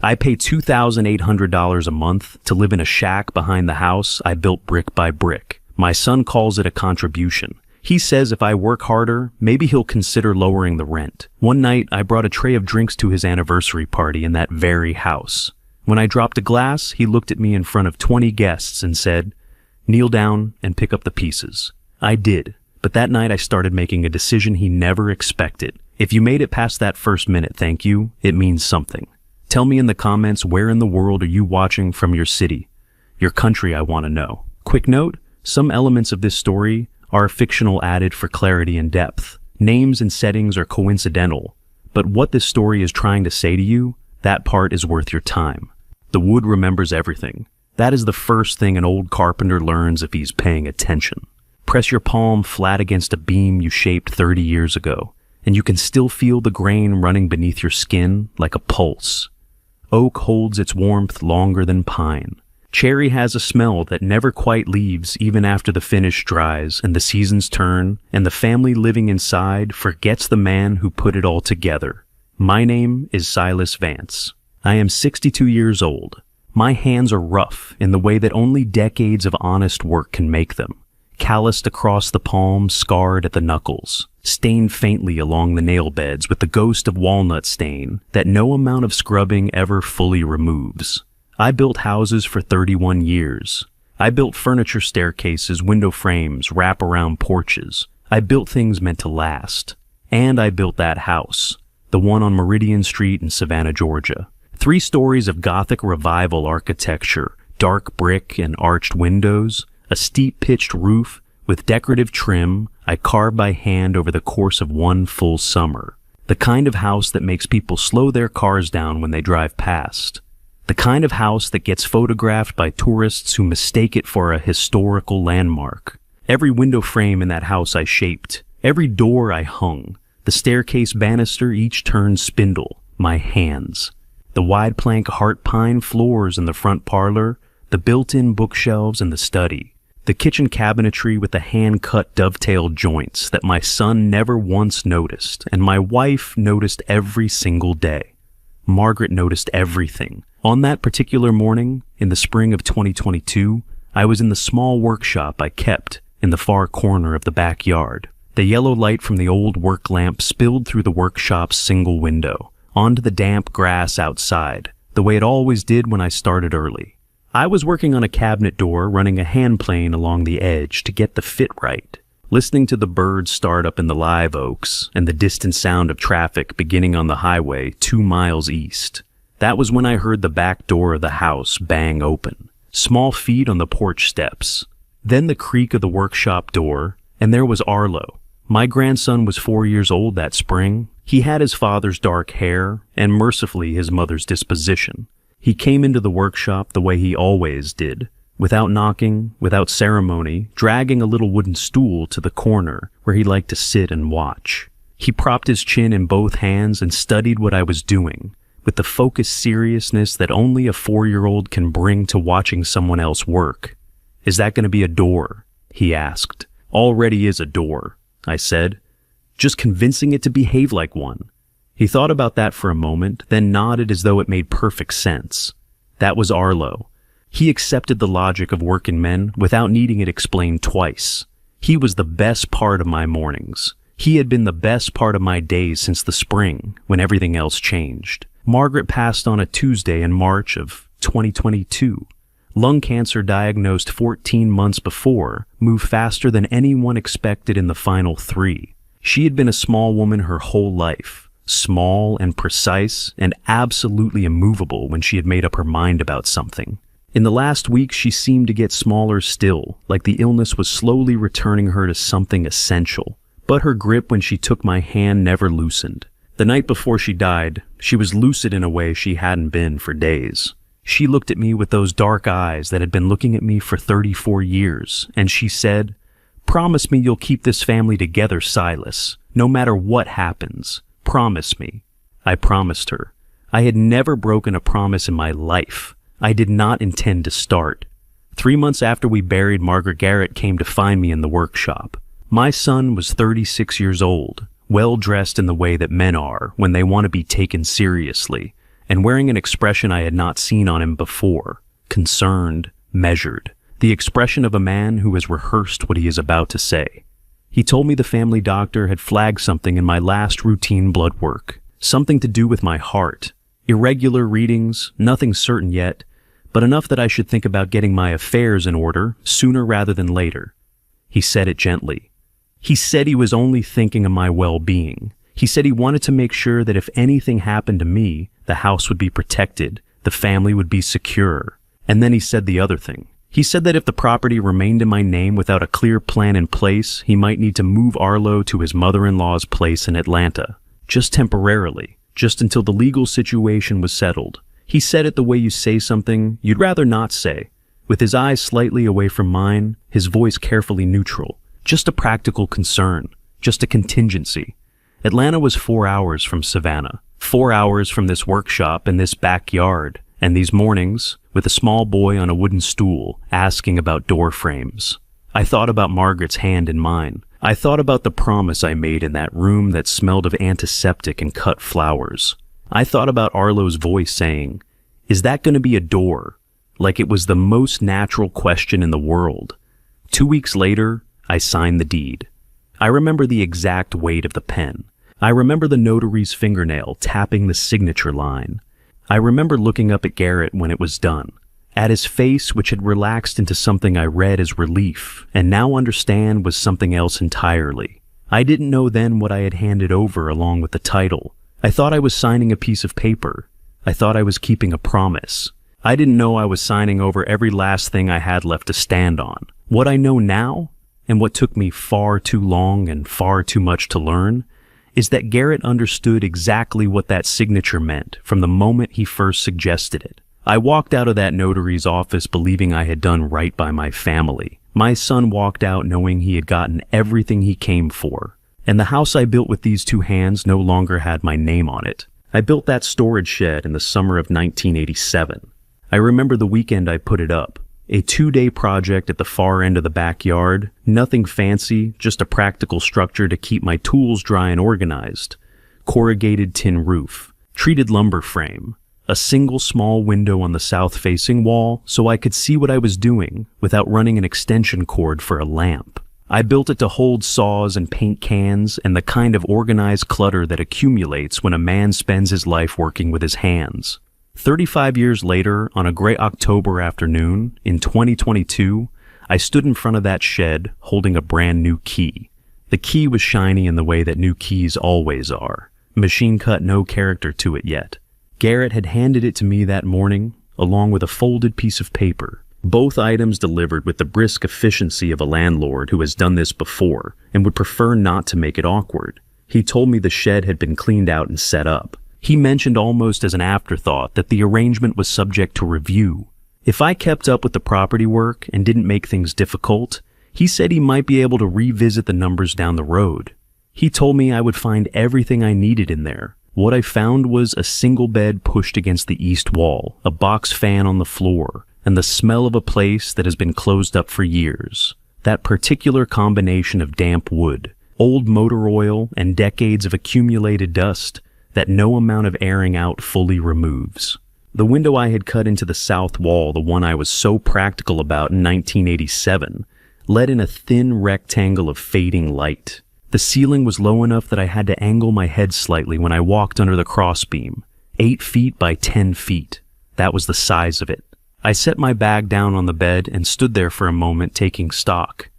I pay $2,800 a month to live in a shack behind the house I built brick by brick. My son calls it a contribution. He says if I work harder, maybe he'll consider lowering the rent. One night, I brought a tray of drinks to his anniversary party in that very house. When I dropped a glass, he looked at me in front of 20 guests and said, "Kneel down and pick up the pieces." I did, but that night I started making a decision he never expected. If you made it past that first minute, thank you, it means something. Tell me in the comments where in the world are you watching from your city? Your country, I want to know. Quick note, some elements of this story are fictional added for clarity and depth. Names and settings are coincidental, but what this story is trying to say to you, that part is worth your time. The wood remembers everything. That is the first thing an old carpenter learns if he's paying attention. Press your palm flat against a beam you shaped 30 years ago, and you can still feel the grain running beneath your skin like a pulse. Oak holds its warmth longer than pine. Cherry has a smell that never quite leaves even after the finish dries and the seasons turn, and the family living inside forgets the man who put it all together. My name is Silas Vance. I am 62 years old. My hands are rough in the way that only decades of honest work can make them. Calloused across the palm, scarred at the knuckles, stained faintly along the nail beds with the ghost of walnut stain that no amount of scrubbing ever fully removes. I built houses for 31 years. I built furniture staircases, window frames, wraparound porches. I built things meant to last. And I built that house, the one on Meridian Street in Savannah, Georgia. 3 stories of Gothic Revival architecture, dark brick and arched windows, a steep pitched roof with decorative trim I carved by hand over the course of one full summer. The kind of house that makes people slow their cars down when they drive past. The kind of house that gets photographed by tourists who mistake it for a historical landmark. Every window frame in that house I shaped, every door I hung, the staircase banister each turned spindle, my hands. The wide plank heart pine floors in the front parlor, the built-in bookshelves in the study, the kitchen cabinetry with the hand-cut dovetail joints that my son never once noticed, and my wife noticed every single day. Margaret noticed everything. On that particular morning, in the spring of 2022, I was in the small workshop I kept in the far corner of the backyard. The yellow light from the old work lamp spilled through the workshop's single window, onto the damp grass outside, the way it always did when I started early. I was working on a cabinet door, running a hand plane along the edge to get the fit right, listening to the birds start up in the live oaks and the distant sound of traffic beginning on the highway 2 miles east. That was when I heard the back door of the house bang open. Small feet on the porch steps. Then the creak of the workshop door, and there was Arlo. My grandson was 4 years old that spring. He had his father's dark hair, and mercifully his mother's disposition. He came into the workshop the way he always did, without knocking, without ceremony, dragging a little wooden stool to the corner where he liked to sit and watch. He propped his chin in both hands and studied what I was doing, with the focused seriousness that only a 4-year-old can bring to watching someone else work. "Is that going to be a door?" he asked. "Already is a door," I said, "just convincing it to behave like one." He thought about that for a moment, then nodded as though it made perfect sense. That was Arlo. He accepted the logic of working men without needing it explained twice. He was the best part of my mornings. He had been the best part of my days since the spring, when everything else changed. Margaret passed on a Tuesday in March of 2022. Lung cancer diagnosed 14 months before moved faster than anyone expected in the final 3. She had been a small woman her whole life, small and precise and absolutely immovable when she had made up her mind about something. In the last week, she seemed to get smaller still, like the illness was slowly returning her to something essential. But her grip when she took my hand never loosened. The night before she died, she was lucid in a way she hadn't been for days. She looked at me with those dark eyes that had been looking at me for 34 years, and she said, "Promise me you'll keep this family together, Silas, no matter what happens. Promise me." I promised her. I had never broken a promise in my life. I did not intend to start. 3 months after we buried Margaret, Garrett came to find me in the workshop. My son was 36 years old, well dressed in the way that men are when they want to be taken seriously, and wearing an expression I had not seen on him before, concerned, measured, the expression of a man who has rehearsed what he is about to say. He told me the family doctor had flagged something in my last routine blood work, something to do with my heart. Irregular readings, nothing certain yet, but enough that I should think about getting my affairs in order sooner rather than later. He said it gently. He said he was only thinking of my well-being. He said he wanted to make sure that if anything happened to me, the house would be protected, the family would be secure. And then he said the other thing. He said that if the property remained in my name without a clear plan in place, he might need to move Arlo to his mother-in-law's place in Atlanta, just temporarily, just until the legal situation was settled. He said it the way you say something you'd rather not say, with his eyes slightly away from mine, his voice carefully neutral, just a practical concern, just a contingency. Atlanta was 4 hours from Savannah, 4 hours from this workshop and this backyard, and these mornings, with a small boy on a wooden stool asking about door frames. I thought about Margaret's hand in mine. I thought about the promise I made in that room that smelled of antiseptic and cut flowers. I thought about Arlo's voice saying, "Is that going to be a door?" Like it was the most natural question in the world. 2 weeks later, I signed the deed. I remember the exact weight of the pen. I remember the notary's fingernail tapping the signature line. I remember looking up at Garrett when it was done, at his face which had relaxed into something I read as relief and now understand was something else entirely. I didn't know then what I had handed over along with the title. I thought I was signing a piece of paper. I thought I was keeping a promise. I didn't know I was signing over every last thing I had left to stand on. What I know now, and what took me far too long and far too much to learn, is that Garrett understood exactly what that signature meant from the moment he first suggested it. I walked out of that notary's office believing I had done right by my family. My son walked out knowing he had gotten everything he came for. And the house I built with these two hands no longer had my name on it. I built that storage shed in the summer of 1987. I remember the weekend I put it up. A 2-day project at the far end of the backyard, nothing fancy, just a practical structure to keep my tools dry and organized. Corrugated tin roof, treated lumber frame, a single small window on the south-facing wall so I could see what I was doing without running an extension cord for a lamp. I built it to hold saws and paint cans and the kind of organized clutter that accumulates when a man spends his life working with his hands. 35 years later, on a gray October afternoon, in 2022, I stood in front of that shed holding a brand new key. The key was shiny in the way that new keys always are. Machine cut, no character to it yet. Garrett had handed it to me that morning, along with a folded piece of paper. Both items delivered with the brisk efficiency of a landlord who has done this before and would prefer not to make it awkward. He told me the shed had been cleaned out and set up. He mentioned almost as an afterthought that the arrangement was subject to review. If I kept up with the property work and didn't make things difficult, he said he might be able to revisit the numbers down the road. He told me I would find everything I needed in there. What I found was a single bed pushed against the east wall, a box fan on the floor, and the smell of a place that has been closed up for years. That particular combination of damp wood, old motor oil, and decades of accumulated dust that no amount of airing out fully removes. The window I had cut into the south wall, the one I was so practical about in 1987, let in a thin rectangle of fading light. The ceiling was low enough that I had to angle my head slightly when I walked under the crossbeam. 8 feet by 10 feet. That was the size of it. I set my bag down on the bed and stood there for a moment taking stock.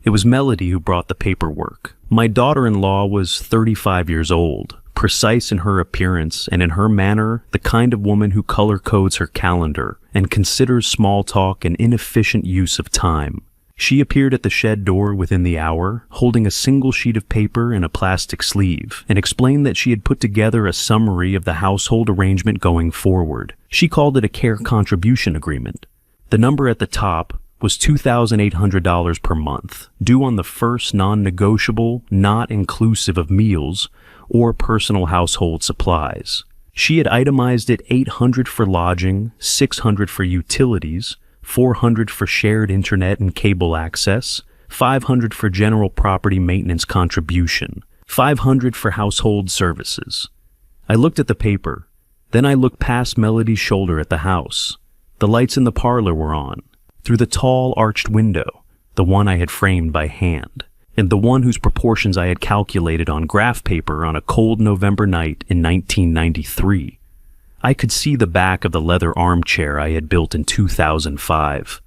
It was Melody who brought the paperwork. My daughter-in-law was 35 years old, precise in her appearance and in her manner, the kind of woman who color codes her calendar and considers small talk an inefficient use of time. She appeared at the shed door within the hour, holding a single sheet of paper in a plastic sleeve, and explained that she had put together a summary of the household arrangement going forward. She called it a care contribution agreement. The number at the top was $2,800 per month, due on the first non-negotiable, not inclusive of meals or personal household supplies. She had itemized it $800 for lodging, $600 for utilities, $400 for shared internet and cable access, $500 for general property maintenance contribution, $500 for household services. I looked at the paper. Then I looked past Melody's shoulder at the house. The lights in the parlor were on, through the tall arched window, the one I had framed by hand, and the one whose proportions I had calculated on graph paper on a cold November night in 1993. I could see the back of the leather armchair I had built in 2005.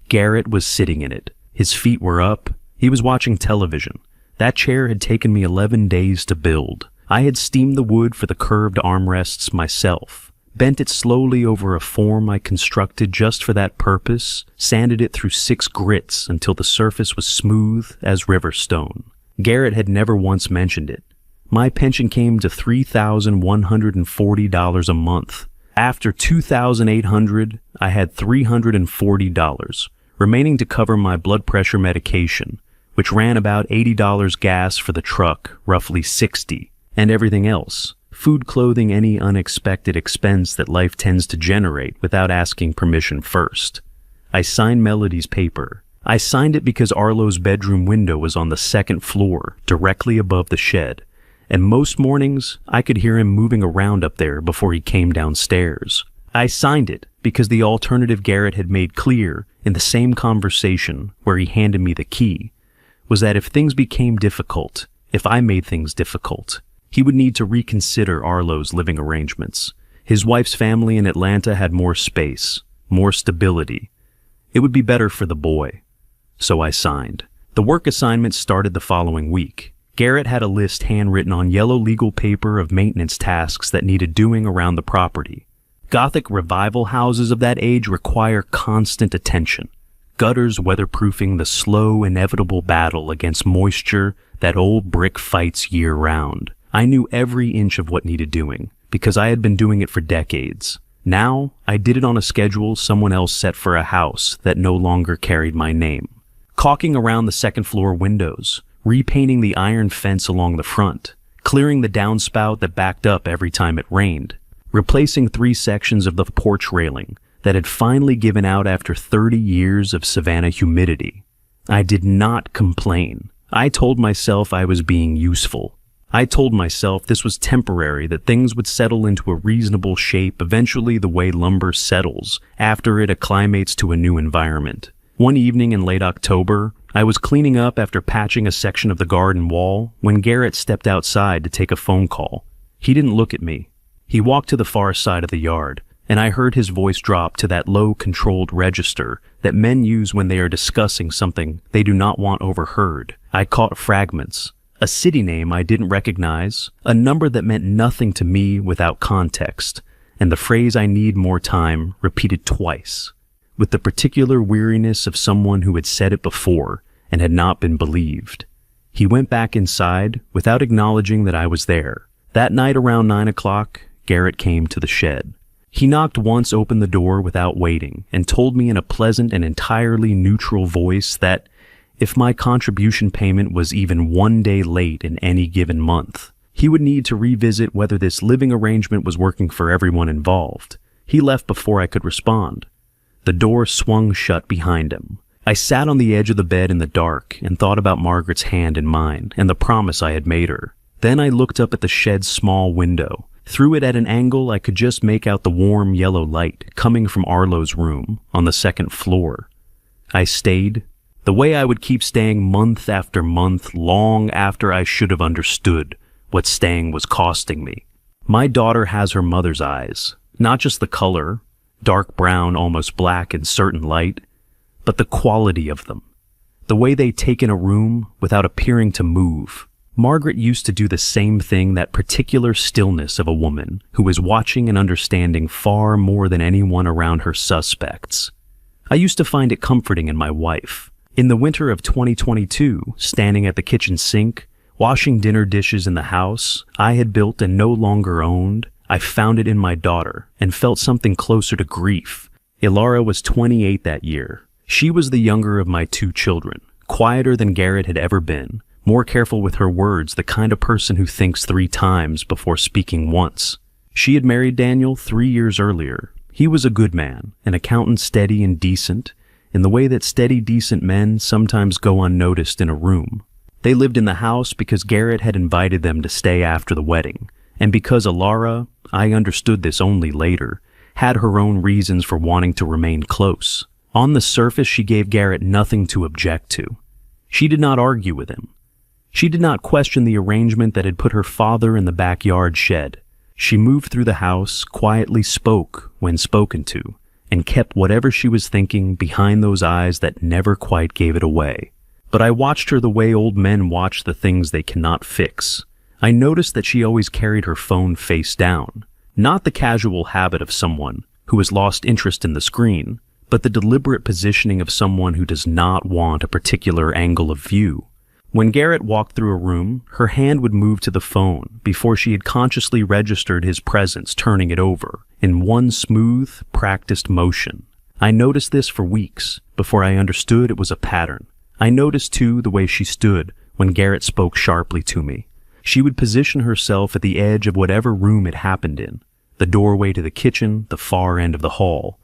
Garrett was sitting in it. His feet were up. He was watching television. That chair had taken me 11 days to build. I had steamed the wood for the curved armrests myself, bent it slowly over a form I constructed just for that purpose, sanded it through 6 grits until the surface was smooth as river stone. Garrett had never once mentioned it. My pension came to $3,140 a month. After $2,800, I had $340, remaining to cover my blood pressure medication, which ran about $80 gas for the truck, roughly $60, and everything else. Food, clothing, any unexpected expense that life tends to generate without asking permission first. I signed Melody's paper. I signed it because Arlo's bedroom window was on the 2nd floor, directly above the shed, and most mornings I could hear him moving around up there before he came downstairs. I signed it because the alternative Garrett had made clear in the same conversation where he handed me the key was that if things became difficult, if I made things difficult, he would need to reconsider Arlo's living arrangements. His wife's family in Atlanta had more space, more stability. It would be better for the boy. So I signed. The work assignment started the following week. Garrett had a list handwritten on yellow legal paper of maintenance tasks that needed doing around the property. Gothic revival houses of that age require constant attention. Gutters weatherproofing the slow, inevitable battle against moisture that old brick fights year-round. I knew every inch of what needed doing, because I had been doing it for decades. Now, I did it on a schedule someone else set for a house that no longer carried my name. Caulking around the 2nd floor windows, repainting the iron fence along the front, clearing the downspout that backed up every time it rained, replacing 3 sections of the porch railing that had finally given out after 30 years of Savannah humidity. I did not complain. I told myself I was being useful. I told myself this was temporary, that things would settle into a reasonable shape eventually the way lumber settles after it acclimates to a new environment. One evening in late October, I was cleaning up after patching a section of the garden wall when Garrett stepped outside to take a phone call. He didn't look at me. He walked to the far side of the yard, and I heard his voice drop to that low, controlled register that men use when they are discussing something they do not want overheard. I caught fragments. A city name I didn't recognize, a number that meant nothing to me without context, and the phrase "I need more time" repeated twice, with the particular weariness of someone who had said it before and had not been believed. He went back inside without acknowledging that I was there. That night around 9 o'clock, Garrett came to the shed. He knocked once, opened the door without waiting, and told me in a pleasant and entirely neutral voice that if my contribution payment was even 1 day late in any given month, he would need to revisit whether this living arrangement was working for everyone involved. He left before I could respond. The door swung shut behind him. I sat on the edge of the bed in the dark and thought about Margaret's hand in mine and the promise I had made her. Then I looked up at the shed's small window. Through it at an angle, I could just make out the warm yellow light coming from Arlo's room on the 2nd floor. I stayed, the way I would keep staying month after month, long after I should have understood what staying was costing me. My daughter has her mother's eyes, not just the color, dark brown, almost black in certain light, but the quality of them, the way they take in a room without appearing to move. Margaret used to do the same thing, that particular stillness of a woman who is watching and understanding far more than anyone around her suspects. I used to find it comforting in my wife. In the winter of 2022, standing at the kitchen sink, washing dinner dishes in the house I had built and no longer owned, I found it in my daughter and felt something closer to grief. Ilara was 28 that year. She was the younger of my 2 children, quieter than Garrett had ever been, more careful with her words, the kind of person who thinks 3 times before speaking once. She had married Daniel 3 years earlier. He was a good man, an accountant, steady and decent, in the way that steady, decent men sometimes go unnoticed in a room. They lived in the house because Garrett had invited them to stay after the wedding, and because Ilara, I understood this only later, had her own reasons for wanting to remain close. On the surface, she gave Garrett nothing to object to. She did not argue with him. She did not question the arrangement that had put her father in the backyard shed. She moved through the house, quietly spoke when spoken to, and kept whatever she was thinking behind those eyes that never quite gave it away. But I watched her the way old men watch the things they cannot fix. I noticed that she always carried her phone face down. Not the casual habit of someone who has lost interest in the screen, but the deliberate positioning of someone who does not want a particular angle of view. When Garrett walked through a room, her hand would move to the phone before she had consciously registered his presence, turning it over in one smooth, practiced motion. I noticed this for weeks before I understood it was a pattern. I noticed, too, the way she stood when Garrett spoke sharply to me. She would position herself at the edge of whatever room it happened in, the doorway to the kitchen, the far end of the hall,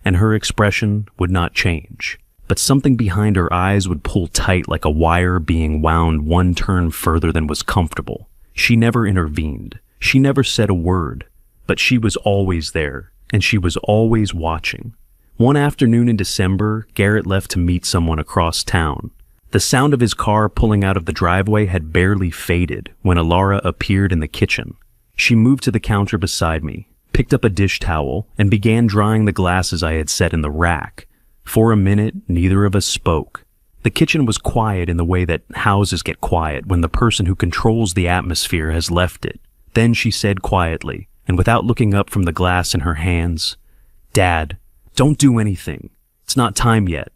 and her expression would not change. But something behind her eyes would pull tight like a wire being wound one turn further than was comfortable. She never intervened. She never said a word, but she was always there, and she was always watching. One afternoon in December, Garrett left to meet someone across town. The sound of his car pulling out of the driveway had barely faded when Alara appeared in the kitchen. She moved to the counter beside me, picked up a dish towel, and began drying the glasses I had set in the rack. For a minute, neither of us spoke. The kitchen was quiet in the way that houses get quiet when the person who controls the atmosphere has left it. Then she said quietly, and without looking up from the glass in her hands, "Dad, don't do anything. It's not time yet."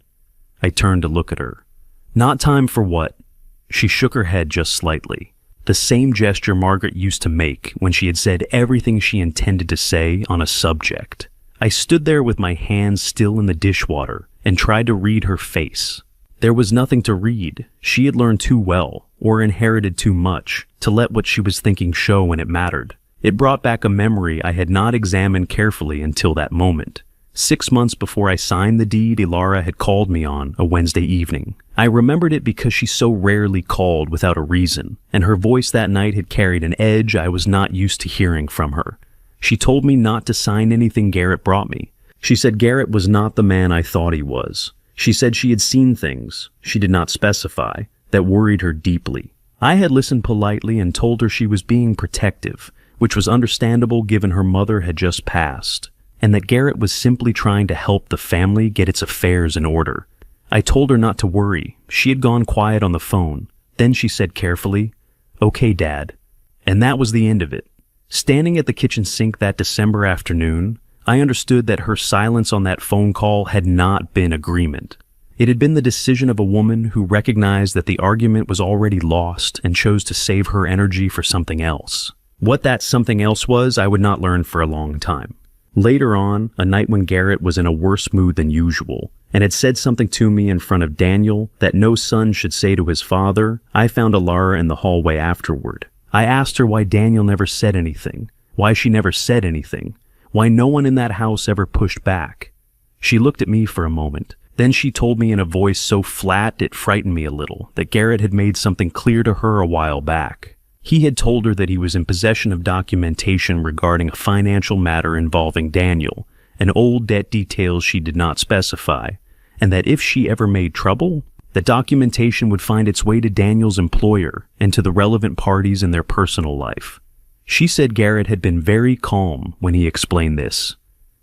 I turned to look at her. "Not time for what?" She shook her head just slightly. The same gesture Margaret used to make when she had said everything she intended to say on a subject. I stood there with my hands still in the dishwater and tried to read her face. There was nothing to read. She had learned too well, or inherited too much, to let what she was thinking show when it mattered. It brought back a memory I had not examined carefully until that moment. 6 months before I signed the deed Ilara had called me on a Wednesday evening. I remembered it because she so rarely called without a reason, and her voice that night had carried an edge I was not used to hearing from her. She told me not to sign anything Garrett brought me. She said Garrett was not the man I thought he was. She said she had seen things, she did not specify, that worried her deeply. I had listened politely and told her she was being protective, which was understandable given her mother had just passed, and that Garrett was simply trying to help the family get its affairs in order. I told her not to worry. She had gone quiet on the phone. Then she said carefully, "Okay, Dad." And that was the end of it. Standing at the kitchen sink that December afternoon, I understood that her silence on that phone call had not been agreement. It had been the decision of a woman who recognized that the argument was already lost and chose to save her energy for something else. What that something else was, I would not learn for a long time. Later on, a night when Garrett was in a worse mood than usual, and had said something to me in front of Daniel that no son should say to his father, I found Alara in the hallway afterward. I asked her why Daniel never said anything, why she never said anything, why no one in that house ever pushed back. She looked at me for a moment. Then she told me in a voice so flat it frightened me a little that Garrett had made something clear to her a while back. He had told her that he was in possession of documentation regarding a financial matter involving Daniel, and old debt details she did not specify, and that if she ever made trouble, the documentation would find its way to Daniel's employer and to the relevant parties in their personal life. She said Garrett had been very calm when he explained this.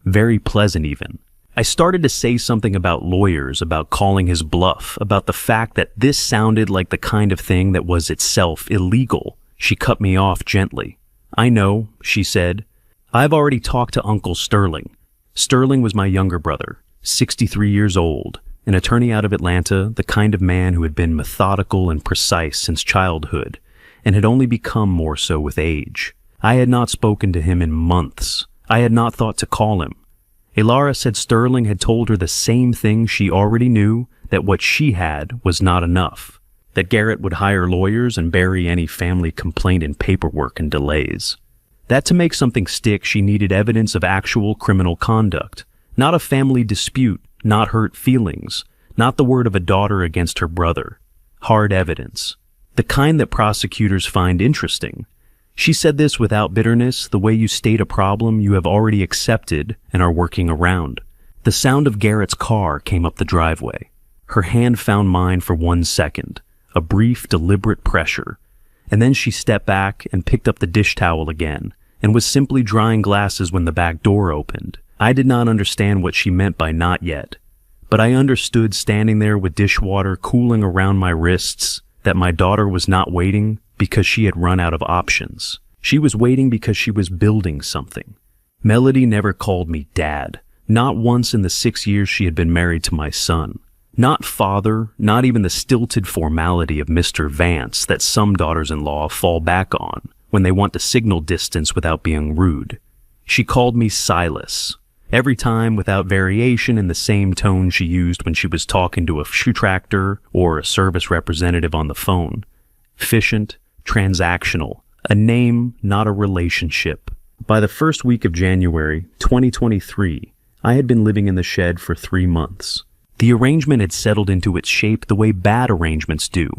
Very pleasant even. I started to say something about lawyers, about calling his bluff, about the fact that this sounded like the kind of thing that was itself illegal. She cut me off gently. I know, she said. I've already talked to Uncle Sterling. Sterling was my younger brother, 63 years old, an attorney out of Atlanta, the kind of man who had been methodical and precise since childhood, and had only become more so with age. I had not spoken to him in months. I had not thought to call him. Ilara said Sterling had told her the same thing she already knew, that what she had was not enough, that Garrett would hire lawyers and bury any family complaint in paperwork and delays. That to make something stick, she needed evidence of actual criminal conduct, not a family dispute, not hurt feelings, not the word of a daughter against her brother. Hard evidence. The kind that prosecutors find interesting. She said this without bitterness, the way you state a problem you have already accepted and are working around. The sound of Garrett's car came up the driveway. Her hand found mine for 1 second, a brief, deliberate pressure, and then she stepped back and picked up the dish towel again, and was simply drying glasses when the back door opened. I did not understand what she meant by not yet, but I understood standing there with dishwater cooling around my wrists that my daughter was not waiting because she had run out of options. She was waiting because she was building something. Melody never called me dad, not once in the 6 years she had been married to my son. Not father, not even the stilted formality of Mr. Vance that some daughters-in-law fall back on when they want to signal distance without being rude. She called me Silas, every time without variation in the same tone she used when she was talking to a shoe tractor or a service representative on the phone. Efficient, transactional, a name, not a relationship. By the first week of January 2023, I had been living in the shed for 3 months. The arrangement had settled into its shape the way bad arrangements do,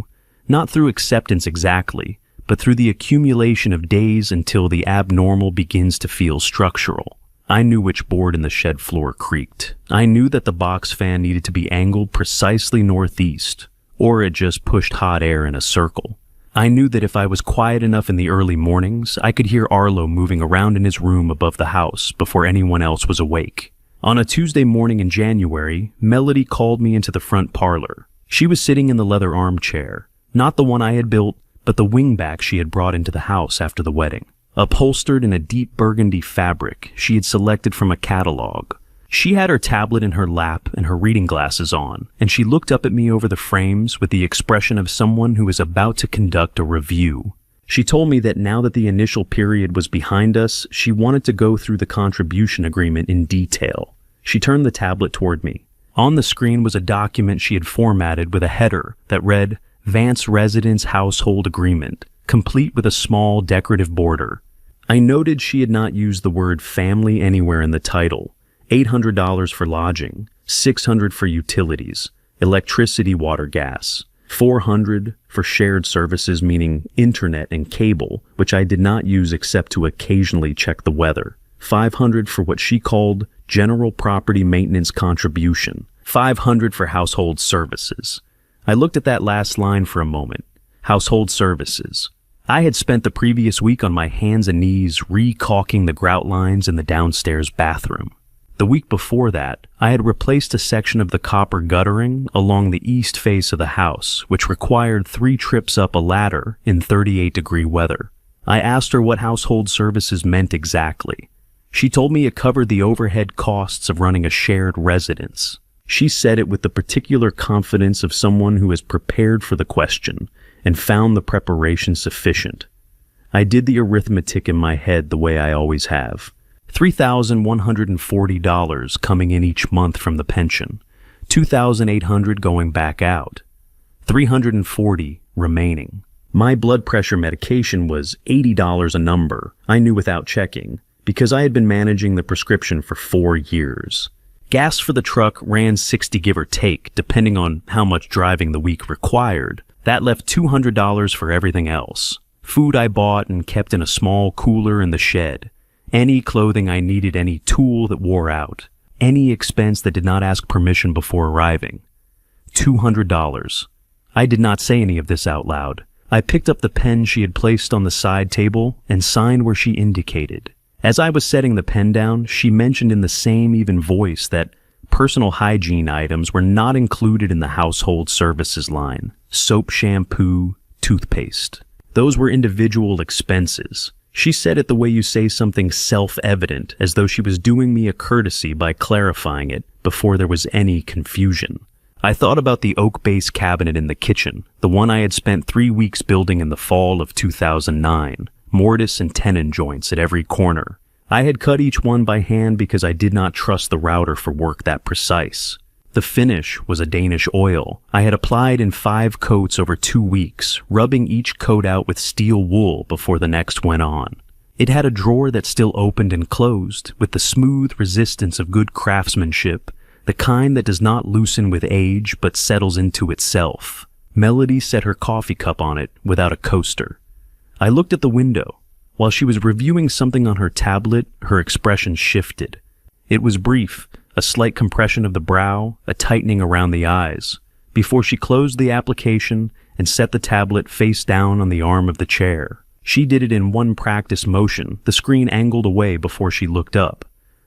not through acceptance exactly, but through the accumulation of days until the abnormal begins to feel structural. I knew which board in the shed floor creaked. I knew that the box fan needed to be angled precisely northeast, or it just pushed hot air in a circle. I knew that if I was quiet enough in the early mornings, I could hear Arlo moving around in his room above the house before anyone else was awake. On a Tuesday morning in January, Melody called me into the front parlor. She was sitting in the leather armchair, not the one I had built, but the wingback she had brought into the house after the wedding. Upholstered in a deep burgundy fabric she had selected from a catalog. She had her tablet in her lap and her reading glasses on, and she looked up at me over the frames with the expression of someone who is about to conduct a review. She told me that now that the initial period was behind us, she wanted to go through the contribution agreement in detail. She turned the tablet toward me. On the screen was a document she had formatted with a header that read, Vance Residence Household Agreement, complete with a small decorative border. I noted she had not used the word family anywhere in the title. $800 for lodging, $600 for utilities, electricity, water, gas. $400 for shared services, meaning internet and cable, which I did not use except to occasionally check the weather. $500 for what she called general property maintenance contribution. $500 for household services. I looked at that last line for a moment. Household services. I had spent the previous week on my hands and knees re-caulking the grout lines in the downstairs bathroom. The week before that, I had replaced a section of the copper guttering along the east face of the house, which required 3 trips up a ladder in 38-degree weather. I asked her what household services meant exactly. She told me it covered the overhead costs of running a shared residence. She said it with the particular confidence of someone who has prepared for the question and found the preparation sufficient. I did the arithmetic in my head the way I always have. $3,140 coming in each month from the pension, $2,800 going back out, $340 remaining. My blood pressure medication was $80 a number, I knew without checking, because I had been managing the prescription for 4 years. Gas for the truck ran $60 give or take, depending on how much driving the week required. That left $200 for everything else. Food I bought and kept in a small cooler in the shed. Any clothing I needed, any tool that wore out, any expense that did not ask permission before arriving. $200. I did not say any of this out loud. I picked up the pen she had placed on the side table and signed where she indicated. As I was setting the pen down, she mentioned in the same even voice that personal hygiene items were not included in the household services line. Soap, shampoo, toothpaste. Those were individual expenses. She said it the way you say something self-evident, as though she was doing me a courtesy by clarifying it before there was any confusion. I thought about the oak-based cabinet in the kitchen, the one I had spent 3 weeks building in the fall of 2009, mortise and tenon joints at every corner. I had cut each one by hand because I did not trust the router for work that precise. The finish was a Danish oil I had applied in 5 coats over 2 weeks, rubbing each coat out with steel wool before the next went on. It had a drawer that still opened and closed with the smooth resistance of good craftsmanship, the kind that does not loosen with age but settles into itself. Melody set her coffee cup on it without a coaster. I looked at the window. While she was reviewing something on her tablet, her expression shifted. It was brief, a slight compression of the brow, a tightening around the eyes, before she closed the application and set the tablet face down on the arm of the chair. She did it in one practice motion, the screen angled away before she looked up.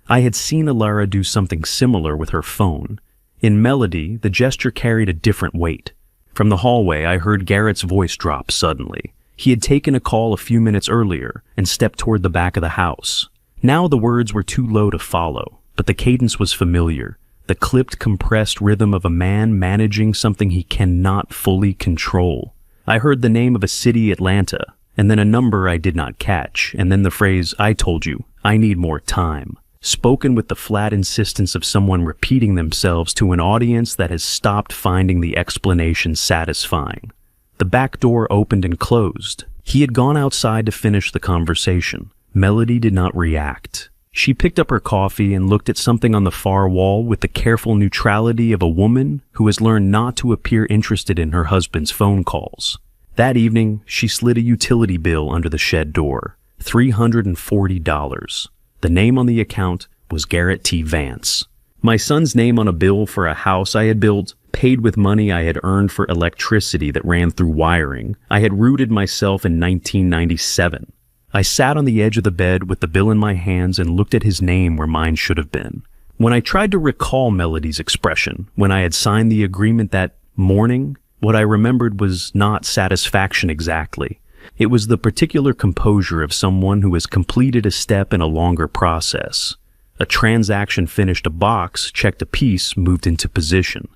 I had seen Alara do something similar with her phone. In melody, the gesture carried a different weight. From the hallway, I heard Garrett's voice drop suddenly. He had taken a call a few minutes earlier and stepped toward the back of the house. Now the words were too low to follow, but the cadence was familiar, the clipped, compressed rhythm of a man managing something he cannot fully control. I heard the name of a city, Atlanta, and then a number I did not catch, and then the phrase, "I told you, I need more time," spoken with the flat insistence of someone repeating themselves to an audience that has stopped finding the explanation satisfying. The back door opened and closed. He had gone outside to finish the conversation. Melody did not react. She picked up her coffee and looked at something on the far wall with the careful neutrality of a woman who has learned not to appear interested in her husband's phone calls. That evening, she slid a utility bill under the shed door. $340. The name on the account was Garrett T. Vance. My son's name on a bill for a house I had built, paid with money I had earned for electricity that ran through wiring. I had rooted myself in 1997. I sat on the edge of the bed with the bill in my hands and looked at his name where mine should have been. When I tried to recall Melody's expression, when I had signed the agreement that morning, what I remembered was not satisfaction exactly. It was the particular composure of someone who has completed a step in a longer process. A transaction finished a box, checked a piece, moved into position.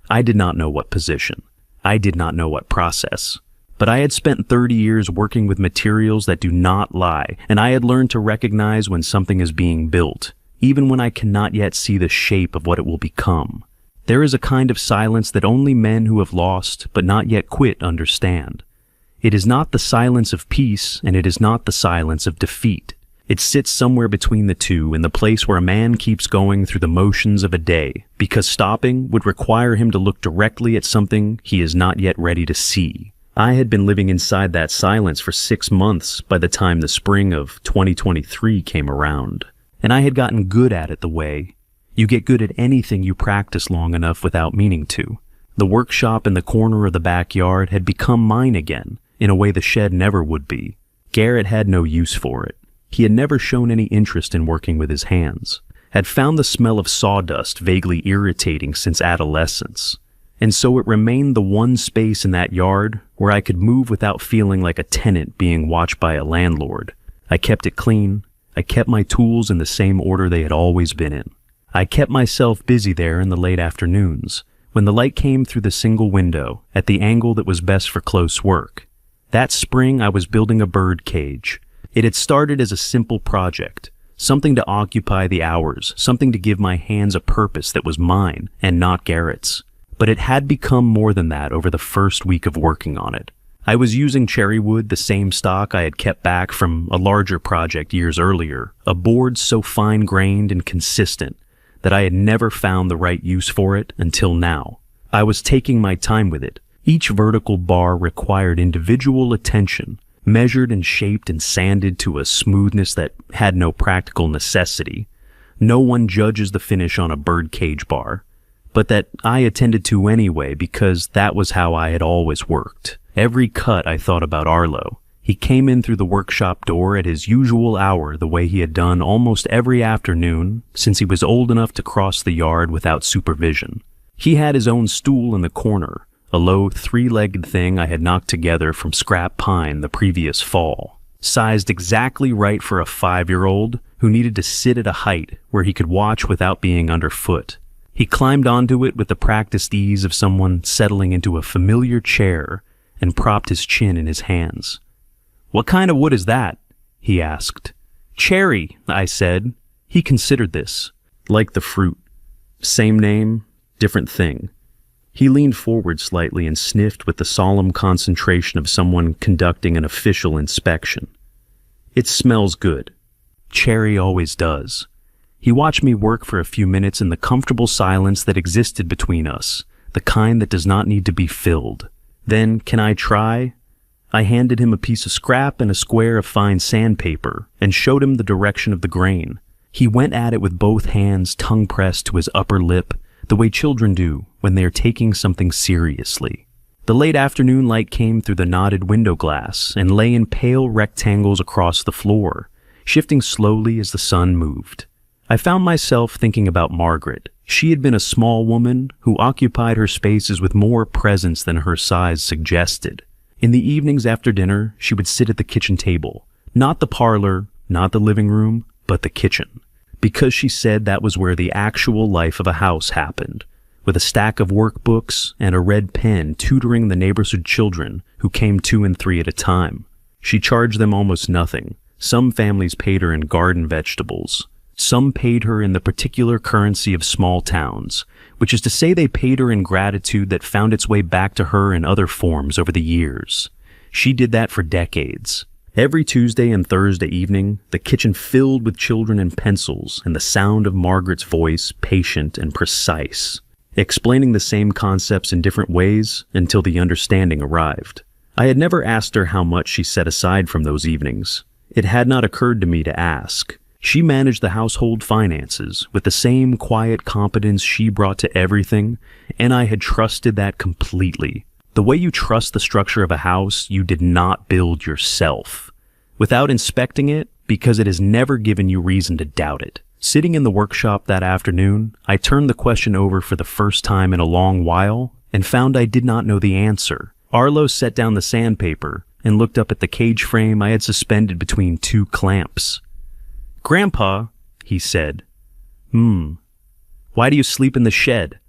I did not know what position. I did not know what process. But I had spent 30 years working with materials that do not lie, and I had learned to recognize when something is being built, even when I cannot yet see the shape of what it will become. There is a kind of silence that only men who have lost but not yet quit understand. It is not the silence of peace, and it is not the silence of defeat. It sits somewhere between the two, in the place where a man keeps going through the motions of a day, because stopping would require him to look directly at something he is not yet ready to see. I had been living inside that silence for 6 months by the time the spring of 2023 came around, and I had gotten good at it the way you get good at anything you practice long enough without meaning to. The workshop in the corner of the backyard had become mine again, in a way the shed never would be. Garrett had no use for it. He had never shown any interest in working with his hands, had found the smell of sawdust vaguely irritating since adolescence, and so it remained the one space in that yard where I could move without feeling like a tenant being watched by a landlord. I kept it clean. I kept my tools in the same order they had always been in. I kept myself busy there in the late afternoons, when the light came through the single window at the angle that was best for close work. That spring, I was building a bird cage. It had started as a simple project, something to occupy the hours, something to give my hands a purpose that was mine and not Garrett's. But it had become more than that over the first week of working on it. I was using cherry wood, the same stock I had kept back from a larger project years earlier, a board so fine-grained and consistent that I had never found the right use for it until now. I was taking my time with it. Each vertical bar required individual attention, measured and shaped and sanded to a smoothness that had no practical necessity. No one judges the finish on a birdcage bar, but that I attended to anyway because that was how I had always worked. Every cut I thought about Arlo. He came in through the workshop door at his usual hour the way he had done almost every afternoon since he was old enough to cross the yard without supervision. He had his own stool in the corner, a low 3-legged thing I had knocked together from scrap pine the previous fall, sized exactly right for a 5-year-old who needed to sit at a height where he could watch without being underfoot. He climbed onto it with the practiced ease of someone settling into a familiar chair and propped his chin in his hands. "What kind of wood is that?" he asked. "Cherry," I said. He considered this. Like the fruit. Same name, different thing. He leaned forward slightly and sniffed with the solemn concentration of someone conducting an official inspection. "It smells good. Cherry always does." He watched me work for a few minutes in the comfortable silence that existed between us, the kind that does not need to be filled. Then, "Can I try?" I handed him a piece of scrap and a square of fine sandpaper and showed him the direction of the grain. He went at it with both hands, tongue pressed to his upper lip, the way children do when they are taking something seriously. The late afternoon light came through the knotted window glass and lay in pale rectangles across the floor, shifting slowly as the sun moved. I found myself thinking about Margaret. She had been a small woman who occupied her spaces with more presence than her size suggested. In the evenings after dinner, she would sit at the kitchen table. Not the parlor, not the living room, but the kitchen. Because she said that was where the actual life of a house happened, with a stack of workbooks and a red pen tutoring the neighborhood children who came 2 and 3 at a time. She charged them almost nothing. Some families paid her in garden vegetables. Some paid her in the particular currency of small towns, which is to say they paid her in gratitude that found its way back to her in other forms over the years. She did that for decades. Every Tuesday and Thursday evening, the kitchen filled with children and pencils and the sound of Margaret's voice, patient and precise, explaining the same concepts in different ways until the understanding arrived. I had never asked her how much she set aside from those evenings. It had not occurred to me to ask. She managed the household finances with the same quiet competence she brought to everything, and I had trusted that completely. The way you trust the structure of a house you did not build yourself. Without inspecting it, because it has never given you reason to doubt it. Sitting in the workshop that afternoon, I turned the question over for the first time in a long while and found I did not know the answer. Arlo set down the sandpaper and looked up at the cage frame I had suspended between 2 clamps. "Grandpa," he said. Why do you sleep in the shed?"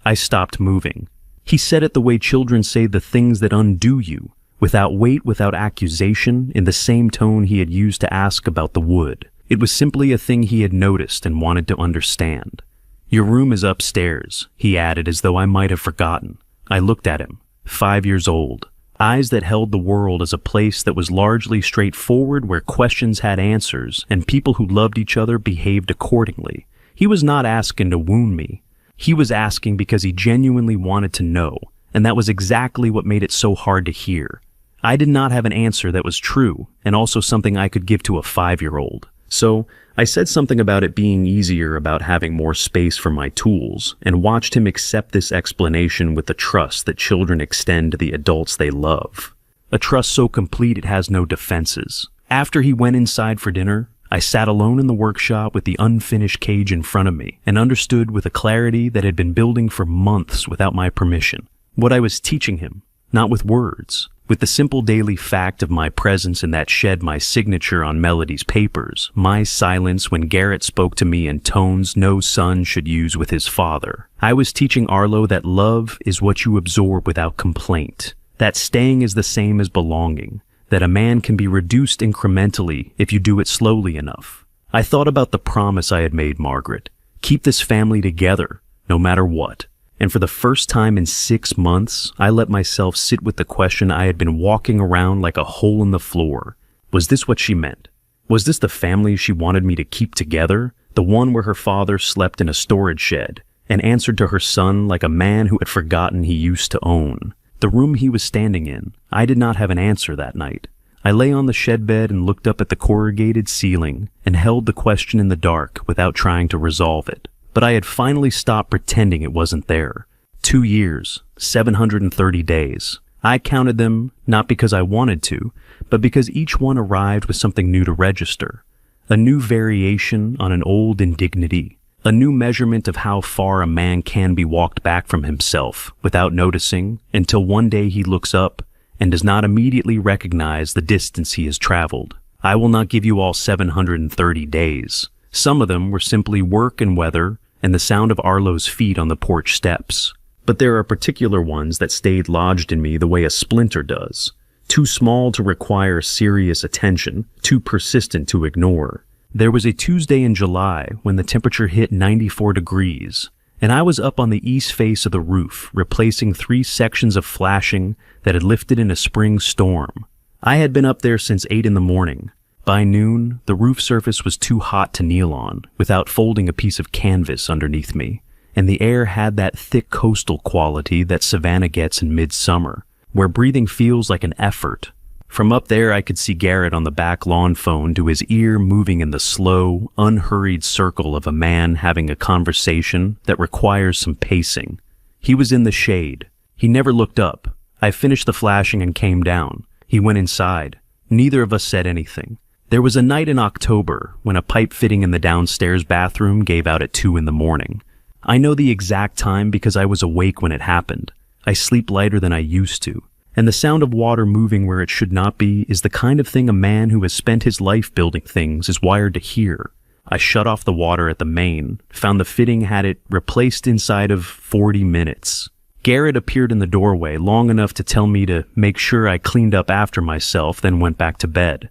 I stopped moving. He said it the way children say the things that undo you, without weight, without accusation, in the same tone he had used to ask about the wood. It was simply a thing he had noticed and wanted to understand. "Your room is upstairs," he added as though I might have forgotten. I looked at him, 5 years old. Eyes that held the world as a place that was largely straightforward, where questions had answers and people who loved each other behaved accordingly. He was not asking to wound me. He was asking because he genuinely wanted to know, and that was exactly what made it so hard to hear. I did not have an answer that was true, and also something I could give to a 5-year-old. So I said something about it being easier, about having more space for my tools, and watched him accept this explanation with the trust that children extend to the adults they love. A trust so complete it has no defenses. After he went inside for dinner, I sat alone in the workshop with the unfinished cage in front of me and understood with a clarity that had been building for months without my permission what I was teaching him, not with words, with the simple daily fact of my presence in that shed, my signature on Melody's papers, my silence when Garrett spoke to me in tones no son should use with his father. I was teaching Arlo that love is what you absorb without complaint, that staying is the same as belonging, that a man can be reduced incrementally if you do it slowly enough. I thought about the promise I had made Margaret, keep this family together, no matter what. And for the first time in 6 months, I let myself sit with the question I had been walking around like a hole in the floor. Was this what she meant? Was this the family she wanted me to keep together? The one where her father slept in a storage shed and answered to her son like a man who had forgotten he used to own. The room he was standing in, I did not have an answer that night. I lay on the shed bed and looked up at the corrugated ceiling and held the question in the dark without trying to resolve it. But I had finally stopped pretending it wasn't there. 2 years, 730 days. I counted them not because I wanted to, but because each one arrived with something new to register. A new variation on an old indignity. A new measurement of how far a man can be walked back from himself without noticing until one day he looks up and does not immediately recognize the distance he has traveled. I will not give you all 730 days. Some of them were simply work and weather and the sound of Arlo's feet on the porch steps. But there are particular ones that stayed lodged in me the way a splinter does. Too small to require serious attention, too persistent to ignore. There was a Tuesday in July when the temperature hit 94 degrees, and I was up on the east face of the roof, replacing 3 sections of flashing that had lifted in a spring storm. I had been up there since 8 in the morning. By noon, the roof surface was too hot to kneel on, without folding a piece of canvas underneath me, and the air had that thick coastal quality that Savannah gets in midsummer, where breathing feels like an effort. From up there, I could see Garrett on the back lawn phone to his ear moving in the slow, unhurried circle of a man having a conversation that requires some pacing. He was in the shade. He never looked up. I finished the flashing and came down. He went inside. Neither of us said anything. There was a night in October when a pipe fitting in the downstairs bathroom gave out at 2 a.m. I know the exact time because I was awake when it happened. I sleep lighter than I used to. And the sound of water moving where it should not be is the kind of thing a man who has spent his life building things is wired to hear. I shut off the water at the main, found the fitting had it replaced inside of 40 minutes. Garrett appeared in the doorway long enough to tell me to make sure I cleaned up after myself, then went back to bed.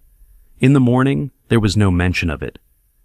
In the morning, there was no mention of it.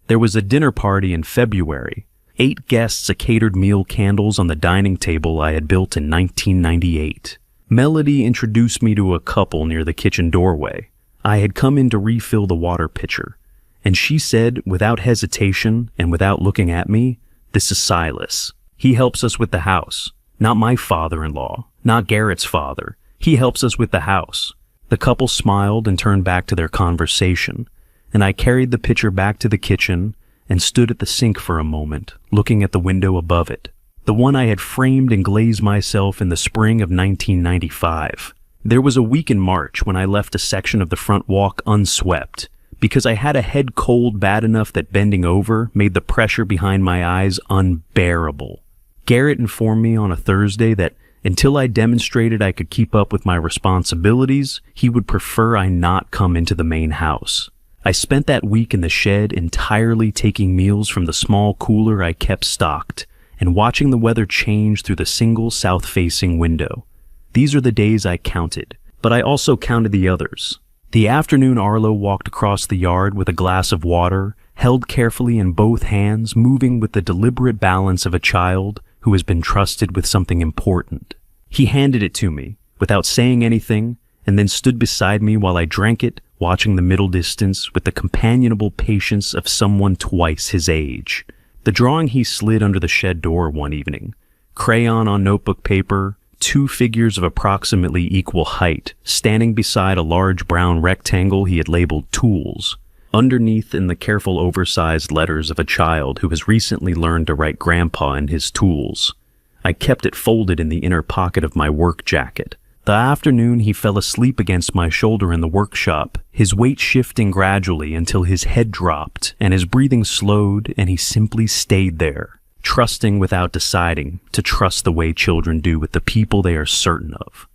There was a dinner party in February. 8 guests, a catered meal, candles on the dining table I had built in 1998. Melody introduced me to a couple near the kitchen doorway. I had come in to refill the water pitcher, and she said, without hesitation and without looking at me, "This is Silas. He helps us with the house. Not my father-in-law, not Garrett's father. He helps us with the house." The couple smiled and turned back to their conversation, and I carried the pitcher back to the kitchen and stood at the sink for a moment, looking at the window above it, the one I had framed and glazed myself in the spring of 1995. There was a week in March when I left a section of the front walk unswept, because I had a head cold bad enough that bending over made the pressure behind my eyes unbearable. Garrett informed me on a Thursday that until I demonstrated I could keep up with my responsibilities, he would prefer I not come into the main house. I spent that week in the shed entirely taking meals from the small cooler I kept stocked and watching the weather change through the single south-facing window. These are the days I counted, but I also counted the others. The afternoon Arlo walked across the yard with a glass of water, held carefully in both hands, moving with the deliberate balance of a child who has been trusted with something important. He handed it to me, without saying anything, and then stood beside me while I drank it, watching the middle distance with the companionable patience of someone twice his age. The drawing he slid under the shed door one evening, crayon on notebook paper, 2 figures of approximately equal height, standing beside a large brown rectangle he had labeled tools. Underneath, in the careful oversized letters of a child who has recently learned to write grandpa in his tools. I kept it folded in the inner pocket of my work jacket. The afternoon he fell asleep against my shoulder in the workshop, his weight shifting gradually until his head dropped and his breathing slowed, and he simply stayed there, trusting without deciding to trust the way children do with the people they are certain of.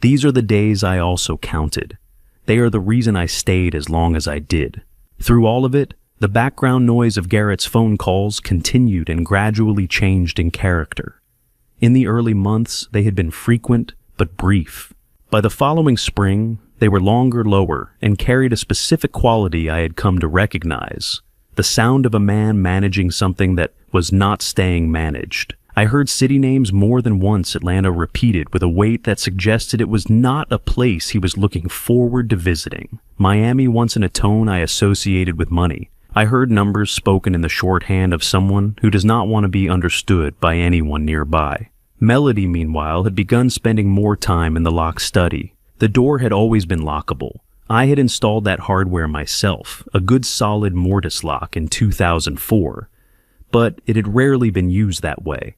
These are the days I also counted. They are the reason I stayed as long as I did. Through all of it, the background noise of Garrett's phone calls continued and gradually changed in character. In the early months, they had been frequent but brief. By the following spring, they were longer, lower, and carried a specific quality I had come to recognize: the sound of a man managing something that was not staying managed. I heard city names more than once Atlanta repeated with a weight that suggested it was not a place he was looking forward to visiting. Miami once in a tone I associated with money. I heard numbers spoken in the shorthand of someone who does not want to be understood by anyone nearby. Melody, meanwhile, had begun spending more time in the locked study. The door had always been lockable. I had installed that hardware myself, a good solid mortise lock, in 2004, but it had rarely been used that way.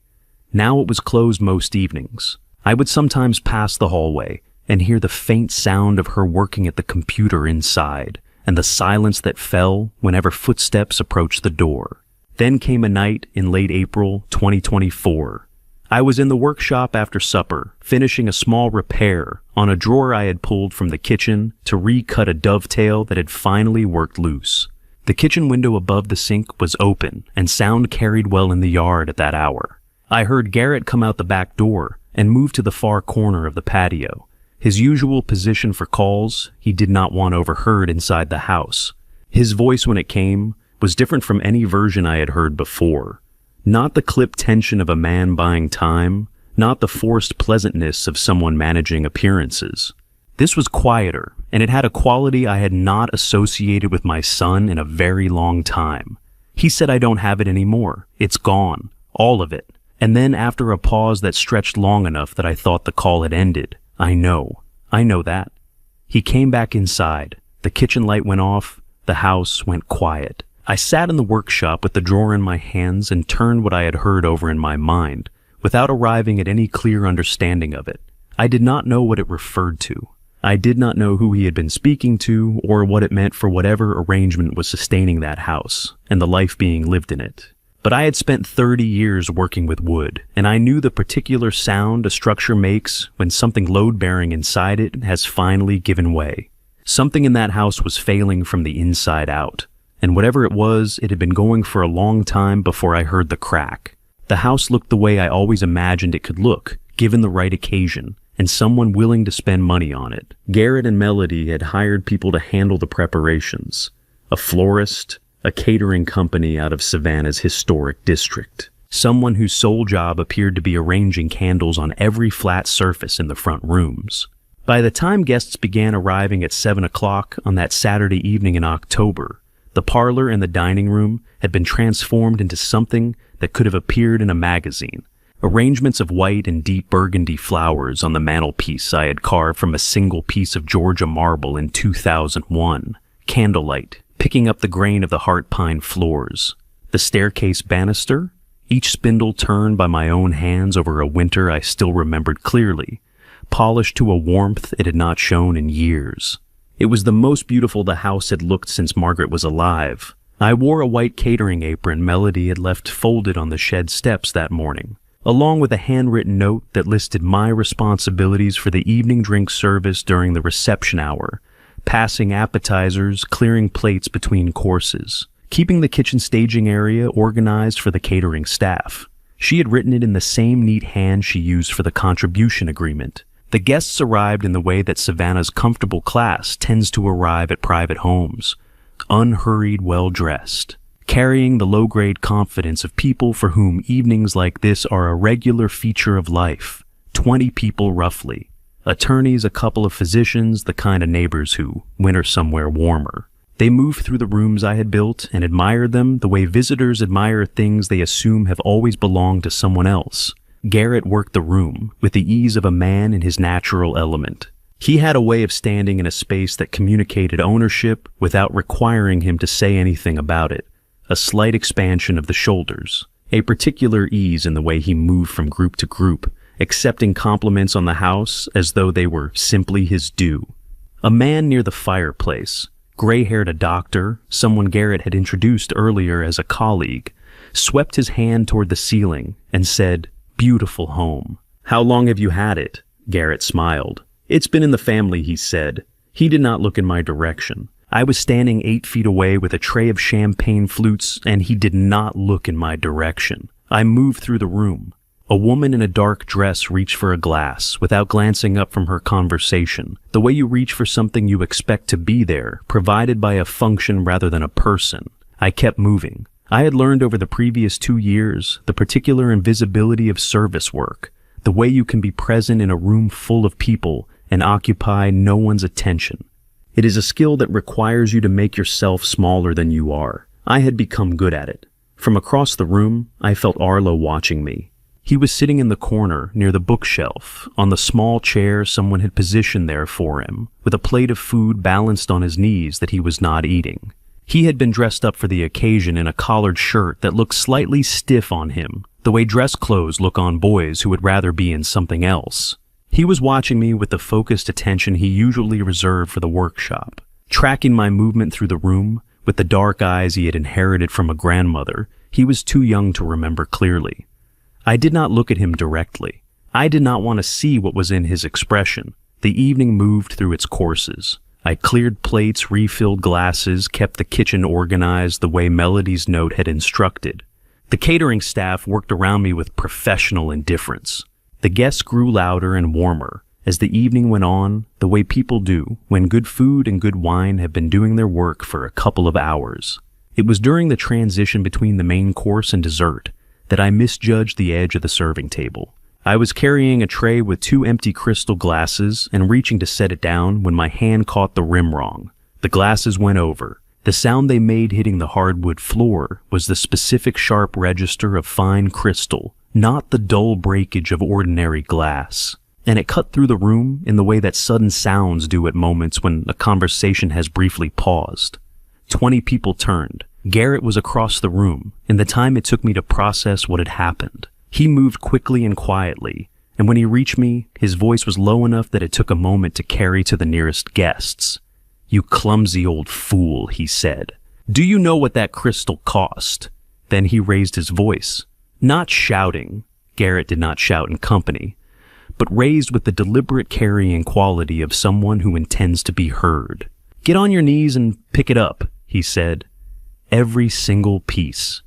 Now it was closed most evenings. I would sometimes pass the hallway and hear the faint sound of her working at the computer inside, and the silence that fell whenever footsteps approached the door. Then came a night in late April 2024. I was in the workshop after supper, finishing a small repair on a drawer I had pulled from the kitchen to recut a dovetail that had finally worked loose. The kitchen window above the sink was open, and sound carried well in the yard at that hour. I heard Garrett come out the back door and move to the far corner of the patio. His usual position for calls he did not want overheard inside the house. His voice, when it came, was different from any version I had heard before. Not the clipped tension of a man buying time, not the forced pleasantness of someone managing appearances. This was quieter, and it had a quality I had not associated with my son in a very long time. He said, "I don't have it anymore. It's gone. All of it." And then, after a pause that stretched long enough that I thought the call had ended, "I know. I know that. He came back inside. The kitchen light went off. The house went quiet. I sat in the workshop with the drawer in my hands and turned what I had heard over in my mind, without arriving at any clear understanding of it. I did not know what it referred to. I did not know who he had been speaking to or what it meant for whatever arrangement was sustaining that house and the life being lived in it. But I had spent 30 years working with wood, and I knew the particular sound a structure makes when something load-bearing inside it has finally given way. Something in that house was failing from the inside out, and whatever it was, it had been going for a long time before I heard the crack. The house looked the way I always imagined it could look, given the right occasion, and someone willing to spend money on it. Garrett and Melody had hired people to handle the preparations. A florist, a catering company out of Savannah's historic district. Someone whose sole job appeared to be arranging candles on every flat surface in the front rooms. By the time guests began arriving at 7 o'clock on that Saturday evening in October, the parlor and the dining room had been transformed into something that could have appeared in a magazine. Arrangements of white and deep burgundy flowers on the mantelpiece I had carved from a single piece of Georgia marble in 2001. Candlelight, picking up the grain of the heart pine floors. The staircase banister, each spindle turned by my own hands over a winter I still remembered clearly, polished to a warmth it had not shown in years. It was the most beautiful the house had looked since Margaret was alive. I wore a white catering apron Melody had left folded on the shed steps that morning, along with a handwritten note that listed my responsibilities for the evening drink service during the reception hour, passing appetizers, clearing plates between courses, keeping the kitchen staging area organized for the catering staff. She had written it in the same neat hand she used for the contribution agreement. The guests arrived in the way that Savannah's comfortable class tends to arrive at private homes, unhurried, well-dressed, carrying the low-grade confidence of people for whom evenings like this are a regular feature of life. 20 people roughly. Attorneys, a couple of physicians, the kind of neighbors who winter somewhere warmer. They moved through the rooms I had built and admired them the way visitors admire things they assume have always belonged to someone else. Garrett worked the room with the ease of a man in his natural element. He had a way of standing in a space that communicated ownership without requiring him to say anything about it. A slight expansion of the shoulders, a particular ease in the way he moved from group to group, accepting compliments on the house as though they were simply his due. A man near the fireplace, gray-haired a doctor, someone Garrett had introduced earlier as a colleague, swept his hand toward the ceiling and said, "Beautiful home." "How long have you had it?" Garrett smiled. "It's been in the family," he said. He did not look in my direction. I was standing 8 feet away with a tray of champagne flutes, and he did not look in my direction. I moved through the room. A woman in a dark dress reached for a glass without glancing up from her conversation, the way you reach for something you expect to be there, provided by a function rather than a person. I kept moving. I had learned over the previous 2 years the particular invisibility of service work, the way you can be present in a room full of people and occupy no one's attention. It is a skill that requires you to make yourself smaller than you are. I had become good at it. From across the room, I felt Arlo watching me. He was sitting in the corner near the bookshelf, on the small chair someone had positioned there for him, with a plate of food balanced on his knees that he was not eating. He had been dressed up for the occasion in a collared shirt that looked slightly stiff on him, the way dress clothes look on boys who would rather be in something else. He was watching me with the focused attention he usually reserved for the workshop, tracking my movement through the room with the dark eyes he had inherited from a grandmother he was too young to remember clearly. I did not look at him directly. I did not want to see what was in his expression. The evening moved through its courses. I cleared plates, refilled glasses, kept the kitchen organized the way Melody's note had instructed. The catering staff worked around me with professional indifference. The guests grew louder and warmer as the evening went on, the way people do when good food and good wine have been doing their work for a couple of hours. It was during the transition between the main course and dessert that I misjudged the edge of the serving table. I was carrying a tray with 2 empty crystal glasses and reaching to set it down when my hand caught the rim wrong. The glasses went over. The sound they made hitting the hardwood floor was the specific sharp register of fine crystal, not the dull breakage of ordinary glass. and it cut through the room in the way that sudden sounds do at moments when a conversation has briefly paused. 20 people turned. Garrett was across the room, in the time it took me to process what had happened. He moved quickly and quietly, and when he reached me, his voice was low enough that it took a moment to carry to the nearest guests. "You clumsy old fool," he said. "Do you know what that crystal cost?" Then he raised his voice. Not shouting. Garrett did not shout in company, but raised with the deliberate carrying quality of someone who intends to be heard. "Get on your knees and pick it up," he said. Every single piece.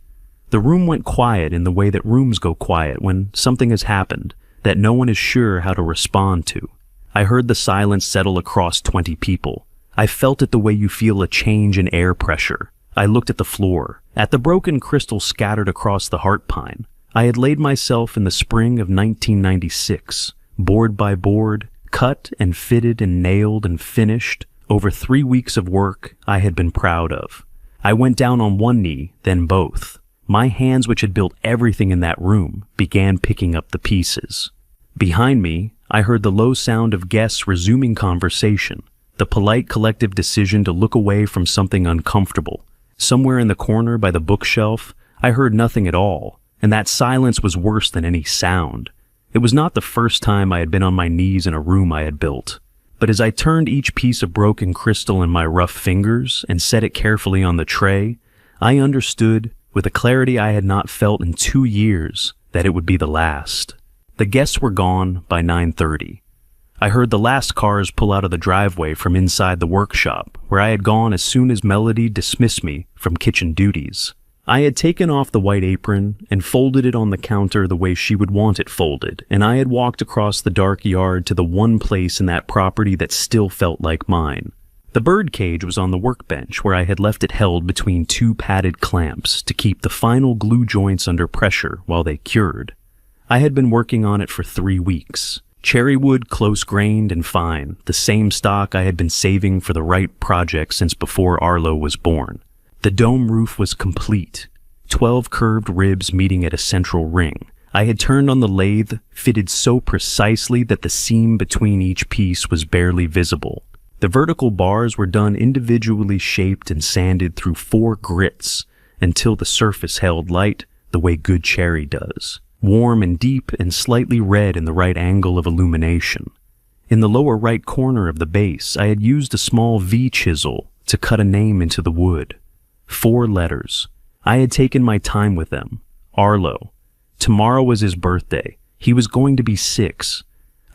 The room went quiet in the way that rooms go quiet when something has happened that no one is sure how to respond to. I heard the silence settle across 20 people. I felt it the way you feel a change in air pressure. I looked at the floor, at the broken crystal scattered across the heart pine. I had laid myself in the spring of 1996, board by board, cut and fitted and nailed and finished, over 3 weeks of work I had been proud of. I went down on one knee, then both. My hands, which had built everything in that room, began picking up the pieces. Behind me, I heard the low sound of guests resuming conversation, the polite collective decision to look away from something uncomfortable. Somewhere in the corner by the bookshelf, I heard nothing at all, and that silence was worse than any sound. It was not the first time I had been on my knees in a room I had built. But as I turned each piece of broken crystal in my rough fingers and set it carefully on the tray, I understood, with a clarity I had not felt in 2 years, that it would be the last. The guests were gone by 9:30. I heard the last cars pull out of the driveway from inside the workshop, where I had gone as soon as Melody dismissed me from kitchen duties. I had taken off the white apron and folded it on the counter the way she would want it folded, and I had walked across the dark yard to the one place in that property that still felt like mine. The bird cage was on the workbench where I had left it held between 2 padded clamps to keep the final glue joints under pressure while they cured. I had been working on it for 3 weeks. Cherry wood, close-grained and fine, the same stock I had been saving for the right project since before Arlo was born. The dome roof was complete, 12 curved ribs meeting at a central ring. I had turned on the lathe, fitted so precisely that the seam between each piece was barely visible. The vertical bars were done individually shaped and sanded through 4 grits until the surface held light the way good cherry does, warm and deep and slightly red in the right angle of illumination. In the lower right corner of the base, I had used a small V chisel to cut a name into the wood. 4 letters. I had taken my time with them. Arlo. Tomorrow was his birthday. He was going to be 6.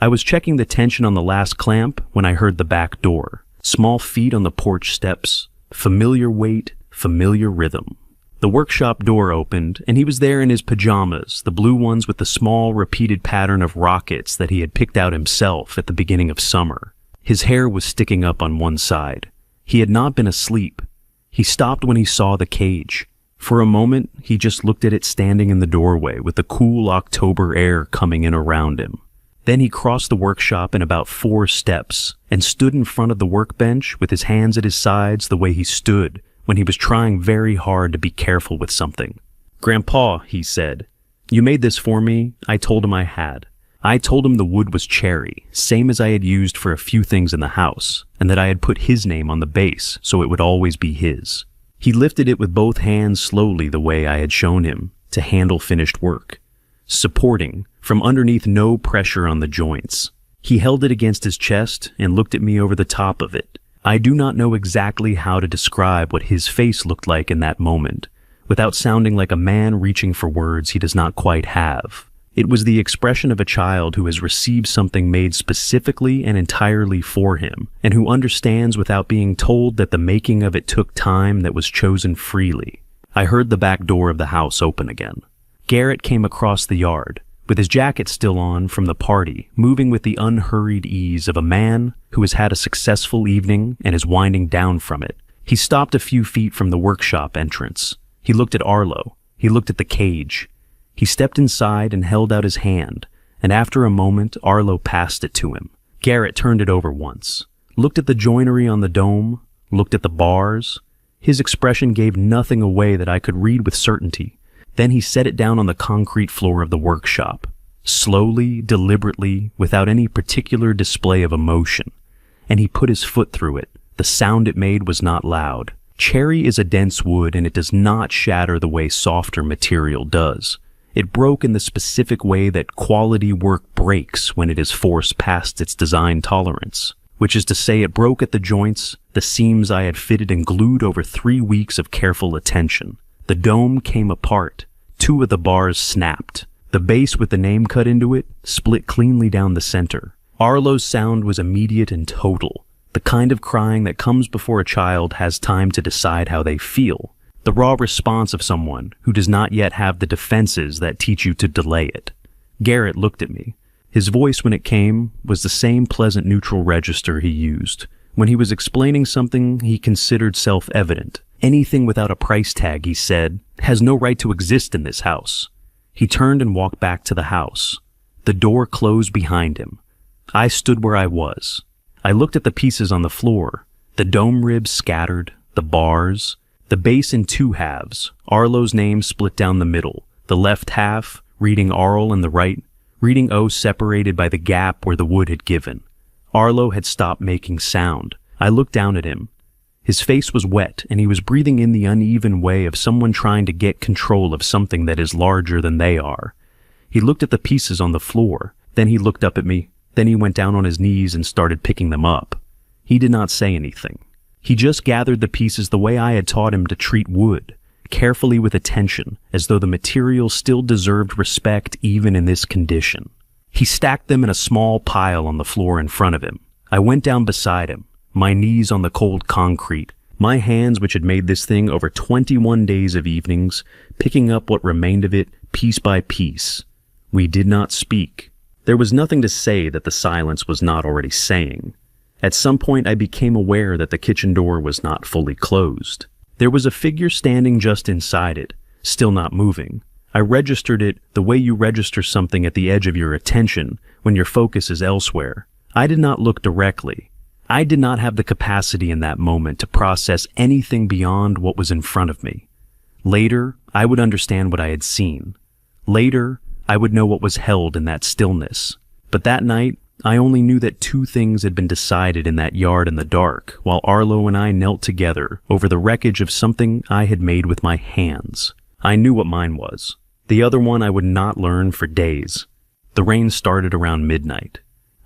I was checking the tension on the last clamp when I heard the back door. Small feet on the porch steps. Familiar weight, familiar rhythm. The workshop door opened, and he was there in his pajamas, the blue ones with the small, repeated pattern of rockets that he had picked out himself at the beginning of summer. His hair was sticking up on one side. He had not been asleep. He stopped when he saw the cage. For a moment, he just looked at it standing in the doorway with the cool October air coming in around him. Then he crossed the workshop in about 4 steps and stood in front of the workbench with his hands at his sides the way he stood when he was trying very hard to be careful with something. "Grandpa," he said, "you made this for me." I told him I had. I told him the wood was cherry, same as I had used for a few things in the house, and that I had put his name on the base so it would always be his. He lifted it with both hands slowly the way I had shown him, to handle finished work, supporting, from underneath no pressure on the joints. He held it against his chest and looked at me over the top of it. I do not know exactly how to describe what his face looked like in that moment, without sounding like a man reaching for words he does not quite have. It was the expression of a child who has received something made specifically and entirely for him, and who understands without being told that the making of it took time that was chosen freely. I heard the back door of the house open again. Garrett came across the yard, with his jacket still on from the party, moving with the unhurried ease of a man who has had a successful evening and is winding down from it. He stopped a few feet from the workshop entrance. He looked at Arlo. He looked at the cage. He stepped inside and held out his hand, and after a moment, Arlo passed it to him. Garrett turned it over once, looked at the joinery on the dome, looked at the bars. His expression gave nothing away that I could read with certainty. Then he set it down on the concrete floor of the workshop, slowly, deliberately, without any particular display of emotion. And he put his foot through it. The sound it made was not loud. Cherry is a dense wood, and it does not shatter the way softer material does. It broke in the specific way that quality work breaks when it is forced past its design tolerance, which is to say it broke at the joints, the seams I had fitted and glued over 3 weeks of careful attention. The dome came apart. 2 of the bars snapped. The base with the name cut into it split cleanly down the center. Arlo's sound was immediate and total, the kind of crying that comes before a child has time to decide how they feel, the raw response of someone who does not yet have the defenses that teach you to delay it. Garrett looked at me. His voice, when it came, was the same pleasant neutral register he used when he was explaining something he considered self-evident. Anything without a price tag, he said, has no right to exist in this house. He turned and walked back to the house. The door closed behind him. I stood where I was. I looked at the pieces on the floor, the dome ribs scattered, the bars, the base in 2 halves, Arlo's name split down the middle, the left half reading Arl and the right, reading O separated by the gap where the wood had given. Arlo had stopped making sound. I looked down at him. His face was wet, and he was breathing in the uneven way of someone trying to get control of something that is larger than they are. He looked at the pieces on the floor, then he looked up at me, then he went down on his knees and started picking them up. He did not say anything. He just gathered the pieces the way I had taught him to treat wood, carefully with attention, as though the material still deserved respect even in this condition. He stacked them in a small pile on the floor in front of him. I went down beside him, my knees on the cold concrete, my hands which had made this thing over 21 days of evenings, picking up what remained of it piece by piece. We did not speak. There was nothing to say that the silence was not already saying. At some point I became aware that the kitchen door was not fully closed. There was a figure standing just inside it, still not moving. I registered it the way you register something at the edge of your attention when your focus is elsewhere. I did not look directly. I did not have the capacity in that moment to process anything beyond what was in front of me. Later, I would understand what I had seen. Later, I would know what was held in that stillness. But that night, I only knew that 2 things had been decided in that yard in the dark, while Arlo and I knelt together over the wreckage of something I had made with my hands. I knew what mine was. The other one I would not learn for days. The rain started around midnight.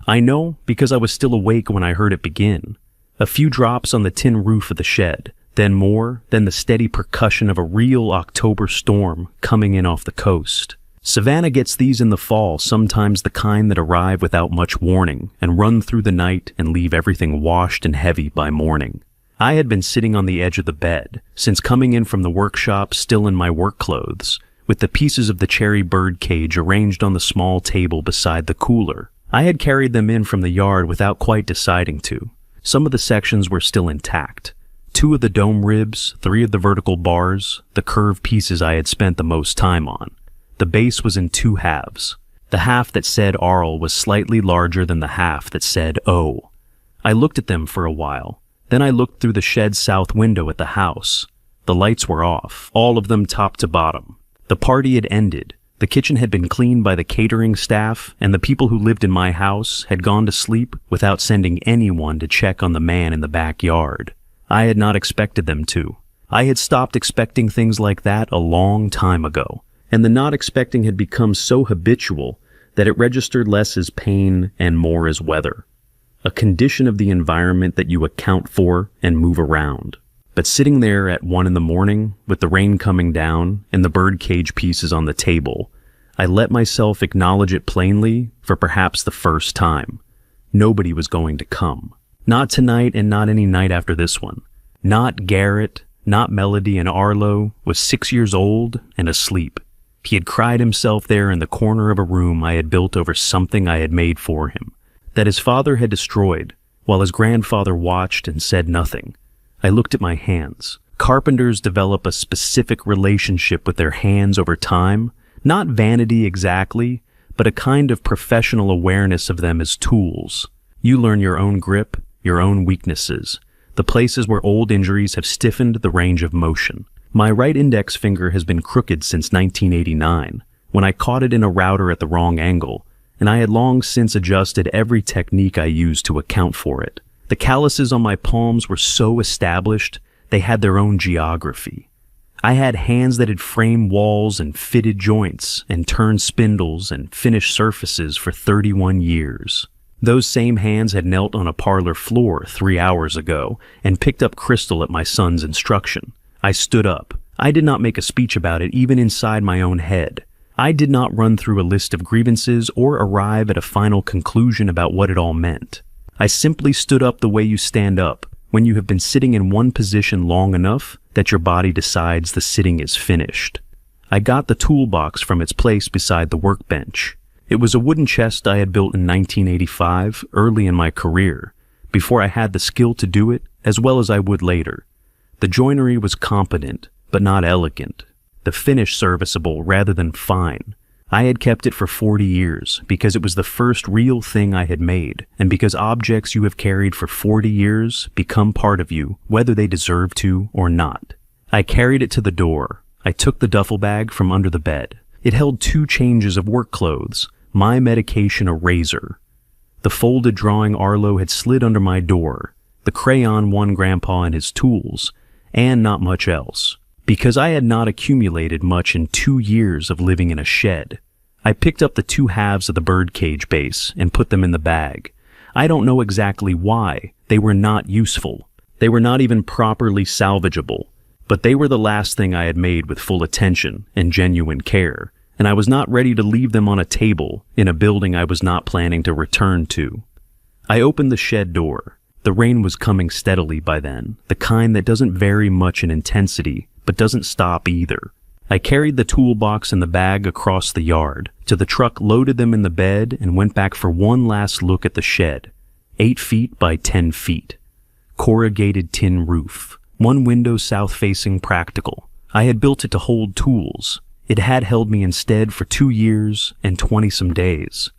I know because I was still awake when I heard it begin. A few drops on the tin roof of the shed, then more, then the steady percussion of a real October storm coming in off the coast. Savannah gets these in the fall, sometimes the kind that arrive without much warning and run through the night and leave everything washed and heavy by morning. I had been sitting on the edge of the bed, since coming in from the workshop still in my work clothes, with the pieces of the cherry bird cage arranged on the small table beside the cooler. I had carried them in from the yard without quite deciding to. Some of the sections were still intact. 2 of the dome ribs, 3 of the vertical bars, the curved pieces I had spent the most time on. The base was in 2 halves. The half that said Arl was slightly larger than the half that said O. I looked at them for a while. Then I looked through the shed's south window at the house. The lights were off, all of them top to bottom. The party had ended. The kitchen had been cleaned by the catering staff, and the people who lived in my house had gone to sleep without sending anyone to check on the man in the backyard. I had not expected them to. I had stopped expecting things like that a long time ago, and the not expecting had become so habitual that it registered less as pain and more as weather. A condition of the environment that you account for and move around. But sitting there at 1 a.m, with the rain coming down and the bird cage pieces on the table, I let myself acknowledge it plainly for perhaps the first time. Nobody was going to come. Not tonight and not any night after this one. Not Garrett, not Melody, and Arlo was 6 years old and asleep. He had cried himself there in the corner of a room I had built over something I had made for him, that his father had destroyed, while his grandfather watched and said nothing. I looked at my hands. Carpenters develop a specific relationship with their hands over time, not vanity exactly, but a kind of professional awareness of them as tools. You learn your own grip, your own weaknesses, the places where old injuries have stiffened the range of motion. My right index finger has been crooked since 1989. when I caught it in a router at the wrong angle, and I had long since adjusted every technique I used to account for it. The calluses on my palms were so established, they had their own geography. I had hands that had framed walls and fitted joints and turned spindles and finished surfaces for 31 years. Those same hands had knelt on a parlor floor 3 hours ago and picked up crystal at my son's instruction. I stood up. I did not make a speech about it even inside my own head. I did not run through a list of grievances or arrive at a final conclusion about what it all meant. I simply stood up the way you stand up when you have been sitting in one position long enough that your body decides the sitting is finished. I got the toolbox from its place beside the workbench. It was a wooden chest I had built in 1985, early in my career, before I had the skill to do it as well as I would later. The joinery was competent, but not elegant. The finish serviceable rather than fine. I had kept it for 40 years because it was the first real thing I had made, and because objects you have carried for 40 years become part of you, whether they deserve to or not. I carried it to the door. I took the duffel bag from under the bed. It held 2 changes of work clothes, my medication a razor. The folded drawing Arlo had slid under my door, the crayon one Grandpa and his tools, and not much else. Because I had not accumulated much in 2 years of living in a shed. I picked up the 2 halves of the birdcage base and put them in the bag. I don't know exactly why. They were not useful. They were not even properly salvageable. But they were the last thing I had made with full attention and genuine care, and I was not ready to leave them on a table in a building I was not planning to return to. I opened the shed door. The rain was coming steadily by then, the kind that doesn't vary much in intensity, but doesn't stop either. I carried the toolbox and the bag across the yard, to the truck, loaded them in the bed, and went back for one last look at the shed. 8 feet by 10 feet. Corrugated tin roof. 1 window south-facing practical. I had built it to hold tools. It had held me instead for 2 years and 20-some days.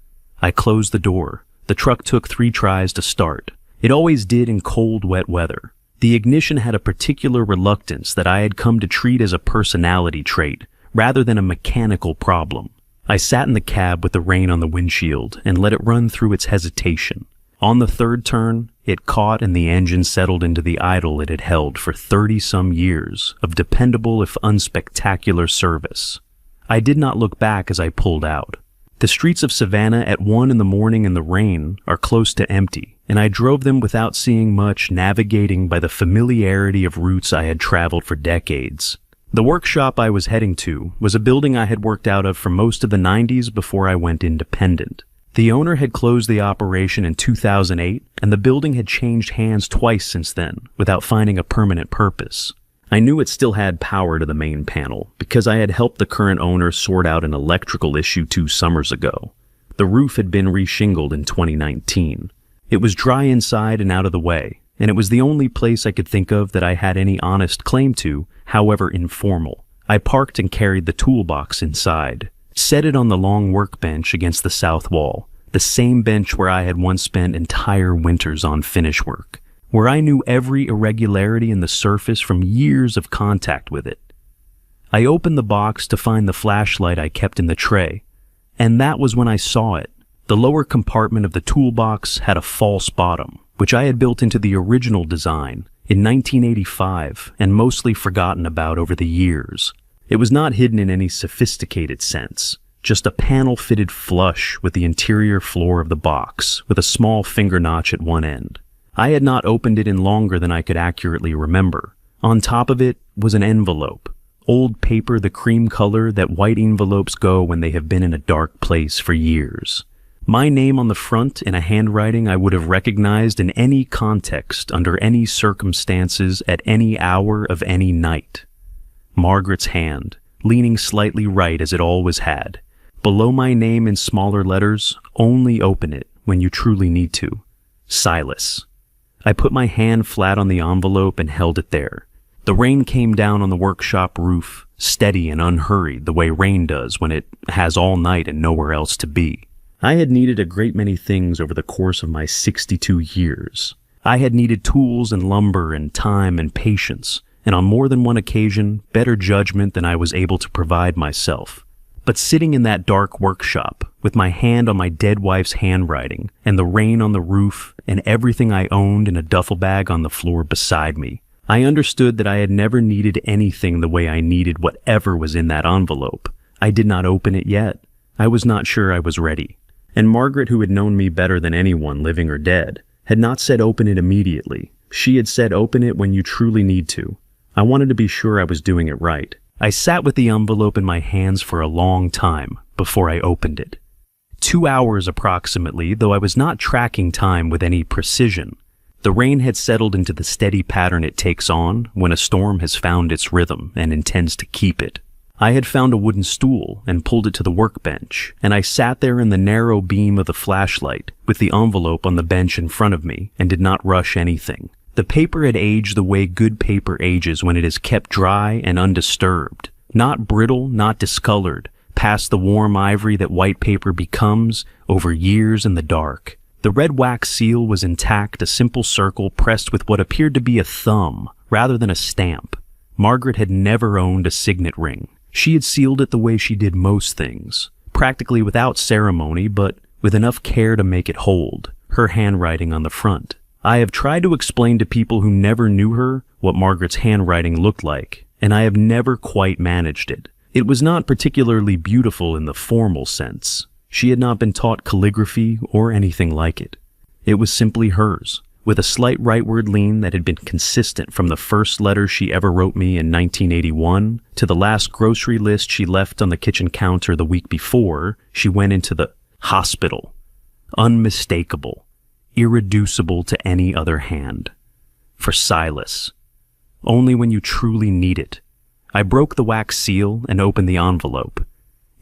I closed the door. The truck took 3 tries to start. It always did in cold, wet weather. The ignition had a particular reluctance that I had come to treat as a personality trait, rather than a mechanical problem. I sat in the cab with the rain on the windshield and let it run through its hesitation. On the 3rd turn, it caught and the engine settled into the idle it had held for 30-some years of dependable if unspectacular service. I did not look back as I pulled out. The streets of Savannah at 1 in the morning in the rain are close to empty, and I drove them without seeing much, navigating by the familiarity of routes I had traveled for decades. The workshop I was heading to was a building I had worked out of for most of the 90s before I went independent. The owner had closed the operation in 2008, and the building had changed hands twice since then, without finding a permanent purpose. I knew it still had power to the main panel, because I had helped the current owner sort out an electrical issue 2 summers ago. The roof had been reshingled in 2019. It was dry inside and out of the way, and it was the only place I could think of that I had any honest claim to, however informal. I parked and carried the toolbox inside, set it on the long workbench against the south wall, the same bench where I had once spent entire winters on finish work, where I knew every irregularity in the surface from years of contact with it. I opened the box to find the flashlight I kept in the tray, and that was when I saw it. The lower compartment of the toolbox had a false bottom, which I had built into the original design in 1985 and mostly forgotten about over the years. It was not hidden in any sophisticated sense, just a panel fitted flush with the interior floor of the box, with a small finger notch at one end. I had not opened it in longer than I could accurately remember. On top of it was an envelope, old paper the cream color that white envelopes go when they have been in a dark place for years. My name on the front in a handwriting I would have recognized in any context, under any circumstances, at any hour of any night. Margaret's hand, leaning slightly right as it always had. Below my name in smaller letters, only open it when you truly need to. Silas. I put my hand flat on the envelope and held it there. The rain came down on the workshop roof, steady and unhurried the way rain does when it has all night and nowhere else to be. I had needed a great many things over the course of my 62 years. I had needed tools and lumber and time and patience, and on more than one occasion, better judgment than I was able to provide myself. But sitting in that dark workshop, with my hand on my dead wife's handwriting, and the rain on the roof, and everything I owned in a duffel bag on the floor beside me, I understood that I had never needed anything the way I needed whatever was in that envelope. I did not open it yet. I was not sure I was ready. And Margaret, who had known me better than anyone, living or dead, had not said open it immediately. She had said open it when you truly need to. I wanted to be sure I was doing it right. I sat with the envelope in my hands for a long time before I opened it. 2 hours approximately, though I was not tracking time with any precision. The rain had settled into the steady pattern it takes on when a storm has found its rhythm and intends to keep it. I had found a wooden stool and pulled it to the workbench, and I sat there in the narrow beam of the flashlight with the envelope on the bench in front of me and did not rush anything. The paper had aged the way good paper ages when it is kept dry and undisturbed, not brittle, not discolored, past the warm ivory that white paper becomes over years in the dark. The red wax seal was intact, a simple circle pressed with what appeared to be a thumb rather than a stamp. Margaret had never owned a signet ring. She had sealed it the way she did most things, practically without ceremony, but with enough care to make it hold, her handwriting on the front. I have tried to explain to people who never knew her what Margaret's handwriting looked like, and I have never quite managed it. It was not particularly beautiful in the formal sense. She had not been taught calligraphy or anything like it. It was simply hers, with a slight rightward lean that had been consistent from the first letter she ever wrote me in 1981 to the last grocery list she left on the kitchen counter the week before she went into the hospital. Unmistakable. Irreducible to any other hand. For Silas. Only when you truly need it. I broke the wax seal and opened the envelope.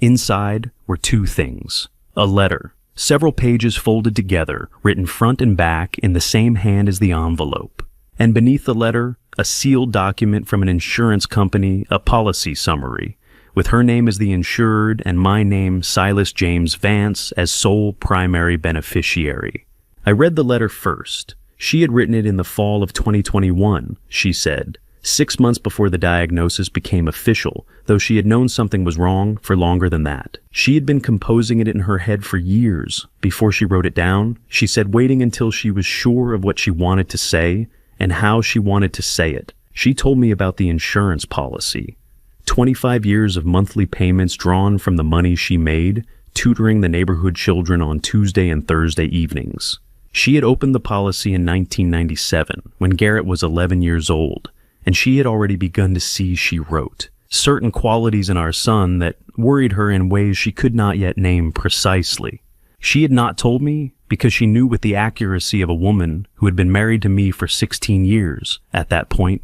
Inside were two things. A letter, several pages folded together, written front and back in the same hand as the envelope. And beneath the letter, a sealed document from an insurance company, a policy summary, with her name as the insured and my name, Silas James Vance, as sole primary beneficiary. I read the letter first. She had written it in the fall of 2021, she said, 6 months before the diagnosis became official, though she had known something was wrong for longer than that. She had been composing it in her head for years. Before she wrote it down, she said waiting until she was sure of what she wanted to say and how she wanted to say it. She told me about the insurance policy. 25 years of monthly payments drawn from the money she made, tutoring the neighborhood children on Tuesday and Thursday evenings. She had opened the policy in 1997, when Garrett was 11 years old, and she had already begun to see, she wrote, certain qualities in our son that worried her in ways she could not yet name precisely. She had not told me because she knew with the accuracy of a woman who had been married to me for 16 years at that point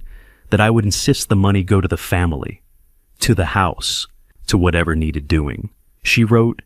that I would insist the money go to the family, to the house, to whatever needed doing. She wrote,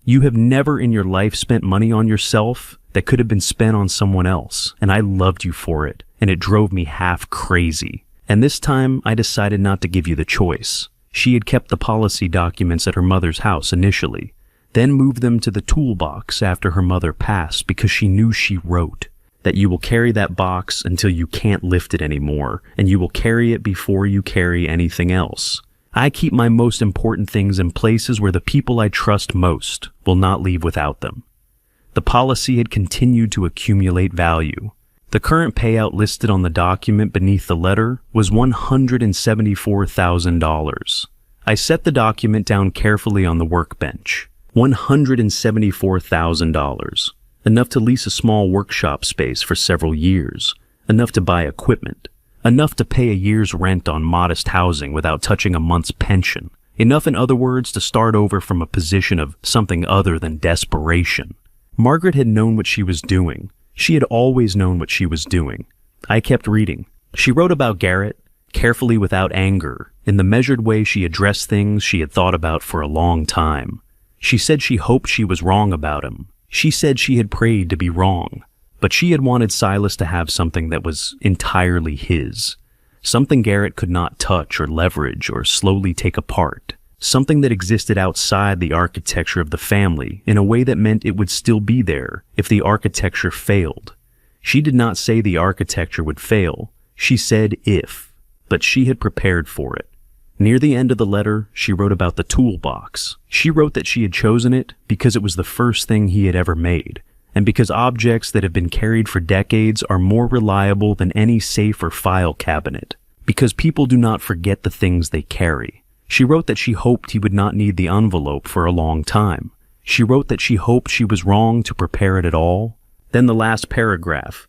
"You have never in your life spent money on yourself that could have been spent on someone else, and I loved you for it, and it drove me half crazy. And this time, I decided not to give you the choice." She had kept the policy documents at her mother's house initially, then moved them to the toolbox after her mother passed because she knew she wrote that you will carry that box until you can't lift it anymore, and you will carry it before you carry anything else. I keep my most important things in places where the people I trust most will not leave without them. The policy had continued to accumulate value. The current payout listed on the document beneath the letter was $174,000. I set the document down carefully on the workbench. $174,000. Enough to lease a small workshop space for several years. Enough to buy equipment. Enough to pay a year's rent on modest housing without touching a month's pension. Enough, in other words, to start over from a position of something other than desperation. Margaret had known what she was doing. She had always known what she was doing. I kept reading. She wrote about Garrett, carefully without anger, in the measured way she addressed things she had thought about for a long time. She said she hoped she was wrong about him. She said she had prayed to be wrong. But she had wanted Silas to have something that was entirely his. Something Garrett could not touch or leverage or slowly take apart. Something that existed outside the architecture of the family in a way that meant it would still be there if the architecture failed. She did not say the architecture would fail. She said if, but she had prepared for it. Near the end of the letter, she wrote about the toolbox. She wrote that she had chosen it because it was the first thing he had ever made, and because objects that have been carried for decades are more reliable than any safe or file cabinet, because people do not forget the things they carry. She wrote that she hoped he would not need the envelope for a long time. She wrote that she hoped she was wrong to prepare it at all. Then the last paragraph.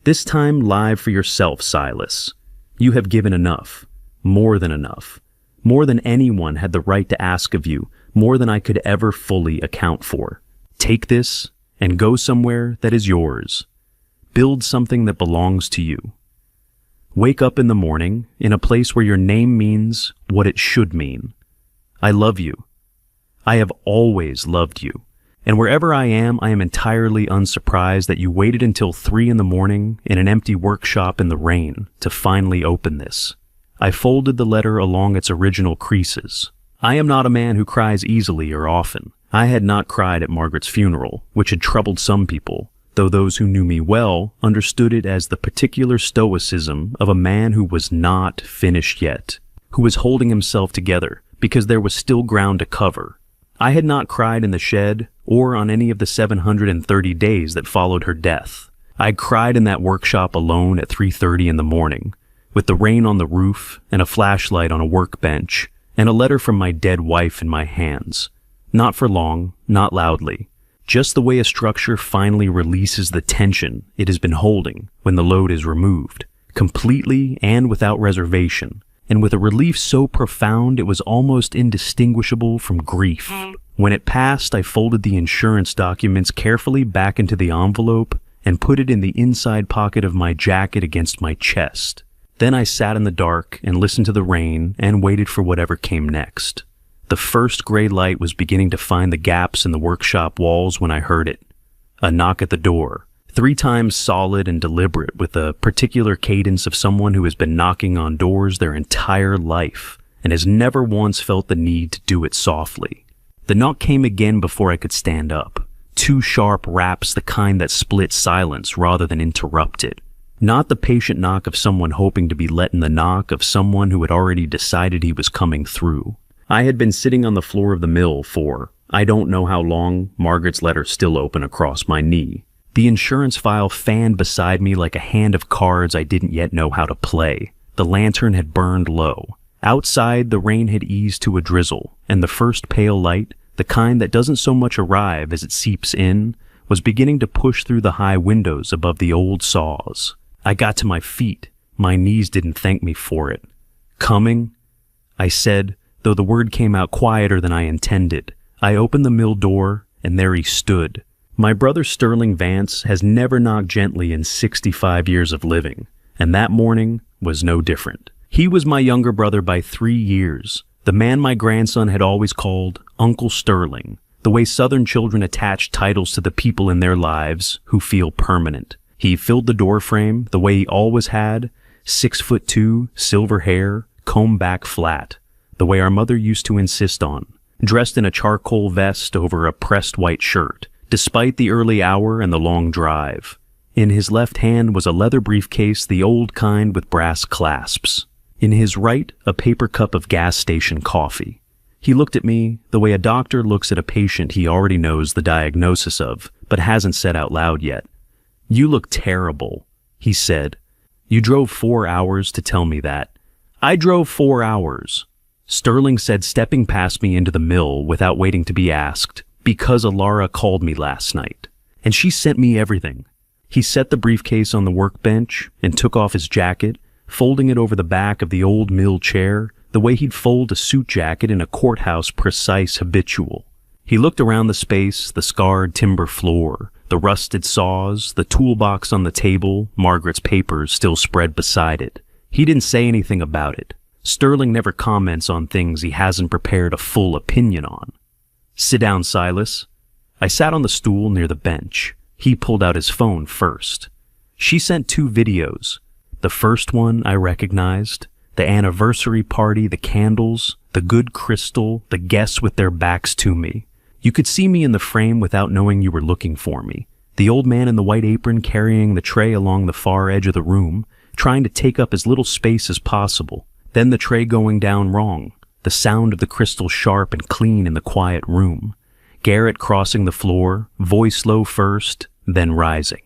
This time live for yourself, Silas. You have given enough. More than enough. More than anyone had the right to ask of you, more than I could ever fully account for. Take this and go somewhere that is yours. Build something that belongs to you. Wake up in the morning in a place where your name means what it should mean. I love you. I have always loved you. And wherever I am entirely unsurprised that you waited until 3 in the morning in an empty workshop in the rain to finally open this. I folded the letter along its original creases. I am not a man who cries easily or often. I had not cried at Margaret's funeral, which had troubled some people, though those who knew me well understood it as the particular stoicism of a man who was not finished yet, who was holding himself together because there was still ground to cover. I had not cried in the shed or on any of the 730 days that followed her death. I cried in that workshop alone at 3:30 in the morning, with the rain on the roof and a flashlight on a workbench and a letter from my dead wife in my hands. Not for long, not loudly. Just the way a structure finally releases the tension it has been holding when the load is removed, completely and without reservation, and with a relief so profound it was almost indistinguishable from grief. When it passed, I folded the insurance documents carefully back into the envelope and put it in the inside pocket of my jacket against my chest. Then I sat in the dark and listened to the rain and waited for whatever came next. The first gray light was beginning to find the gaps in the workshop walls when I heard it. A knock at the door, 3 times solid and deliberate, with a particular cadence of someone who has been knocking on doors their entire life and has never once felt the need to do it softly. The knock came again before I could stand up. 2 sharp raps, the kind that split silence rather than interrupt it. Not the patient knock of someone hoping to be let in, the knock of someone who had already decided he was coming through. I had been sitting on the floor of the mill for, I don't know how long, Margaret's letter still open across my knee. The insurance file fanned beside me like a hand of cards I didn't yet know how to play. The lantern had burned low. Outside, the rain had eased to a drizzle, and the first pale light, the kind that doesn't so much arrive as it seeps in, was beginning to push through the high windows above the old saws. I got to my feet. My knees didn't thank me for it. Coming? I said, though the word came out quieter than I intended. I opened the mill door, and there he stood. My brother Sterling Vance has never knocked gently in 65 years of living, and that morning was no different. He was my younger brother by 3 years, the man my grandson had always called Uncle Sterling, the way Southern children attach titles to the people in their lives who feel permanent. He filled the doorframe the way he always had, 6'2", silver hair, combed back flat, the way our mother used to insist on, dressed in a charcoal vest over a pressed white shirt, despite the early hour and the long drive. In his left hand was a leather briefcase, the old kind with brass clasps. In his right, a paper cup of gas station coffee. He looked at me the way a doctor looks at a patient he already knows the diagnosis of, but hasn't said out loud yet. "You look terrible," he said. "You drove 4 hours to tell me that." "I drove 4 hours." Sterling said, stepping past me into the mill without waiting to be asked, "because Alara called me last night, and she sent me everything." He set the briefcase on the workbench and took off his jacket, folding it over the back of the old mill chair, the way he'd fold a suit jacket in a courthouse, precise, habitual. He looked around the space, the scarred timber floor, the rusted saws, the toolbox on the table, Margaret's papers still spread beside it. He didn't say anything about it. Sterling never comments on things he hasn't prepared a full opinion on. "Sit down, Silas." I sat on the stool near the bench. He pulled out his phone first. She sent 2 videos. The first one I recognized. The anniversary party, the candles, the good crystal, the guests with their backs to me. You could see me in the frame without knowing you were looking for me. The old man in the white apron carrying the tray along the far edge of the room, trying to take up as little space as possible. Then the tray going down wrong, the sound of the crystal sharp and clean in the quiet room. Garrett crossing the floor, voice low first, then rising.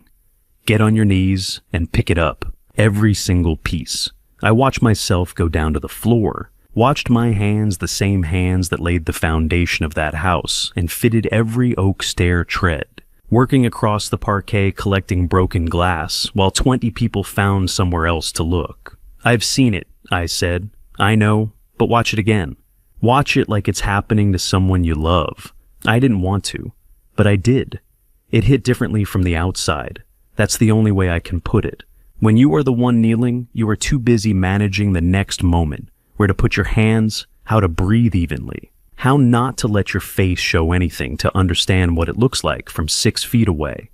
Get on your knees and pick it up, every single piece. I watched myself go down to the floor, watched my hands, the same hands that laid the foundation of that house and fitted every oak stair tread, working across the parquet collecting broken glass while 20 people found somewhere else to look. I've seen it, I said. I know, but watch it again. Watch it like it's happening to someone you love. I didn't want to, but I did. It hit differently from the outside. That's the only way I can put it. When you are the one kneeling, you are too busy managing the next moment, where to put your hands, how to breathe evenly, how not to let your face show anything to understand what it looks like from 6 feet away.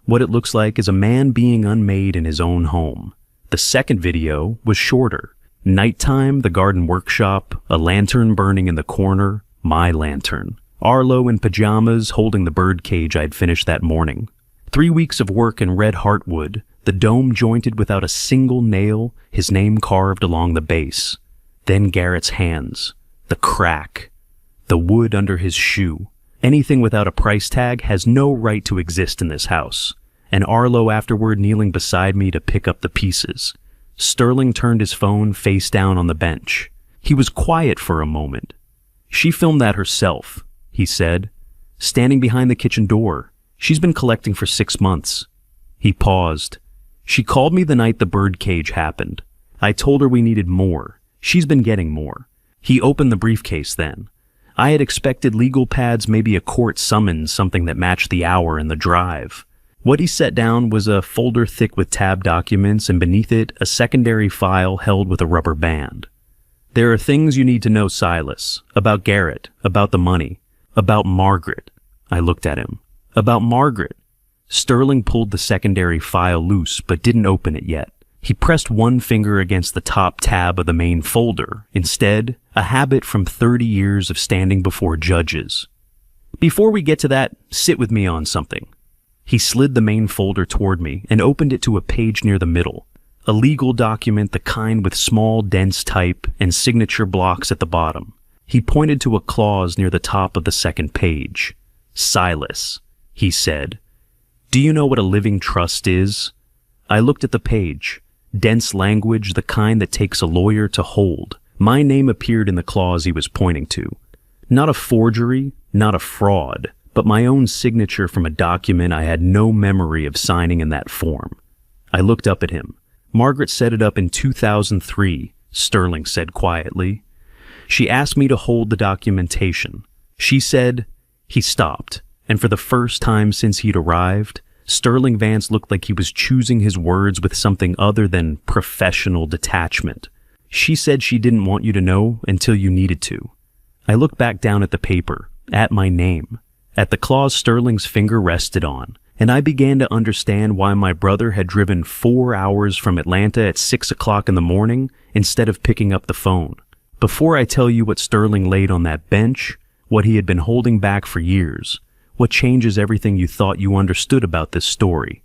What it looks like is a man being unmade in his own home. The second video was shorter. Nighttime, the garden workshop, a lantern burning in the corner, my lantern. Arlo in pajamas holding the bird cage I'd finished that morning. 3 weeks of work in red heartwood, the dome jointed without a single nail, his name carved along the base. Then Garrett's hands, the crack, the wood under his shoe. Anything without a price tag has no right to exist in this house. And Arlo afterward kneeling beside me to pick up the pieces. Sterling turned his phone face down on the bench. He was quiet for a moment. She filmed that herself, he said, standing behind the kitchen door. She's been collecting for 6 months. He paused. She called me the night the bird cage happened. I told her we needed more. She's been getting more. He opened the briefcase then. I had expected legal pads, maybe a court summons, something that matched the hour and the drive. What he set down was a folder thick with tab documents, and beneath it, a secondary file held with a rubber band. There are things you need to know, Silas. About Garrett, about the money, about Margaret. I looked at him. About Margaret. Sterling pulled the secondary file loose, but didn't open it yet. He pressed one finger against the top tab of the main folder. Instead, a habit from 30 years of standing before judges. Before we get to that, sit with me on something. He slid the main folder toward me and opened it to a page near the middle. A legal document, the kind with small, dense type and signature blocks at the bottom. He pointed to a clause near the top of the second page. Silas, he said. Do you know what a living trust is? I looked at the page. Dense language, the kind that takes a lawyer to hold. My name appeared in the clause he was pointing to. Not a forgery, not a fraud, but my own signature from a document I had no memory of signing in that form. I looked up at him. Margaret set it up in 2003, Sterling said quietly. She asked me to hold the documentation. She said, he stopped, and for the first time since he'd arrived, Sterling Vance looked like he was choosing his words with something other than professional detachment. She said she didn't want you to know until you needed to. I looked back down at the paper, at my name, at the clause Sterling's finger rested on, and I began to understand why my brother had driven 4 hours from Atlanta at 6 o'clock in the morning instead of picking up the phone. Before I tell you what Sterling laid on that bench, what he had been holding back for years, what changes everything you thought you understood about this story,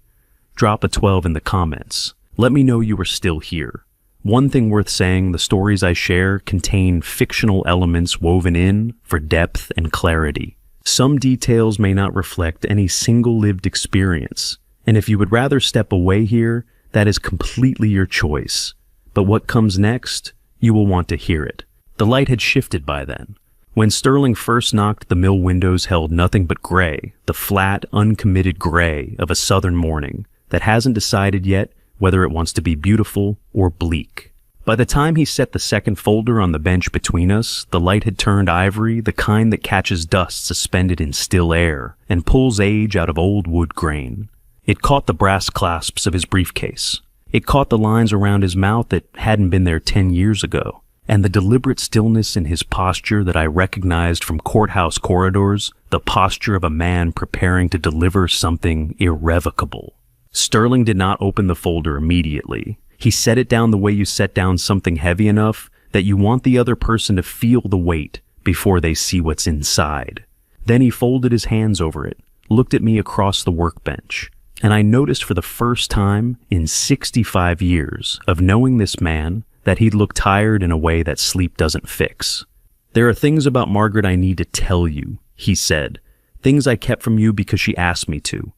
drop a 12 in the comments. Let me know you are still here. One thing worth saying, the stories I share contain fictional elements woven in for depth and clarity. Some details may not reflect any single lived experience, and if you would rather step away here, that is completely your choice. But what comes next, you will want to hear it. The light had shifted by then. When Sterling first knocked, the mill windows held nothing but gray, the flat, uncommitted gray of a southern morning that hasn't decided yet whether it wants to be beautiful or bleak. By the time he set the second folder on the bench between us, the light had turned ivory, the kind that catches dust suspended in still air and pulls age out of old wood grain. It caught the brass clasps of his briefcase. It caught the lines around his mouth that hadn't been there 10 years ago, and the deliberate stillness in his posture that I recognized from courthouse corridors, the posture of a man preparing to deliver something irrevocable. Sterling did not open the folder immediately. He set it down the way you set down something heavy enough that you want the other person to feel the weight before they see what's inside. Then he folded his hands over it, looked at me across the workbench, and I noticed for the first time in 65 years of knowing this man that he'd look tired in a way that sleep doesn't fix. "There are things about Margaret I need to tell you," he said. "Things I kept from you because she asked me to."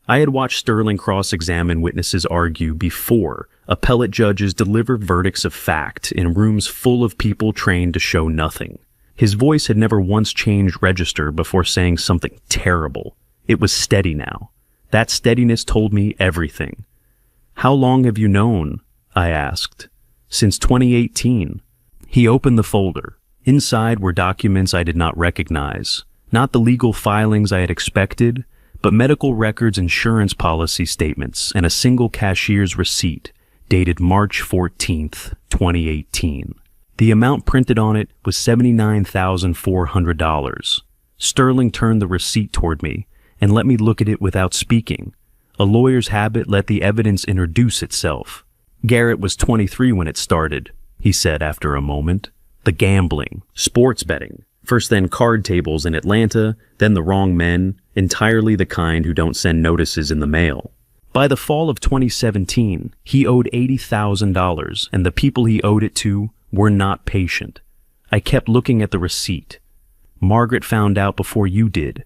I had watched Sterling cross-examine witnesses argue before appellate judges deliver verdicts of fact in rooms full of people trained to show nothing. His voice had never once changed register before saying something terrible. It was steady now. That steadiness told me everything. "How long have you known?" I asked. "Since 2018. He opened the folder. Inside were documents I did not recognize. Not the legal filings I had expected, but medical records, insurance policy statements, and a single cashier's receipt dated March 14th, 2018. The amount printed on it was $79,400. Sterling turned the receipt toward me and let me look at it without speaking. A lawyer's habit let the evidence introduce itself. "Garrett was 23 when it started," he said after a moment. "The gambling, sports betting, first then card tables in Atlanta, then the wrong men, entirely the kind who don't send notices in the mail. By the fall of 2017, he owed $80,000, and the people he owed it to were not patient. I kept looking at the receipt. Margaret found out before you did.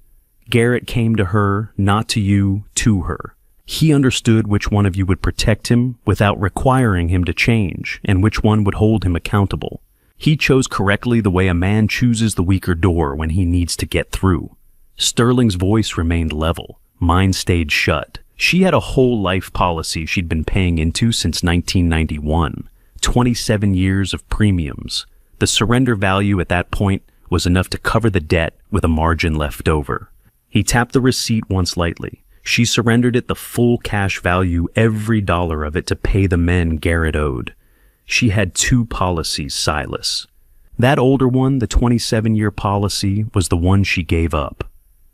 Garrett came to her, not to you, to her. He understood which one of you would protect him without requiring him to change, and which one would hold him accountable. He chose correctly the way a man chooses the weaker door when he needs to get through." Sterling's voice remained level. Mine stayed shut. She had a whole life policy she'd been paying into since 1991. 27 years of premiums. The surrender value at that point was enough to cover the debt with a margin left over. He tapped the receipt once lightly. She surrendered it the full cash value, every dollar of it, to pay the men Garrett owed. She had 2 policies, Silas. That older one, the 27-year policy, was the one she gave up.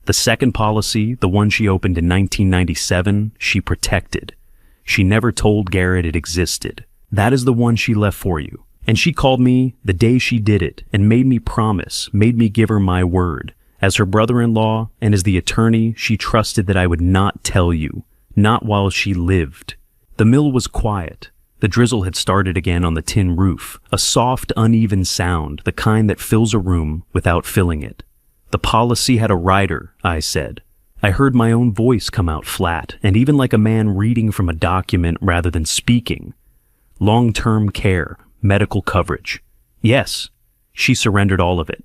The second policy, the one she opened in 1997, she protected. She never told Garrett it existed. That is the one she left for you. And she called me the day she did it and made me promise, made me give her my word. As her brother-in-law and as the attorney, she trusted that I would not tell you, not while she lived. The mill was quiet. The drizzle had started again on the tin roof, a soft, uneven sound, the kind that fills a room without filling it. The policy had a rider, I said. I heard my own voice come out flat, and even like a man reading from a document rather than speaking. Long-term care, medical coverage. Yes, she surrendered all of it.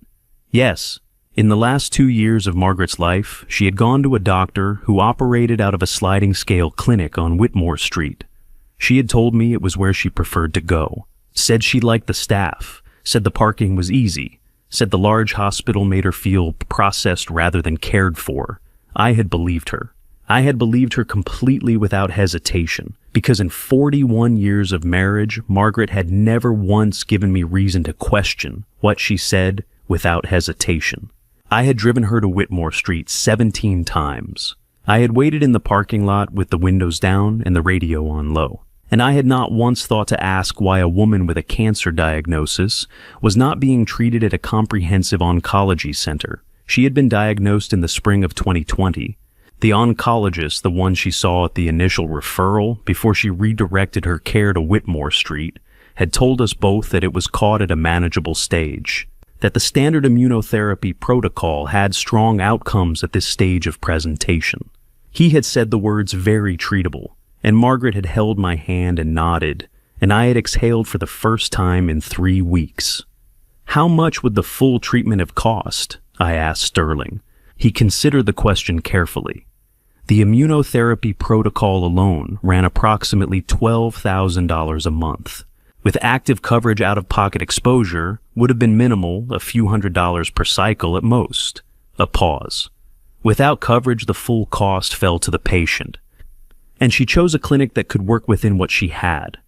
Yes, in the last 2 years of Margaret's life, she had gone to a doctor who operated out of a sliding scale clinic on Whitmore Street. She had told me it was where she preferred to go, said she liked the staff, said the parking was easy, said the large hospital made her feel processed rather than cared for. I had believed her. I had believed her completely without hesitation, because in 41 years of marriage, Margaret had never once given me reason to question what she said without hesitation. I had driven her to Whitmore Street 17 times. I had waited in the parking lot with the windows down and the radio on low. And I had not once thought to ask why a woman with a cancer diagnosis was not being treated at a comprehensive oncology center. She had been diagnosed in the spring of 2020. The oncologist, the one she saw at the initial referral before she redirected her care to Whitmore Street, had told us both that it was caught at a manageable stage, that the standard immunotherapy protocol had strong outcomes at this stage of presentation. He had said the words "very treatable," and Margaret had held my hand and nodded, and I had exhaled for the first time in 3 weeks. How much would the full treatment have cost? I asked Sterling. He considered the question carefully. The immunotherapy protocol alone ran approximately $12,000 a month. With active coverage, out-of-pocket exposure would have been minimal, a few $100s per cycle at most. A pause. Without coverage, the full cost fell to the patient. And she chose a clinic that could work within what she had.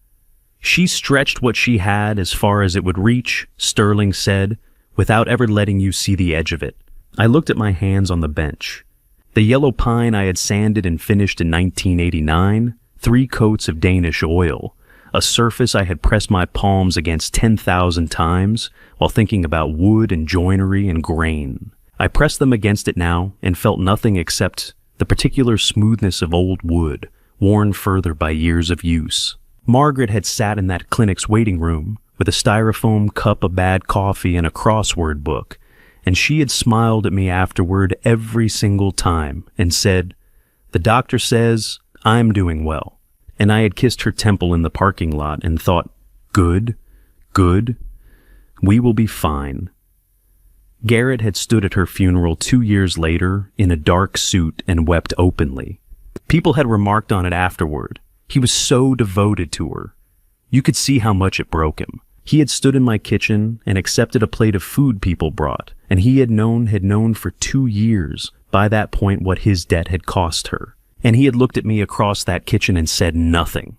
She stretched what she had as far as it would reach, Sterling said, without ever letting you see the edge of it. I looked at my hands on the bench. The yellow pine I had sanded and finished in 1989, 3 coats of Danish oil, a surface I had pressed my palms against 10,000 times while thinking about wood and joinery and grain. I pressed them against it now and felt nothing except the particular smoothness of old wood, worn further by years of use. Margaret had sat in that clinic's waiting room with a styrofoam cup of bad coffee and a crossword book, and she had smiled at me afterward every single time and said, "The doctor says I'm doing well." And I had kissed her temple in the parking lot and thought, good, we will be fine. Garrett had stood at her funeral 2 years later in a dark suit and wept openly. People had remarked on it afterward. He was so devoted to her. You could see how much it broke him. He had stood in my kitchen and accepted a plate of food people brought, and he had known for 2 years by that point what his debt had cost her. And he had looked at me across that kitchen and said nothing.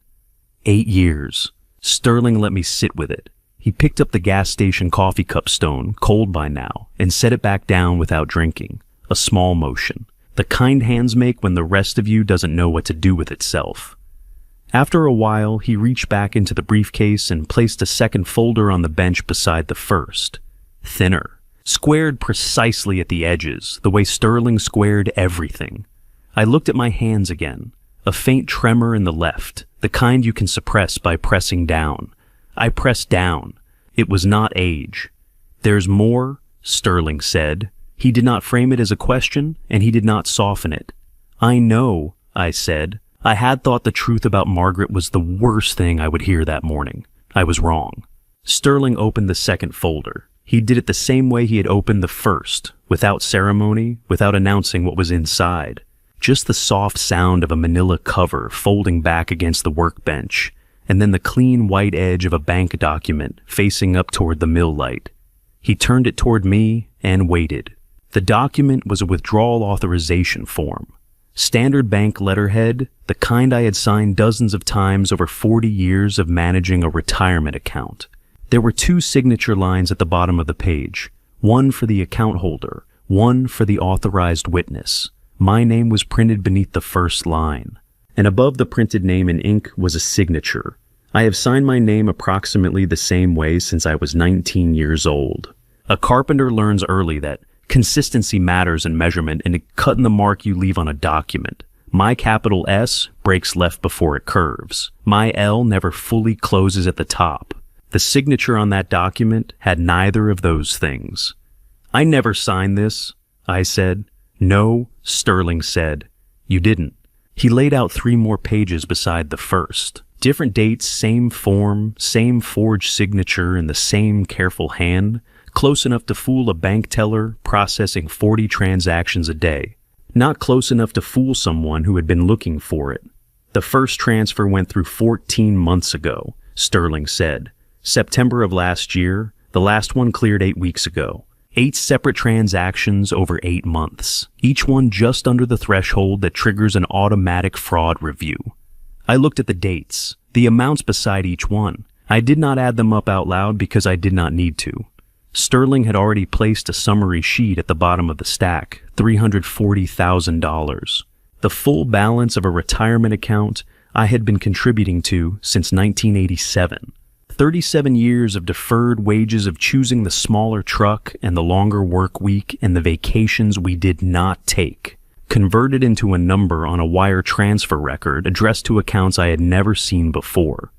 8 years. Sterling let me sit with it. He picked up the gas station coffee cup stone, cold by now, and set it back down without drinking. A small motion. The kind hands make when the rest of you doesn't know what to do with itself. After a while, he reached back into the briefcase and placed a second folder on the bench beside the first. Thinner. Squared precisely at the edges, the way Sterling squared everything. I looked at my hands again. A faint tremor in the left, the kind you can suppress by pressing down. I pressed down. It was not age. "There's more," Sterling said. He did not frame it as a question, and he did not soften it. "I know," I said. I had thought the truth about Margaret was the worst thing I would hear that morning. I was wrong. Sterling opened the second folder. He did it the same way he had opened the first, without ceremony, without announcing what was inside. Just the soft sound of a manila cover folding back against the workbench, and then the clean white edge of a bank document facing up toward the mill light. He turned it toward me and waited. The document was a withdrawal authorization form. Standard bank letterhead, the kind I had signed dozens of times over 40 years of managing a retirement account. There were 2 signature lines at the bottom of the page, one for the account holder, one for the authorized witness. My name was printed beneath the first line, and above the printed name in ink was a signature. I have signed my name approximately the same way since I was 19 years old. A carpenter learns early that consistency matters in measurement and cut in the mark you leave on a document. My capital S breaks left before it curves. My L never fully closes at the top. The signature on that document had neither of those things. "I never signed this," I said. "No," Sterling said. "You didn't." He laid out 3 more pages beside the first. Different dates, same form, same forged signature in the same careful hand, close enough to fool a bank teller processing 40 transactions a day. Not close enough to fool someone who had been looking for it. "The first transfer went through 14 months ago," Sterling said. "September of last year. The last one cleared 8 weeks ago. 8 separate transactions over 8 months, each one just under the threshold that triggers an automatic fraud review." I looked at the dates, the amounts beside each one. I did not add them up out loud because I did not need to. Sterling had already placed a summary sheet at the bottom of the stack, $340,000. The full balance of a retirement account I had been contributing to since 1987. 37 years of deferred wages of choosing the smaller truck and the longer work week and the vacations we did not take, converted into a number on a wire transfer record addressed to accounts I had never seen before.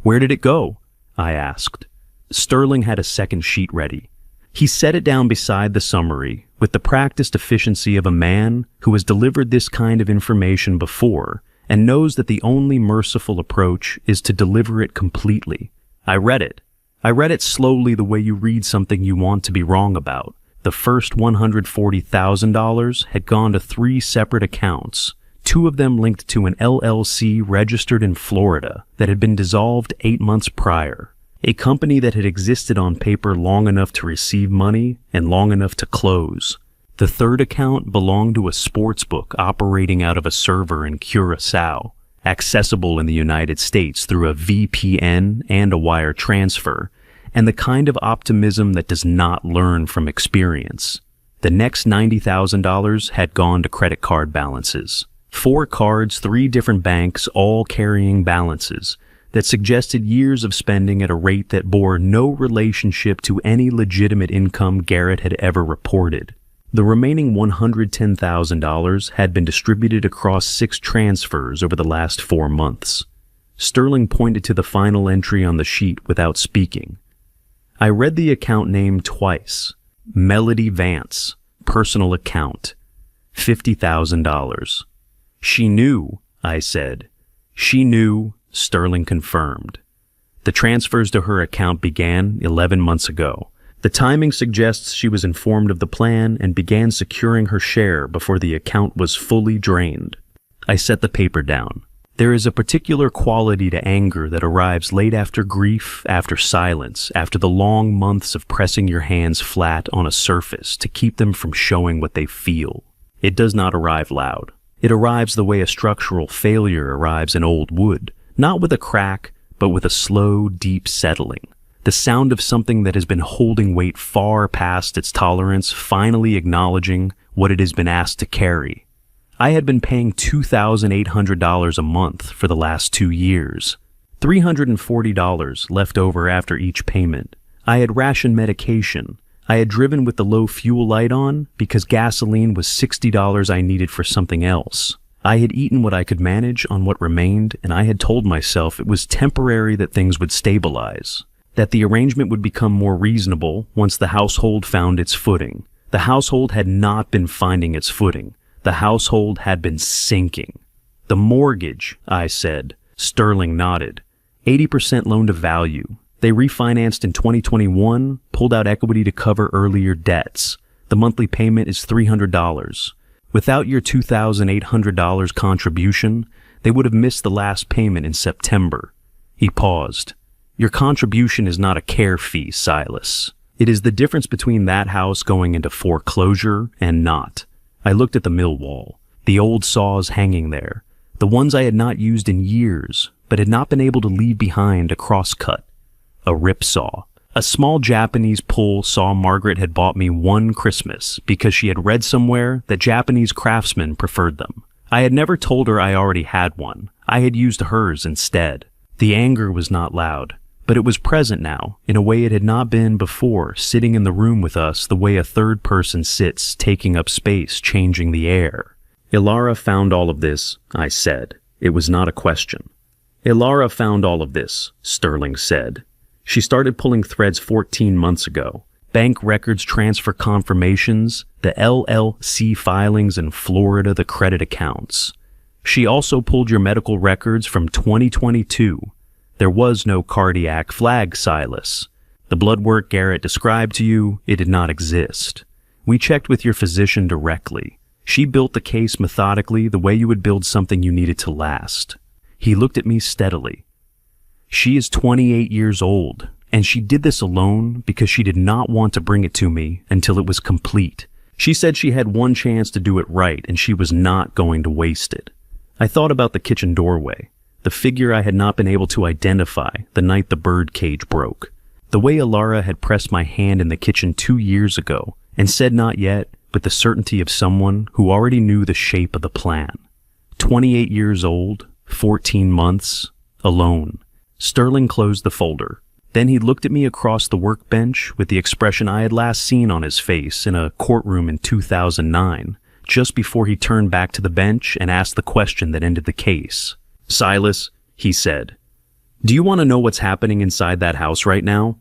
"Where did it go?" I asked. Sterling had a second sheet ready. He set it down beside the summary with the practiced efficiency of a man who has delivered this kind of information before and knows that the only merciful approach is to deliver it completely. I read it. I read it slowly the way you read something you want to be wrong about. The first $140,000 had gone to 3 separate accounts, 2 of them linked to an LLC registered in Florida that had been dissolved 8 months prior. A company that had existed on paper long enough to receive money and long enough to close. The 3rd account belonged to a sports book operating out of a server in Curacao, accessible in the United States through a VPN and a wire transfer, and the kind of optimism that does not learn from experience. The next $90,000 had gone to credit card balances. 4 cards, 3 different banks, all carrying balances that suggested years of spending at a rate that bore no relationship to any legitimate income Garrett had ever reported. The remaining $110,000 had been distributed across 6 transfers over the last 4 months. Sterling pointed to the final entry on the sheet without speaking. I read the account name twice. Melody Vance, personal account. $50,000. She knew, I said. She knew, Sterling confirmed. The transfers to her account began 11 months ago. The timing suggests she was informed of the plan and began securing her share before the account was fully drained. I set the paper down. There is a particular quality to anger that arrives late after grief, after silence, after the long months of pressing your hands flat on a surface to keep them from showing what they feel. It does not arrive loud. It arrives the way a structural failure arrives in old wood, not with a crack, but with a slow, deep settling. The sound of something that has been holding weight far past its tolerance, finally acknowledging what it has been asked to carry. I had been paying $2,800 a month for the last 2 years. $340 left over after each payment. I had rationed medication. I had driven with the low fuel light on because gasoline was $60 I needed for something else. I had eaten what I could manage on what remained, and I had told myself it was temporary, that things would stabilize, that the arrangement would become more reasonable once the household found its footing. The household had not been finding its footing. The household had been sinking. The mortgage, I said. Sterling nodded. 80% loan to value. They refinanced in 2021, pulled out equity to cover earlier debts. The monthly payment is $300. Without your $2,800 contribution, they would have missed the last payment in September. He paused. Your contribution is not a care fee, Silas. It is the difference between that house going into foreclosure and not. I looked at the mill wall, the old saws hanging there, the ones I had not used in years, but had not been able to leave behind a crosscut. A rip saw. A small Japanese pull saw Margaret had bought me one Christmas because she had read somewhere that Japanese craftsmen preferred them. I had never told her I already had one. I had used hers instead. The anger was not loud, but it was present now, in a way it had not been before, sitting in the room with us the way a third person sits, taking up space, changing the air. Ilara found all of this, I said. It was not a question. Ilara found all of this, Sterling said. She started pulling threads 14 months ago. Bank records, transfer confirmations, the LLC filings in Florida, the credit accounts. She also pulled your medical records from 2022. There was no cardiac flag, Silas. The blood work Garrett described to you, it did not exist. We checked with your physician directly. She built the case methodically the way you would build something you needed to last. He looked at me steadily. She is 28 years old, and she did this alone because she did not want to bring it to me until it was complete. She said she had one chance to do it right, and she was not going to waste it. I thought about the kitchen doorway. The figure I had not been able to identify the night the bird cage broke. The way Ilara had pressed my hand in the kitchen 2 years ago and said not yet, with the certainty of someone who already knew the shape of the plan. 28 years old, 14 months, alone. Sterling closed the folder. Then he looked at me across the workbench with the expression I had last seen on his face in a courtroom in 2009, just before he turned back to the bench and asked the question that ended the case. Silas, he said, do you want to know what's happening inside that house right now?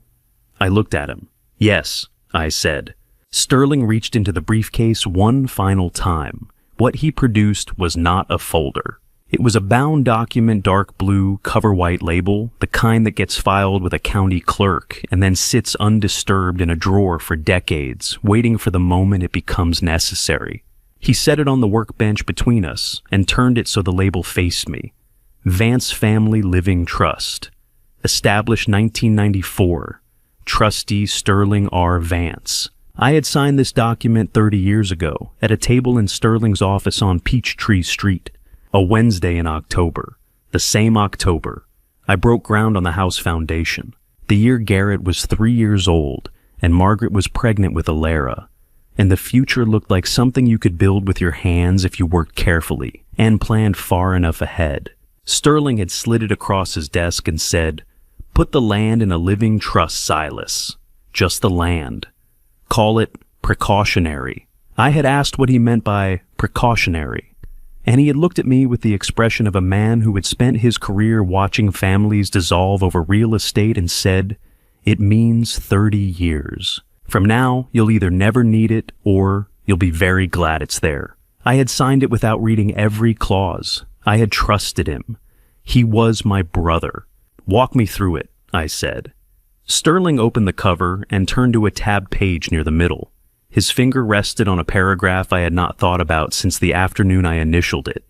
I looked at him. Yes, I said. Sterling reached into the briefcase one final time. What he produced was not a folder. It was a bound document, dark blue, cover white label, the kind that gets filed with a county clerk and then sits undisturbed in a drawer for decades, waiting for the moment it becomes necessary. He set it on the workbench between us and turned it so the label faced me. Vance Family Living Trust. Established 1994. Trustee Sterling R. Vance. I had signed this document 30 years ago at a table in Sterling's office on Peachtree Street. A Wednesday in October. The same October. I broke ground on the house foundation. The year Garrett was 3 years old and Margaret was pregnant with Ilara. And the future looked like something you could build with your hands if you worked carefully and planned far enough ahead. Sterling had slid it across his desk and said, "Put the land in a living trust, Silas. Just the land. Call it precautionary." I had asked what he meant by precautionary, and he had looked at me with the expression of a man who had spent his career watching families dissolve over real estate and said, "It means 30 years. From now, you'll either never need it or you'll be very glad it's there." I had signed it without reading every clause. I had trusted him. He was my brother. "Walk me through it," I said. Sterling opened the cover and turned to a tab page near the middle. His finger rested on a paragraph I had not thought about since the afternoon I initialed it.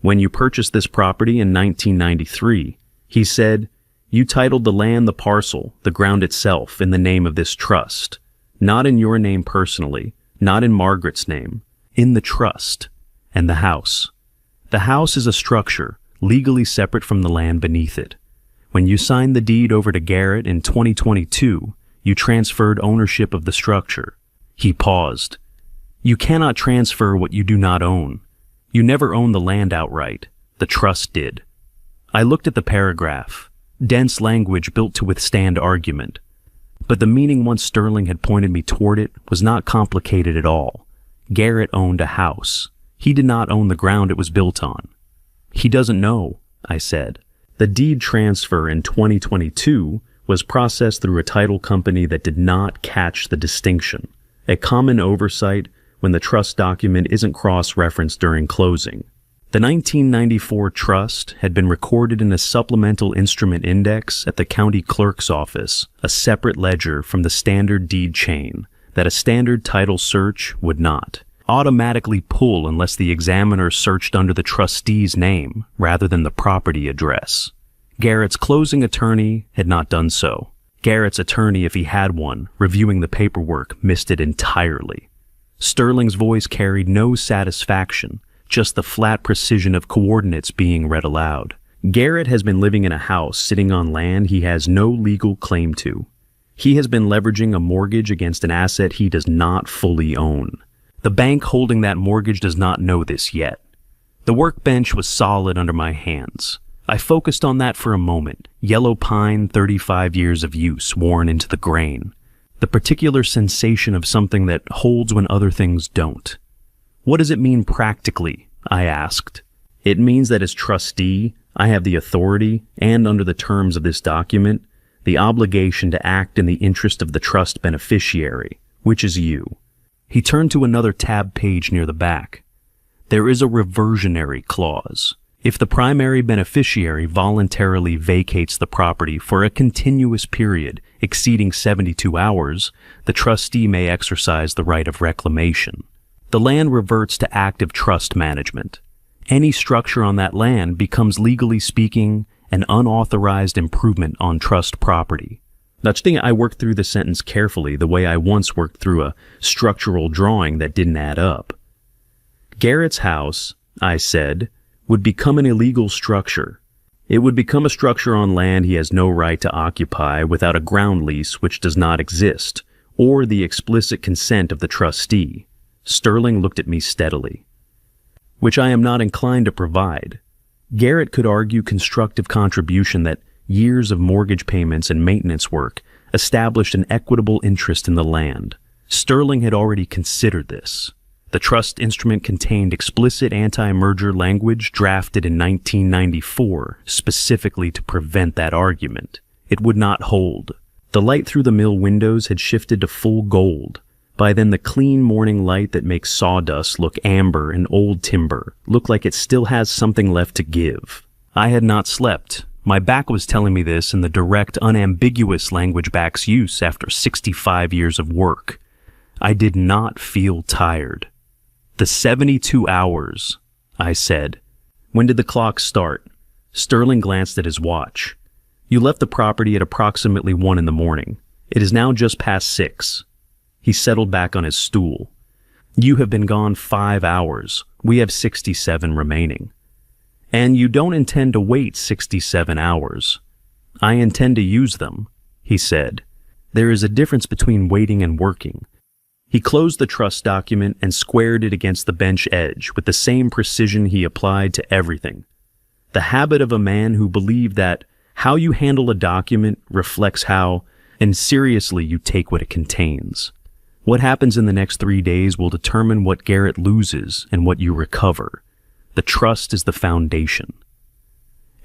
"When you purchased this property in 1993, he said, you titled the land, the parcel, the ground itself in the name of this trust. Not in your name personally, not in Margaret's name, in the trust, and the house. The house is a structure, legally separate from the land beneath it. When you signed the deed over to Garrett in 2022, you transferred ownership of the structure." He paused. "You cannot transfer what you do not own. You never owned the land outright. The trust did." I looked at the paragraph, dense language built to withstand argument. But the meaning once Sterling had pointed me toward it was not complicated at all. Garrett owned a house. He did not own the ground it was built on. "He doesn't know," I said. "The deed transfer in 2022 was processed through a title company that did not catch the distinction. A common oversight when the trust document isn't cross-referenced during closing. The 1994 trust had been recorded in a supplemental instrument index at the county clerk's office, a separate ledger from the standard deed chain that a standard title search would not automatically pull unless the examiner searched under the trustee's name rather than the property address. Garrett's closing attorney had not done so. Garrett's attorney, if he had one, reviewing the paperwork, missed it entirely. Sterling's voice carried no satisfaction, just the flat precision of coordinates being read aloud. "Garrett has been living in a house sitting on land he has no legal claim to. He has been leveraging a mortgage against an asset he does not fully own. The bank holding that mortgage does not know this yet." The workbench was solid under my hands. I focused on that for a moment. Yellow pine, 35 years of use worn into the grain. The particular sensation of something that holds when other things don't. "What does it mean practically?" I asked. "It means that as trustee, I have the authority, and under the terms of this document, the obligation to act in the interest of the trust beneficiary, which is you." He turned to another tab page near the back. "There is a reversionary clause. If the primary beneficiary voluntarily vacates the property for a continuous period exceeding 72 hours, the trustee may exercise the right of reclamation. The land reverts to active trust management. Any structure on that land becomes, legally speaking, an unauthorized improvement on trust property." That's the thing. I worked through the sentence carefully, the way I once worked through a structural drawing that didn't add up. "Garrett's house," I said, "would become an illegal structure. It would become a structure on land he has no right to occupy without a ground lease which does not exist, or the explicit consent of the trustee." Sterling looked at me steadily. "Which I am not inclined to provide. Garrett could argue constructive contribution that years of mortgage payments and maintenance work established an equitable interest in the land. Sterling had already considered this. The trust instrument contained explicit anti-merger language drafted in 1994 specifically to prevent that argument. It would not hold. The light through the mill windows had shifted to full gold. By then the clean morning light that makes sawdust look amber and old timber look like it still has something left to give. I had not slept. My back was telling me this in the direct, unambiguous language back's use after 65 years of work. I did not feel tired. "The 72 hours, I said. "When did the clock start?" Sterling glanced at his watch. "You left the property at approximately 1 in the morning. It is now just past 6. He settled back on his stool. "You have been gone 5 hours. We have 67 remaining. And you don't intend to wait 67 hours. "I intend to use them," he said. "There is a difference between waiting and working." He closed the trust document and squared it against the bench edge with the same precision he applied to everything. The habit of a man who believed that how you handle a document reflects how, and seriously, you take what it contains. What happens in the next 3 days will determine what Garrett loses and what you recover. The trust is the foundation.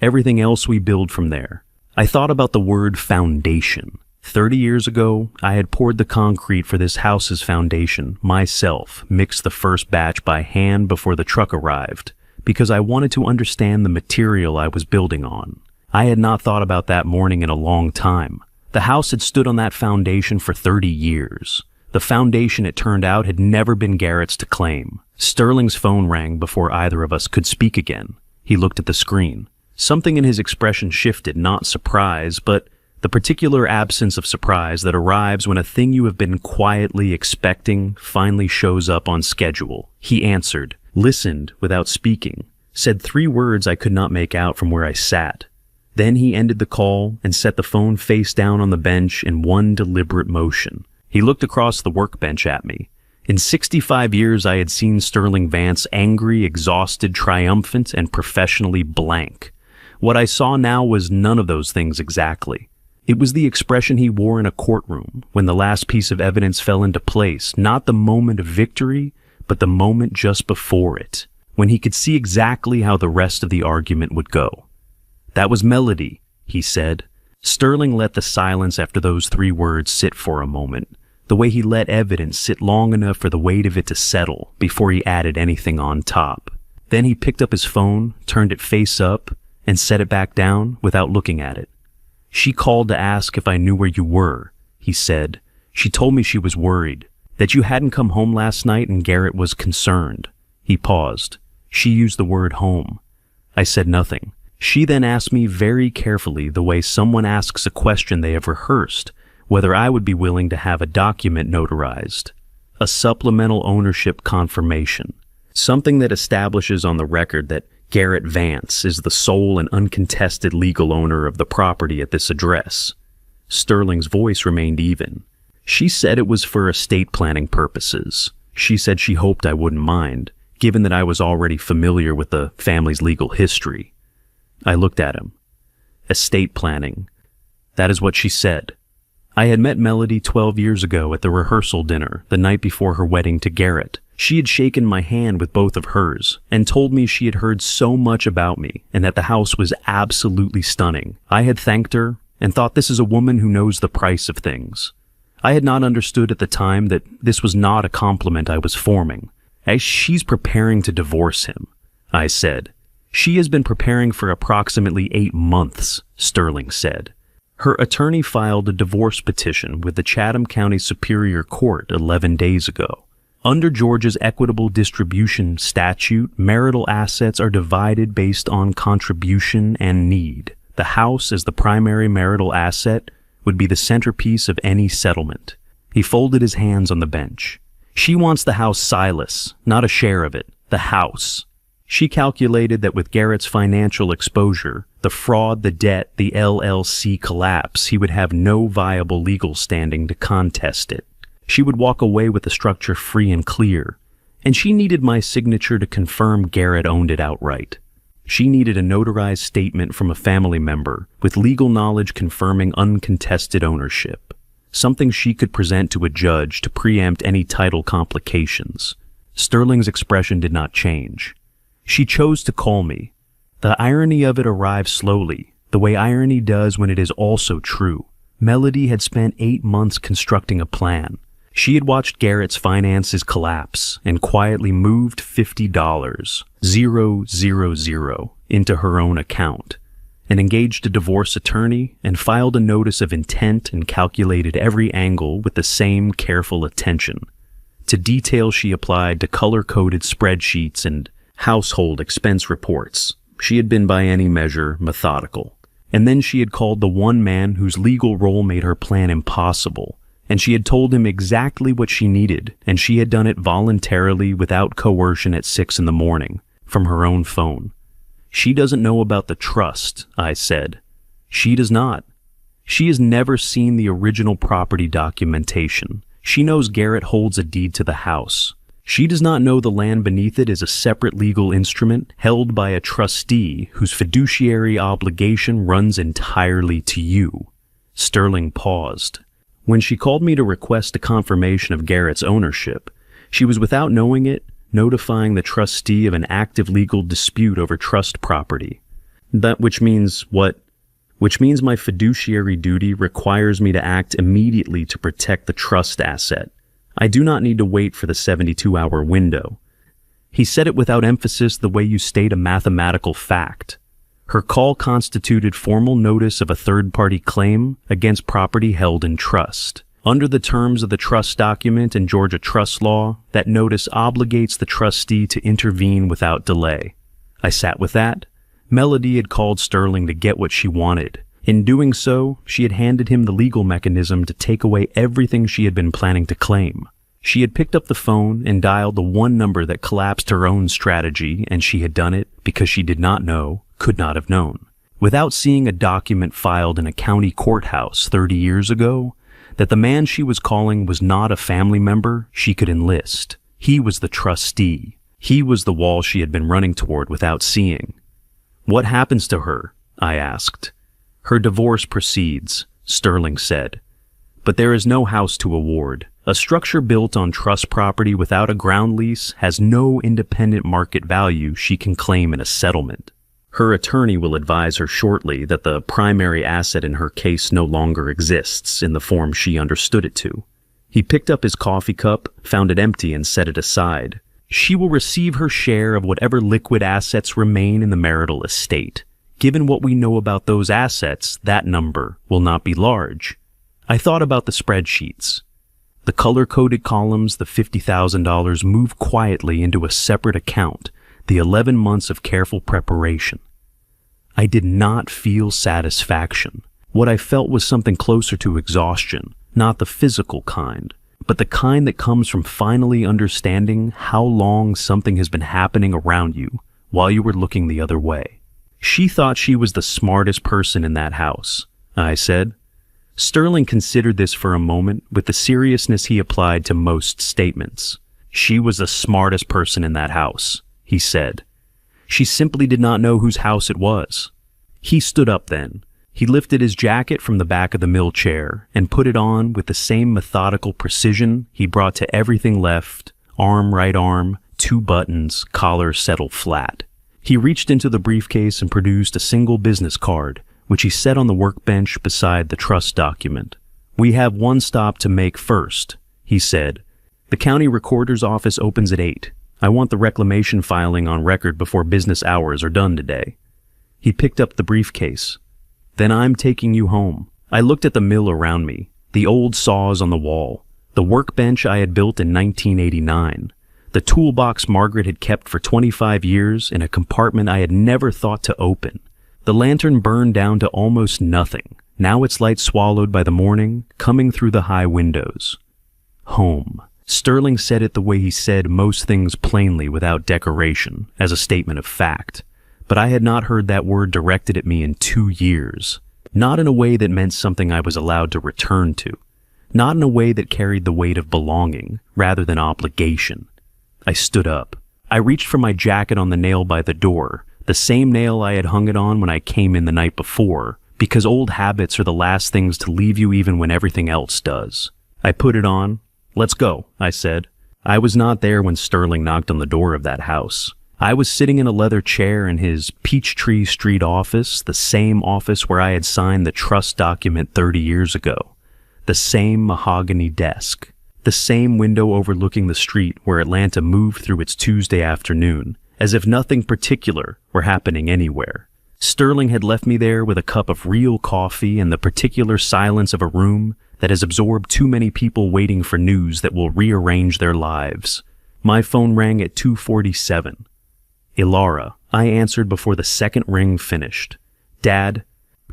Everything else we build from there. I thought about the word foundation. 30 years ago, I had poured the concrete for this house's foundation myself, mixed the first batch by hand before the truck arrived, because I wanted to understand the material I was building on. I had not thought about that morning in a long time. The house had stood on that foundation for 30 years. The foundation, it turned out, had never been Garrett's to claim. Sterling's phone rang before either of us could speak again. He looked at the screen. Something in his expression shifted, not surprise, but the particular absence of surprise that arrives when a thing you have been quietly expecting finally shows up on schedule. He answered, listened without speaking, said 3 words I could not make out from where I sat. Then he ended the call and set the phone face down on the bench in one deliberate motion. He looked across the workbench at me. In 65 years, I had seen Sterling Vance angry, exhausted, triumphant, and professionally blank. What I saw now was none of those things exactly. It was the expression he wore in a courtroom when the last piece of evidence fell into place, not the moment of victory, but the moment just before it, when he could see exactly how the rest of the argument would go. That was Melody, he said. Sterling let the silence after those 3 words sit for a moment, the way he let evidence sit long enough for the weight of it to settle before he added anything on top. Then he picked up his phone, turned it face up, and set it back down without looking at it. She called to ask if I knew where you were, he said. She told me she was worried, that you hadn't come home last night and Garrett was concerned. He paused. She used the word home. I said nothing. She then asked me very carefully, the way someone asks a question they have rehearsed, whether I would be willing to have a document notarized. A supplemental ownership confirmation. Something that establishes on the record that Garrett Vance is the sole and uncontested legal owner of the property at this address. Sterling's voice remained even. She said it was for estate planning purposes. She said she hoped I wouldn't mind, given that I was already familiar with the family's legal history. I looked at him. Estate planning. That is what she said. I had met Melody 12 years ago at the rehearsal dinner, the night before her wedding to Garrett. She had shaken my hand with both of hers and told me she had heard so much about me and that the house was absolutely stunning. I had thanked her and thought, this is a woman who knows the price of things. I had not understood at the time that this was not a compliment I was forming. As she's preparing to divorce him, I said. She has been preparing for approximately 8 months, Sterling said. Her attorney filed a divorce petition with the Chatham County Superior Court 11 days ago. Under Georgia's equitable distribution statute, marital assets are divided based on contribution and need. The house, as the primary marital asset, would be the centerpiece of any settlement. He folded his hands on the bench. She wants the house Silas, not a share of it, the house. She calculated that with Garrett's financial exposure, the fraud, the debt, the LLC collapse, he would have no viable legal standing to contest it. She would walk away with the structure free and clear, and she needed my signature to confirm Garrett owned it outright. She needed a notarized statement from a family member with legal knowledge confirming uncontested ownership, something she could present to a judge to preempt any title complications. Sterling's expression did not change. She chose to call me. The irony of it arrived slowly, the way irony does when it is also true. Melody had spent 8 months constructing a plan. She had watched Garrett's finances collapse and quietly moved $50, 000, into her own account, and engaged a divorce attorney and filed a notice of intent and calculated every angle with the same careful attention. To detail she applied to color-coded spreadsheets and household expense reports. She had been by any measure methodical. And then she had called the one man whose legal role made her plan impossible, and she had told him exactly what she needed, and she had done it voluntarily without coercion at 6 a.m, from her own phone. She doesn't know about the trust, I said. She does not. She has never seen the original property documentation. She knows Garrett holds a deed to the house. She does not know the land beneath it is a separate legal instrument held by a trustee whose fiduciary obligation runs entirely to you. Sterling paused. When she called me to request a confirmation of Garrett's ownership, she was, without knowing it, notifying the trustee of an active legal dispute over trust property. Which means what? Which means my fiduciary duty requires me to act immediately to protect the trust asset. I do not need to wait for the 72-hour window. He said it without emphasis, the way you state a mathematical fact. Her call constituted formal notice of a third-party claim against property held in trust. Under the terms of the trust document and Georgia trust law, that notice obligates the trustee to intervene without delay. I sat with that. Melody had called Sterling to get what she wanted. In doing so, she had handed him the legal mechanism to take away everything she had been planning to claim. She had picked up the phone and dialed the one number that collapsed her own strategy, and she had done it because she did not know, could not have known. Without seeing a document filed in a county courthouse 30 years ago, that the man she was calling was not a family member she could enlist. He was the trustee. He was the wall she had been running toward without seeing. What happens to her? I asked. Her divorce proceeds, Sterling said. But there is no house to award. A structure built on trust property without a ground lease has no independent market value she can claim in a settlement. Her attorney will advise her shortly that the primary asset in her case no longer exists in the form she understood it to. He picked up his coffee cup, found it empty, and set it aside. She will receive her share of whatever liquid assets remain in the marital estate. Given what we know about those assets, that number will not be large. I thought about the spreadsheets. The color-coded columns, the $50,000, move quietly into a separate account, the 11 months of careful preparation. I did not feel satisfaction. What I felt was something closer to exhaustion, not the physical kind, but the kind that comes from finally understanding how long something has been happening around you while you were looking the other way. She thought she was the smartest person in that house, I said. Sterling considered this for a moment with the seriousness he applied to most statements. She was the smartest person in that house, he said. She simply did not know whose house it was. He stood up then. He lifted his jacket from the back of the mill chair and put it on with the same methodical precision he brought to everything left, arm, right arm, 2 buttons, collar settled flat. He reached into the briefcase and produced a single business card, which he set on the workbench beside the trust document. We have one stop to make first, he said. The county recorder's office opens at 8. I want the reclamation filing on record before business hours are done today. He picked up the briefcase. Then I'm taking you home. I looked at the mill around me, the old saws on the wall, the workbench I had built in 1989, the toolbox Margaret had kept for 25 years in a compartment I had never thought to open. The lantern burned down to almost nothing, now its light swallowed by the morning, coming through the high windows. Home. Sterling said it the way he said most things plainly without decoration, as a statement of fact. But I had not heard that word directed at me in 2 years. Not in a way that meant something I was allowed to return to. Not in a way that carried the weight of belonging, rather than obligation. I stood up. I reached for my jacket on the nail by the door, the same nail I had hung it on when I came in the night before, because old habits are the last things to leave you even when everything else does. I put it on. Let's go, I said. I was not there when Sterling knocked on the door of that house. I was sitting in a leather chair in his Peachtree Street office, the same office where I had signed the trust document 30 years ago. The same mahogany desk. The same window overlooking the street where Atlanta moved through its Tuesday afternoon, as if nothing particular were happening anywhere. Sterling had left me there with a cup of real coffee and the particular silence of a room that has absorbed too many people waiting for news that will rearrange their lives. My phone rang at 2:47. Ilara, I answered before the second ring finished. Dad.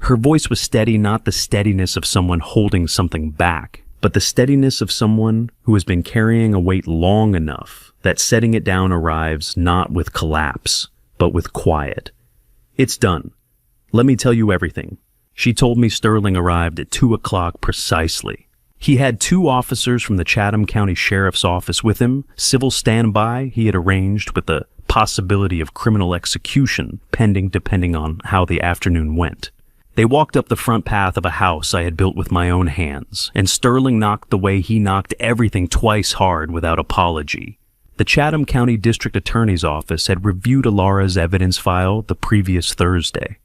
Her voice was steady, not the steadiness of someone holding something back, but the steadiness of someone who has been carrying a weight long enough that setting it down arrives not with collapse, but with quiet. It's done. Let me tell you everything. She told me Sterling arrived at 2 o'clock precisely. He had 2 officers from the Chatham County Sheriff's Office with him, civil standby he had arranged with the possibility of criminal execution pending depending on how the afternoon went. They walked up the front path of a house I had built with my own hands, and Sterling knocked the way he knocked everything twice hard without apology. The Chatham County District Attorney's Office had reviewed Alara's evidence file the previous Thursday.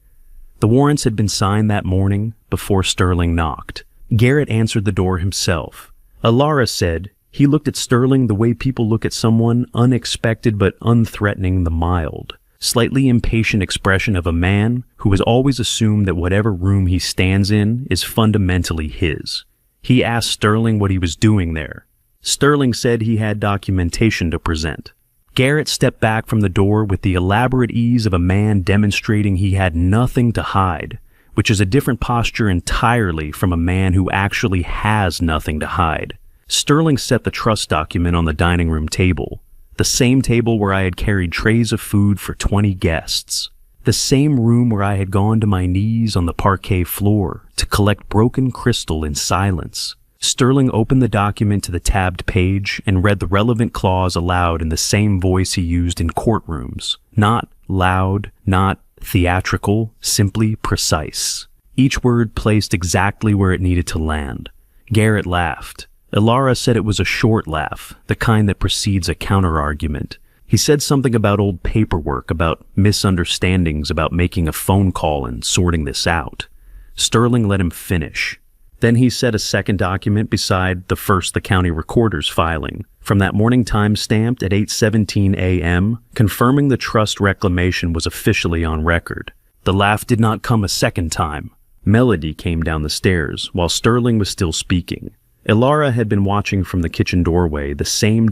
The warrants had been signed that morning before Sterling knocked. Garrett answered the door himself. Alara said he looked at Sterling the way people look at someone unexpected but unthreatening, the mild, slightly impatient expression of a man who has always assumed that whatever room he stands in is fundamentally his. He asked Sterling what he was doing there. Sterling said he had documentation to present. Garrett stepped back from the door with the elaborate ease of a man demonstrating he had nothing to hide, which is a different posture entirely from a man who actually has nothing to hide. Sterling set the trust document on the dining room table, the same table where I had carried trays of food for 20 guests, the same room where I had gone to my knees on the parquet floor to collect broken crystal in silence. Sterling opened the document to the tabbed page and read the relevant clause aloud in the same voice he used in courtrooms. Not loud, not theatrical, simply precise. Each word placed exactly where it needed to land. Garrett laughed. Alara said it was a short laugh, the kind that precedes a counter-argument. He said something about old paperwork, about misunderstandings, about making a phone call and sorting this out. Sterling let him finish. Then he set a second document beside the first the county recorder's filing, from that morning time stamped at 8:17 a.m., confirming the trust reclamation was officially on record. The laugh did not come a second time. Melody came down the stairs while Sterling was still speaking. Alara had been watching from the kitchen doorway, the same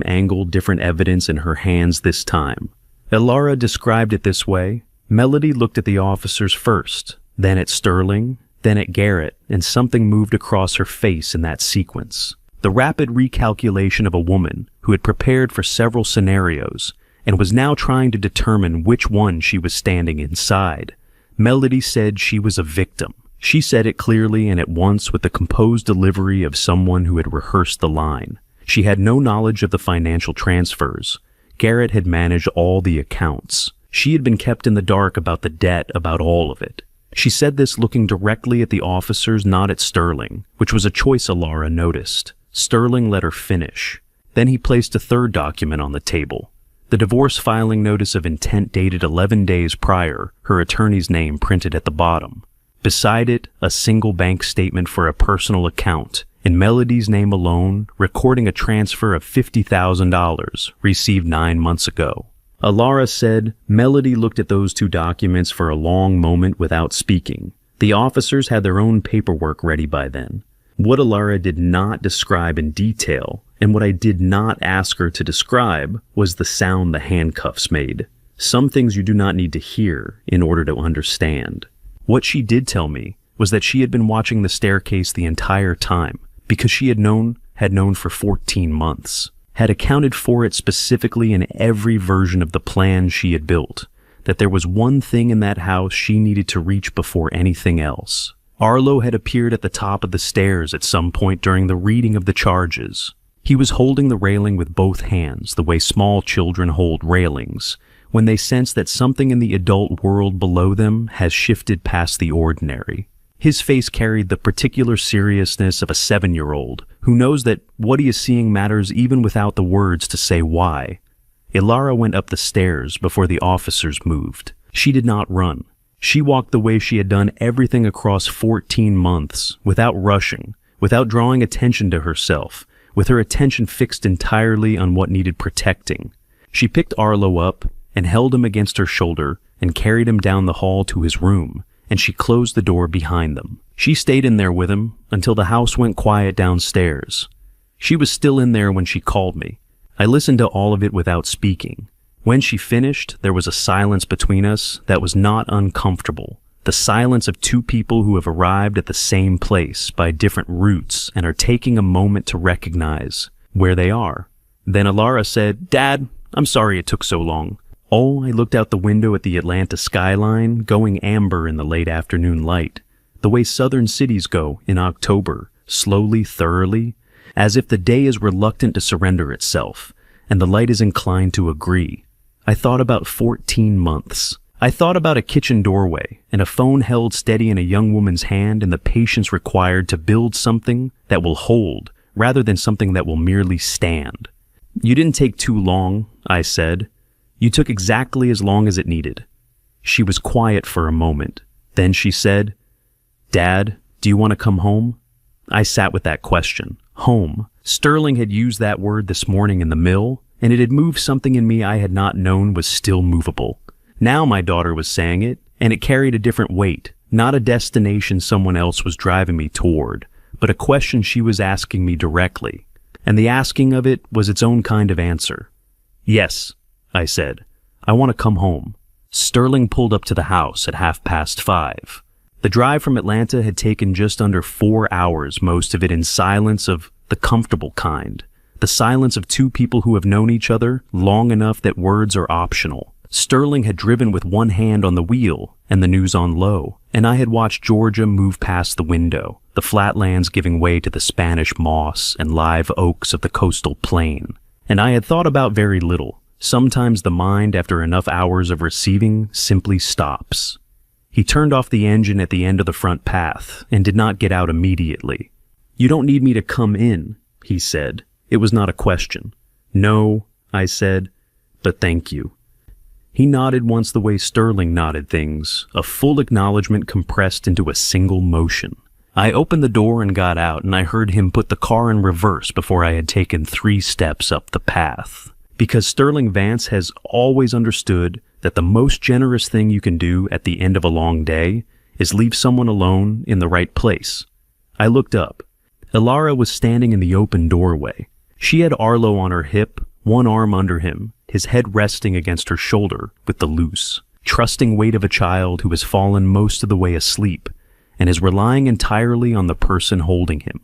angle, different evidence in her hands this time. Alara described it this way. Melody looked at the officers first, then at Sterling, then at Garrett, and something moved across her face in that sequence. The rapid recalculation of a woman who had prepared for several scenarios and was now trying to determine which one she was standing inside. Melody said she was a victim. She said it clearly and at once with the composed delivery of someone who had rehearsed the line. She had no knowledge of the financial transfers. Garrett had managed all the accounts. She had been kept in the dark about the debt, about all of it. She said this looking directly at the officers, not at Sterling, which was a choice Alara noticed. Sterling let her finish. Then he placed a third document on the table. The divorce filing notice of intent dated 11 days prior, her attorney's name printed at the bottom. Beside it, a single bank statement for a personal account, in Melody's name alone, recording a transfer of $50,000 received 9 months ago. Alara said Melody looked at those two documents for a long moment without speaking. The officers had their own paperwork ready by then. What Alara did not describe in detail, and what I did not ask her to describe, was the sound the handcuffs made. Some things you do not need to hear in order to understand. What she did tell me was that she had been watching the staircase the entire time, because she had known for 14 months. Had accounted for it specifically in every version of the plan she had built, that there was one thing in that house she needed to reach before anything else. Arlo had appeared at the top of the stairs at some point during the reading of the charges. He was holding the railing with both hands, the way small children hold railings, when they sense that something in the adult world below them has shifted past the ordinary. His face carried the particular seriousness of a 7-year-old who knows that what he is seeing matters even without the words to say why. Alara went up the stairs before the officers moved. She did not run. She walked the way she had done everything across 14 months, without rushing, without drawing attention to herself, with her attention fixed entirely on what needed protecting. She picked Arlo up and held him against her shoulder and carried him down the hall to his room, and she closed the door behind them. She stayed in there with him until the house went quiet downstairs. She was still in there when she called me. I listened to all of it without speaking. When she finished, there was a silence between us that was not uncomfortable. The silence of two people who have arrived at the same place by different routes and are taking a moment to recognize where they are. Then Alara said, "Dad, I'm sorry it took so long." Oh, I looked out the window at the Atlanta skyline, going amber in the late afternoon light, the way southern cities go in October, slowly, thoroughly, as if the day is reluctant to surrender itself, and the light is inclined to agree. I thought about 14 months. I thought about a kitchen doorway, and a phone held steady in a young woman's hand, and the patience required to build something that will hold, rather than something that will merely stand. You didn't take too long, I said. You took exactly as long as it needed. She was quiet for a moment. Then she said, Dad, do you want to come home? I sat with that question. Home. Sterling had used that word this morning in the mill, and it had moved something in me I had not known was still movable. Now my daughter was saying it, and it carried a different weight, not a destination someone else was driving me toward, but a question she was asking me directly. And the asking of it was its own kind of answer. Yes, I said. I want to come home. Sterling pulled up to the house at 5:30. The drive from Atlanta had taken just under 4 hours, most of it in silence of the comfortable kind. The silence of two people who have known each other long enough that words are optional. Sterling had driven with one hand on the wheel and the news on low, and I had watched Georgia move past the window, the flatlands giving way to the Spanish moss and live oaks of the coastal plain. And I had thought about very little. Sometimes the mind, after enough hours of receiving, simply stops. He turned off the engine at the end of the front path and did not get out immediately. You don't need me to come in, he said. It was not a question. No, I said, but thank you. He nodded once the way Sterling nodded things, a full acknowledgement compressed into a single motion. I opened the door and got out, and I heard him put the car in reverse before I had taken 3 steps up the path. Because Sterling Vance has always understood that the most generous thing you can do at the end of a long day is leave someone alone in the right place. I looked up. Ilara was standing in the open doorway. She had Arlo on her hip, one arm under him, his head resting against her shoulder with the loose, trusting weight of a child who has fallen most of the way asleep and is relying entirely on the person holding him.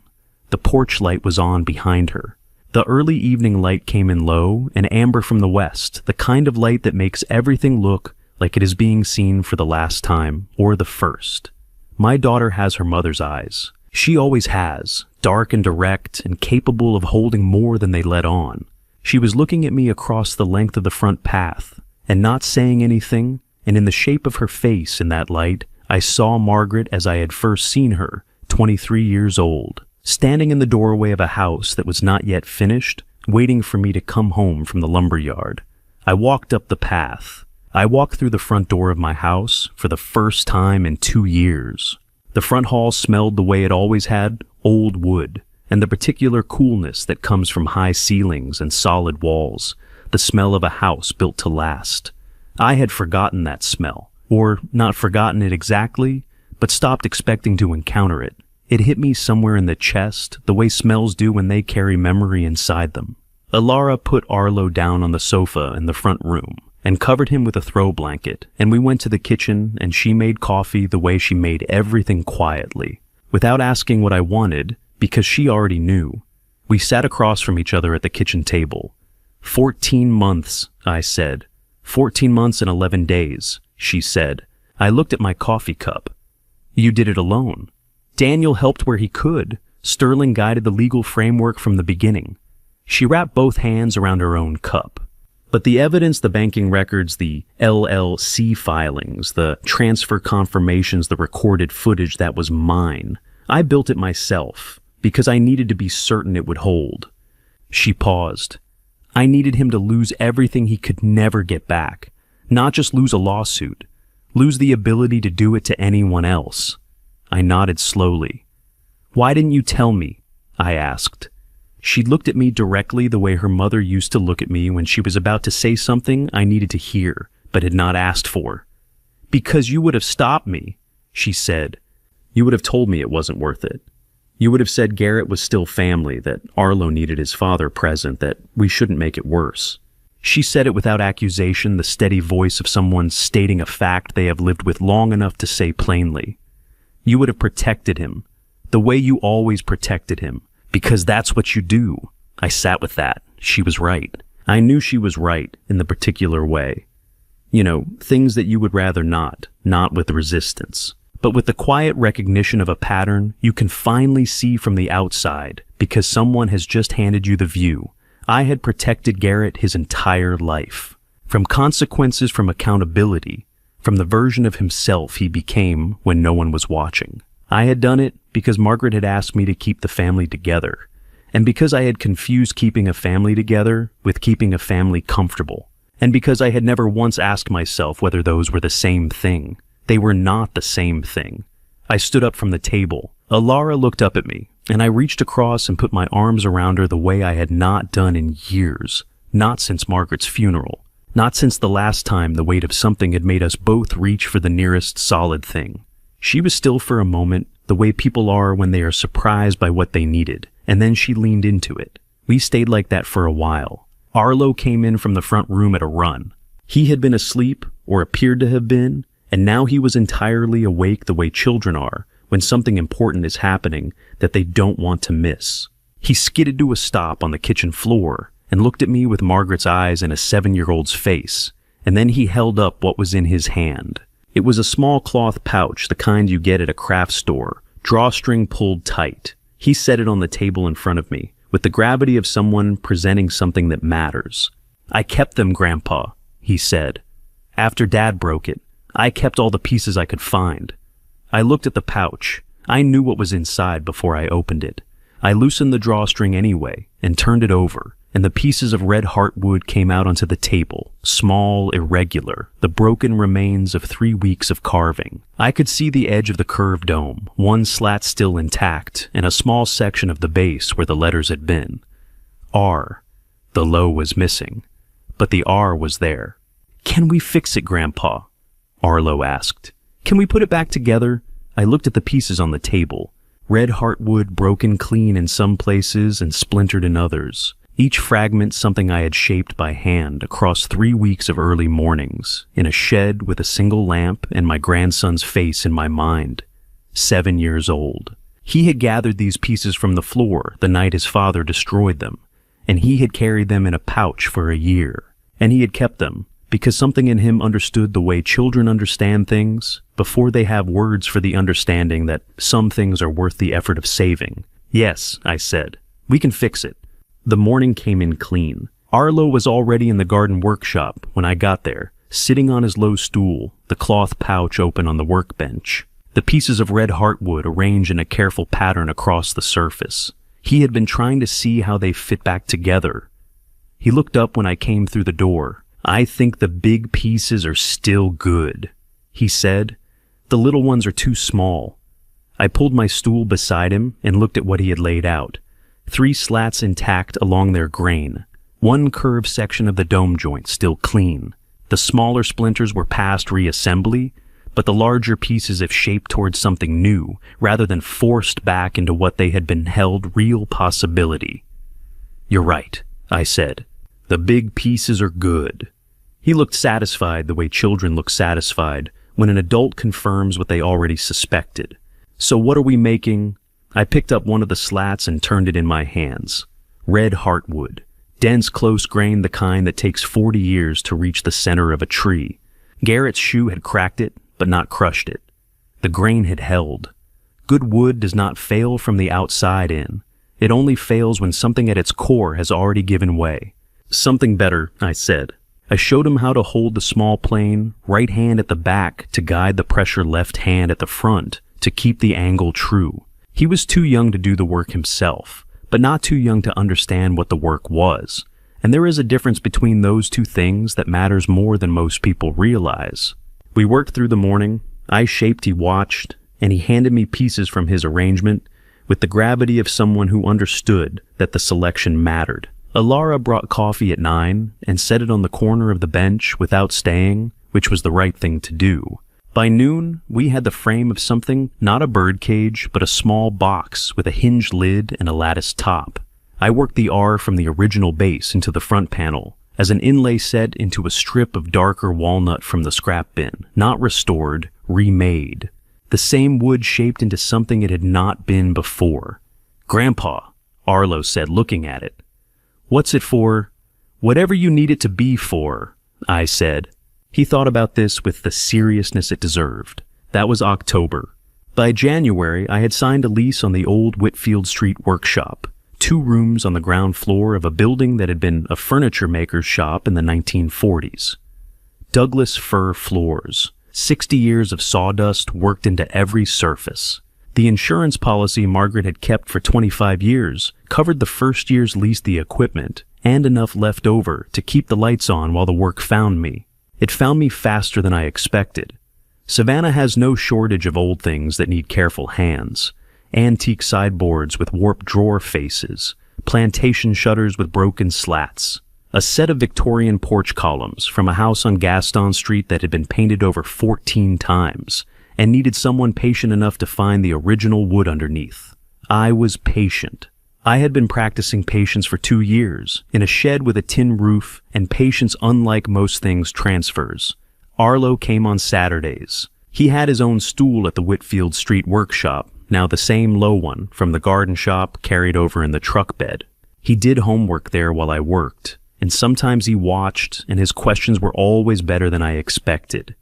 The porch light was on behind her. The early evening light came in low and amber from the west, the kind of light that makes everything look like it is being seen for the last time, or the first. My daughter has her mother's eyes. She always has, dark and direct and capable of holding more than they let on. She was looking at me across the length of the front path, and not saying anything, and in the shape of her face in that light, I saw Margaret as I had first seen her, 23 years old. Standing in the doorway of a house that was not yet finished, waiting for me to come home from the lumber yard. I walked up the path. I walked through the front door of my house for the first time in 2 years. The front hall smelled the way it always had, old wood, and the particular coolness that comes from high ceilings and solid walls, the smell of a house built to last. I had forgotten that smell, or not forgotten it exactly, but stopped expecting to encounter it. It hit me somewhere in the chest, the way smells do when they carry memory inside them. Ilara put Arlo down on the sofa in the front room and covered him with a throw blanket, and we went to the kitchen and she made coffee the way she made everything quietly, without asking what I wanted, because she already knew. We sat across from each other at the kitchen table. 14 months, I said. 14 months and 11 days, she said. I looked at my coffee cup. You did it alone. Daniel helped where he could. Sterling guided the legal framework from the beginning. She wrapped both hands around her own cup. But the evidence, the banking records, the LLC filings, the transfer confirmations, the recorded footage, that was mine. I built it myself because I needed to be certain it would hold. She paused. I needed him to lose everything he could never get back. Not just lose a lawsuit. Lose the ability to do it to anyone else. I nodded slowly. Why didn't you tell me? I asked. She looked at me directly the way her mother used to look at me when she was about to say something I needed to hear, but had not asked for. Because you would have stopped me, she said. You would have told me it wasn't worth it. You would have said Garrett was still family, that Arlo needed his father present, that we shouldn't make it worse. She said it without accusation, the steady voice of someone stating a fact they have lived with long enough to say plainly. You would have protected him, the way you always protected him, because that's what you do. I sat with that. She was right. I knew she was right in the particular way. You know, things that you would rather not with resistance. But with the quiet recognition of a pattern you can finally see from the outside because someone has just handed you the view. I had protected Garrett his entire life. From consequences, from accountability, from the version of himself he became when no one was watching. I had done it because Margaret had asked me to keep the family together, And because I had confused keeping a family together with keeping a family comfortable. And because I had never once asked myself whether those were the same thing. They were not the same thing. I stood up from the table. Alara looked up at me, and I reached across and put my arms around her the way I had not done in years. Not since Margaret's funeral. Not since the last time the weight of something had made us both reach for the nearest solid thing. She was still for a moment, the way people are when they are surprised by what they needed, and then she leaned into it. We stayed like that for a while. Arlo came in from the front room at a run. He had been asleep, or appeared to have been, and now he was entirely awake the way children are when something important is happening that they don't want to miss. He skidded to a stop on the kitchen floor and looked at me with Margaret's eyes in a 7-year-old's face, and then he held up what was in his hand. It was a small cloth pouch, the kind you get at a craft store, drawstring pulled tight. He set it on the table in front of me, with the gravity of someone presenting something that matters. "I kept them, Grandpa," he said. "After Dad broke it, I kept all the pieces I could find." I looked at the pouch. I knew what was inside before I opened it. I loosened the drawstring anyway and turned it over, and the pieces of red heartwood came out onto the table, small, irregular, the broken remains of 3 weeks of carving. I could see the edge of the curved dome, one slat still intact, and a small section of the base where the letters had been. R. The low was missing, but the R was there. "Can we fix it, Grandpa?" Arlo asked. "Can we put it back together?" I looked at the pieces on the table. Red heartwood broken clean in some places and splintered in others. Each fragment something I had shaped by hand across 3 weeks of early mornings, in a shed with a single lamp and my grandson's face in my mind. 7 years old. He had gathered these pieces from the floor the night his father destroyed them, and he had carried them in a pouch for a year. And he had kept them, because something in him understood the way children understand things, before they have words for the understanding that some things are worth the effort of saving. "Yes," I said. "We can fix it." The morning came in clean. Arlo was already in the garden workshop when I got there, sitting on his low stool, the cloth pouch open on the workbench. The pieces of red heartwood arranged in a careful pattern across the surface. He had been trying to see how they fit back together. He looked up when I came through the door. "I think the big pieces are still good," he said. "The little ones are too small." I pulled my stool beside him and looked at what he had laid out. 3 slats intact along their grain. 1 curved section of the dome joint still clean. The smaller splinters were past reassembly, but the larger pieces have shaped towards something new, rather than forced back into what they had been held real possibility. "You're right," I said. "The big pieces are good." He looked satisfied the way children look satisfied when an adult confirms what they already suspected. "So what are we making?" I picked up one of the slats and turned it in my hands. Red heartwood. Dense, close-grained, the kind that takes 40 years to reach the center of a tree. Garrett's shoe had cracked it, but not crushed it. The grain had held. Good wood does not fail from the outside in. It only fails when something at its core has already given way. "Something better," I said. I showed him how to hold the small plane, right hand at the back to guide the pressure left hand at the front to keep the angle true. He was too young to do the work himself, but not too young to understand what the work was. And there is a difference between those two things that matters more than most people realize. We worked through the morning. I shaped, he watched, and he handed me pieces from his arrangement with the gravity of someone who understood that the selection mattered. Alara brought coffee at 9 and set it on the corner of the bench without staying, which was the right thing to do. By noon, we had the frame of something, not a bird cage, but a small box with a hinged lid and a lattice top. I worked the R from the original base into the front panel, as an inlay set into a strip of darker walnut from the scrap bin, not restored, remade. The same wood shaped into something it had not been before. "Grandpa," Arlo said, looking at it. "What's it for?" "Whatever you need it to be for," I said. He thought about this with the seriousness it deserved. That was October. By January, I had signed a lease on the old Whitfield Street workshop, 2 rooms on the ground floor of a building that had been a furniture maker's shop in the 1940s. Douglas fir floors, 60 years of sawdust worked into every surface. The insurance policy Margaret had kept for 25 years covered the first year's lease, the equipment, and enough left over to keep the lights on while the work found me. It found me faster than I expected. Savannah has no shortage of old things that need careful hands. Antique sideboards with warped drawer faces, plantation shutters with broken slats, a set of Victorian porch columns from a house on Gaston Street that had been painted over 14 times and needed someone patient enough to find the original wood underneath. I was patient. I had been practicing patience for 2 years, in a shed with a tin roof, and patience, unlike most things, transfers. Arlo came on Saturdays. He had his own stool at the Whitfield Street workshop, now the same low one from the garden shop carried over in the truck bed. He did homework there while I worked, and sometimes he watched, and his questions were always better than I expected.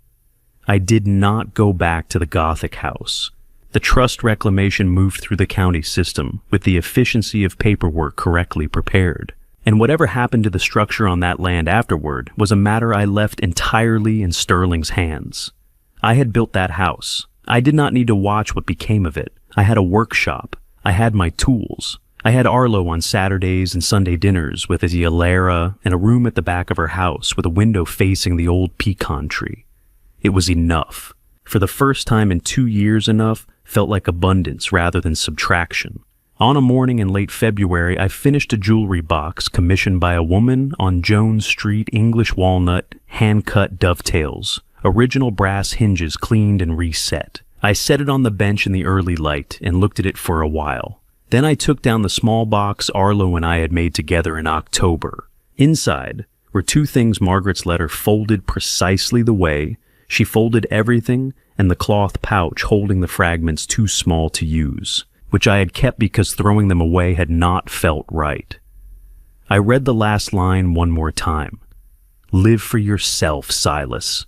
I did not go back to the Gothic house. The trust reclamation moved through the county system with the efficiency of paperwork correctly prepared. And whatever happened to the structure on that land afterward was a matter I left entirely in Sterling's hands. I had built that house. I did not need to watch what became of it. I had a workshop. I had my tools. I had Arlo on Saturdays and Sunday dinners with his Yalera and a room at the back of her house with a window facing the old pecan tree. It was enough. For the first time in 2 years, enough felt like abundance rather than subtraction. On a morning in late February, I finished a jewelry box commissioned by a woman on Jones Street, English walnut, hand-cut dovetails, original brass hinges cleaned and reset. I set it on the bench in the early light and looked at it for a while. Then I took down the small box Arlo and I had made together in October. Inside were 2 things Margaret's letter folded precisely the way she folded everything, and the cloth pouch holding the fragments too small to use, which I had kept because throwing them away had not felt right. I read the last line one more time. Live for yourself, Silas.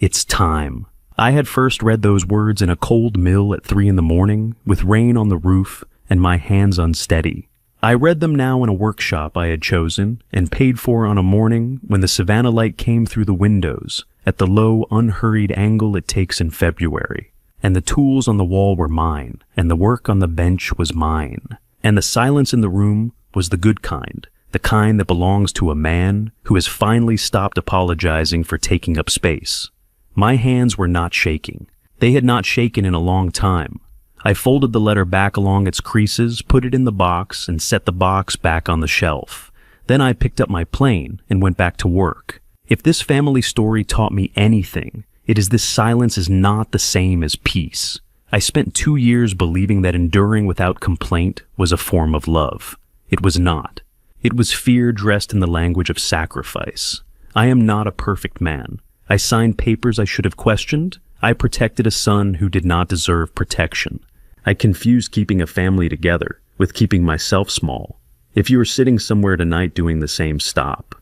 It's time. I had first read those words in a cold mill at 3 a.m, with rain on the roof and my hands unsteady. I read them now in a workshop I had chosen and paid for on a morning when the Savannah light came through the windows at the low, unhurried angle it takes in February. And the tools on the wall were mine, and the work on the bench was mine. And the silence in the room was the good kind, the kind that belongs to a man who has finally stopped apologizing for taking up space. My hands were not shaking. They had not shaken in a long time. I folded the letter back along its creases, put it in the box, and set the box back on the shelf. Then I picked up my plane and went back to work. If this family story taught me anything, it is this silence is not the same as peace. I spent 2 years believing that enduring without complaint was a form of love. It was not. It was fear dressed in the language of sacrifice. I am not a perfect man. I signed papers I should have questioned. I protected a son who did not deserve protection. I confused keeping a family together with keeping myself small. If you are sitting somewhere tonight doing the same, stop.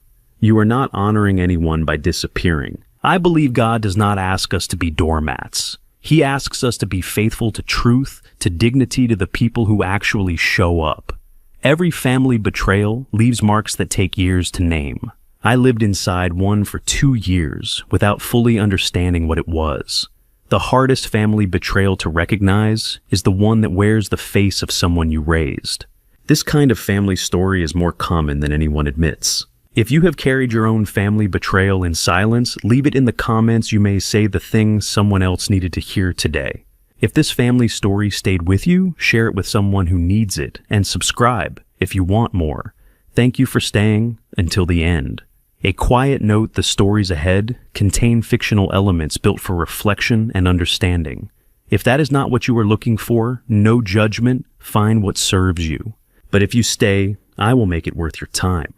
You are not honoring anyone by disappearing. I believe God does not ask us to be doormats. He asks us to be faithful to truth, to dignity, to the people who actually show up. Every family betrayal leaves marks that take years to name. I lived inside one for 2 years without fully understanding what it was. The hardest family betrayal to recognize is the one that wears the face of someone you raised. This kind of family story is more common than anyone admits. If you have carried your own family betrayal in silence, leave it in the comments. You may say the things someone else needed to hear today. If this family story stayed with you, share it with someone who needs it, and subscribe if you want more. Thank you for staying until the end. A quiet note: the stories ahead contain fictional elements built for reflection and understanding. If that is not what you are looking for, no judgment, find what serves you. But if you stay, I will make it worth your time.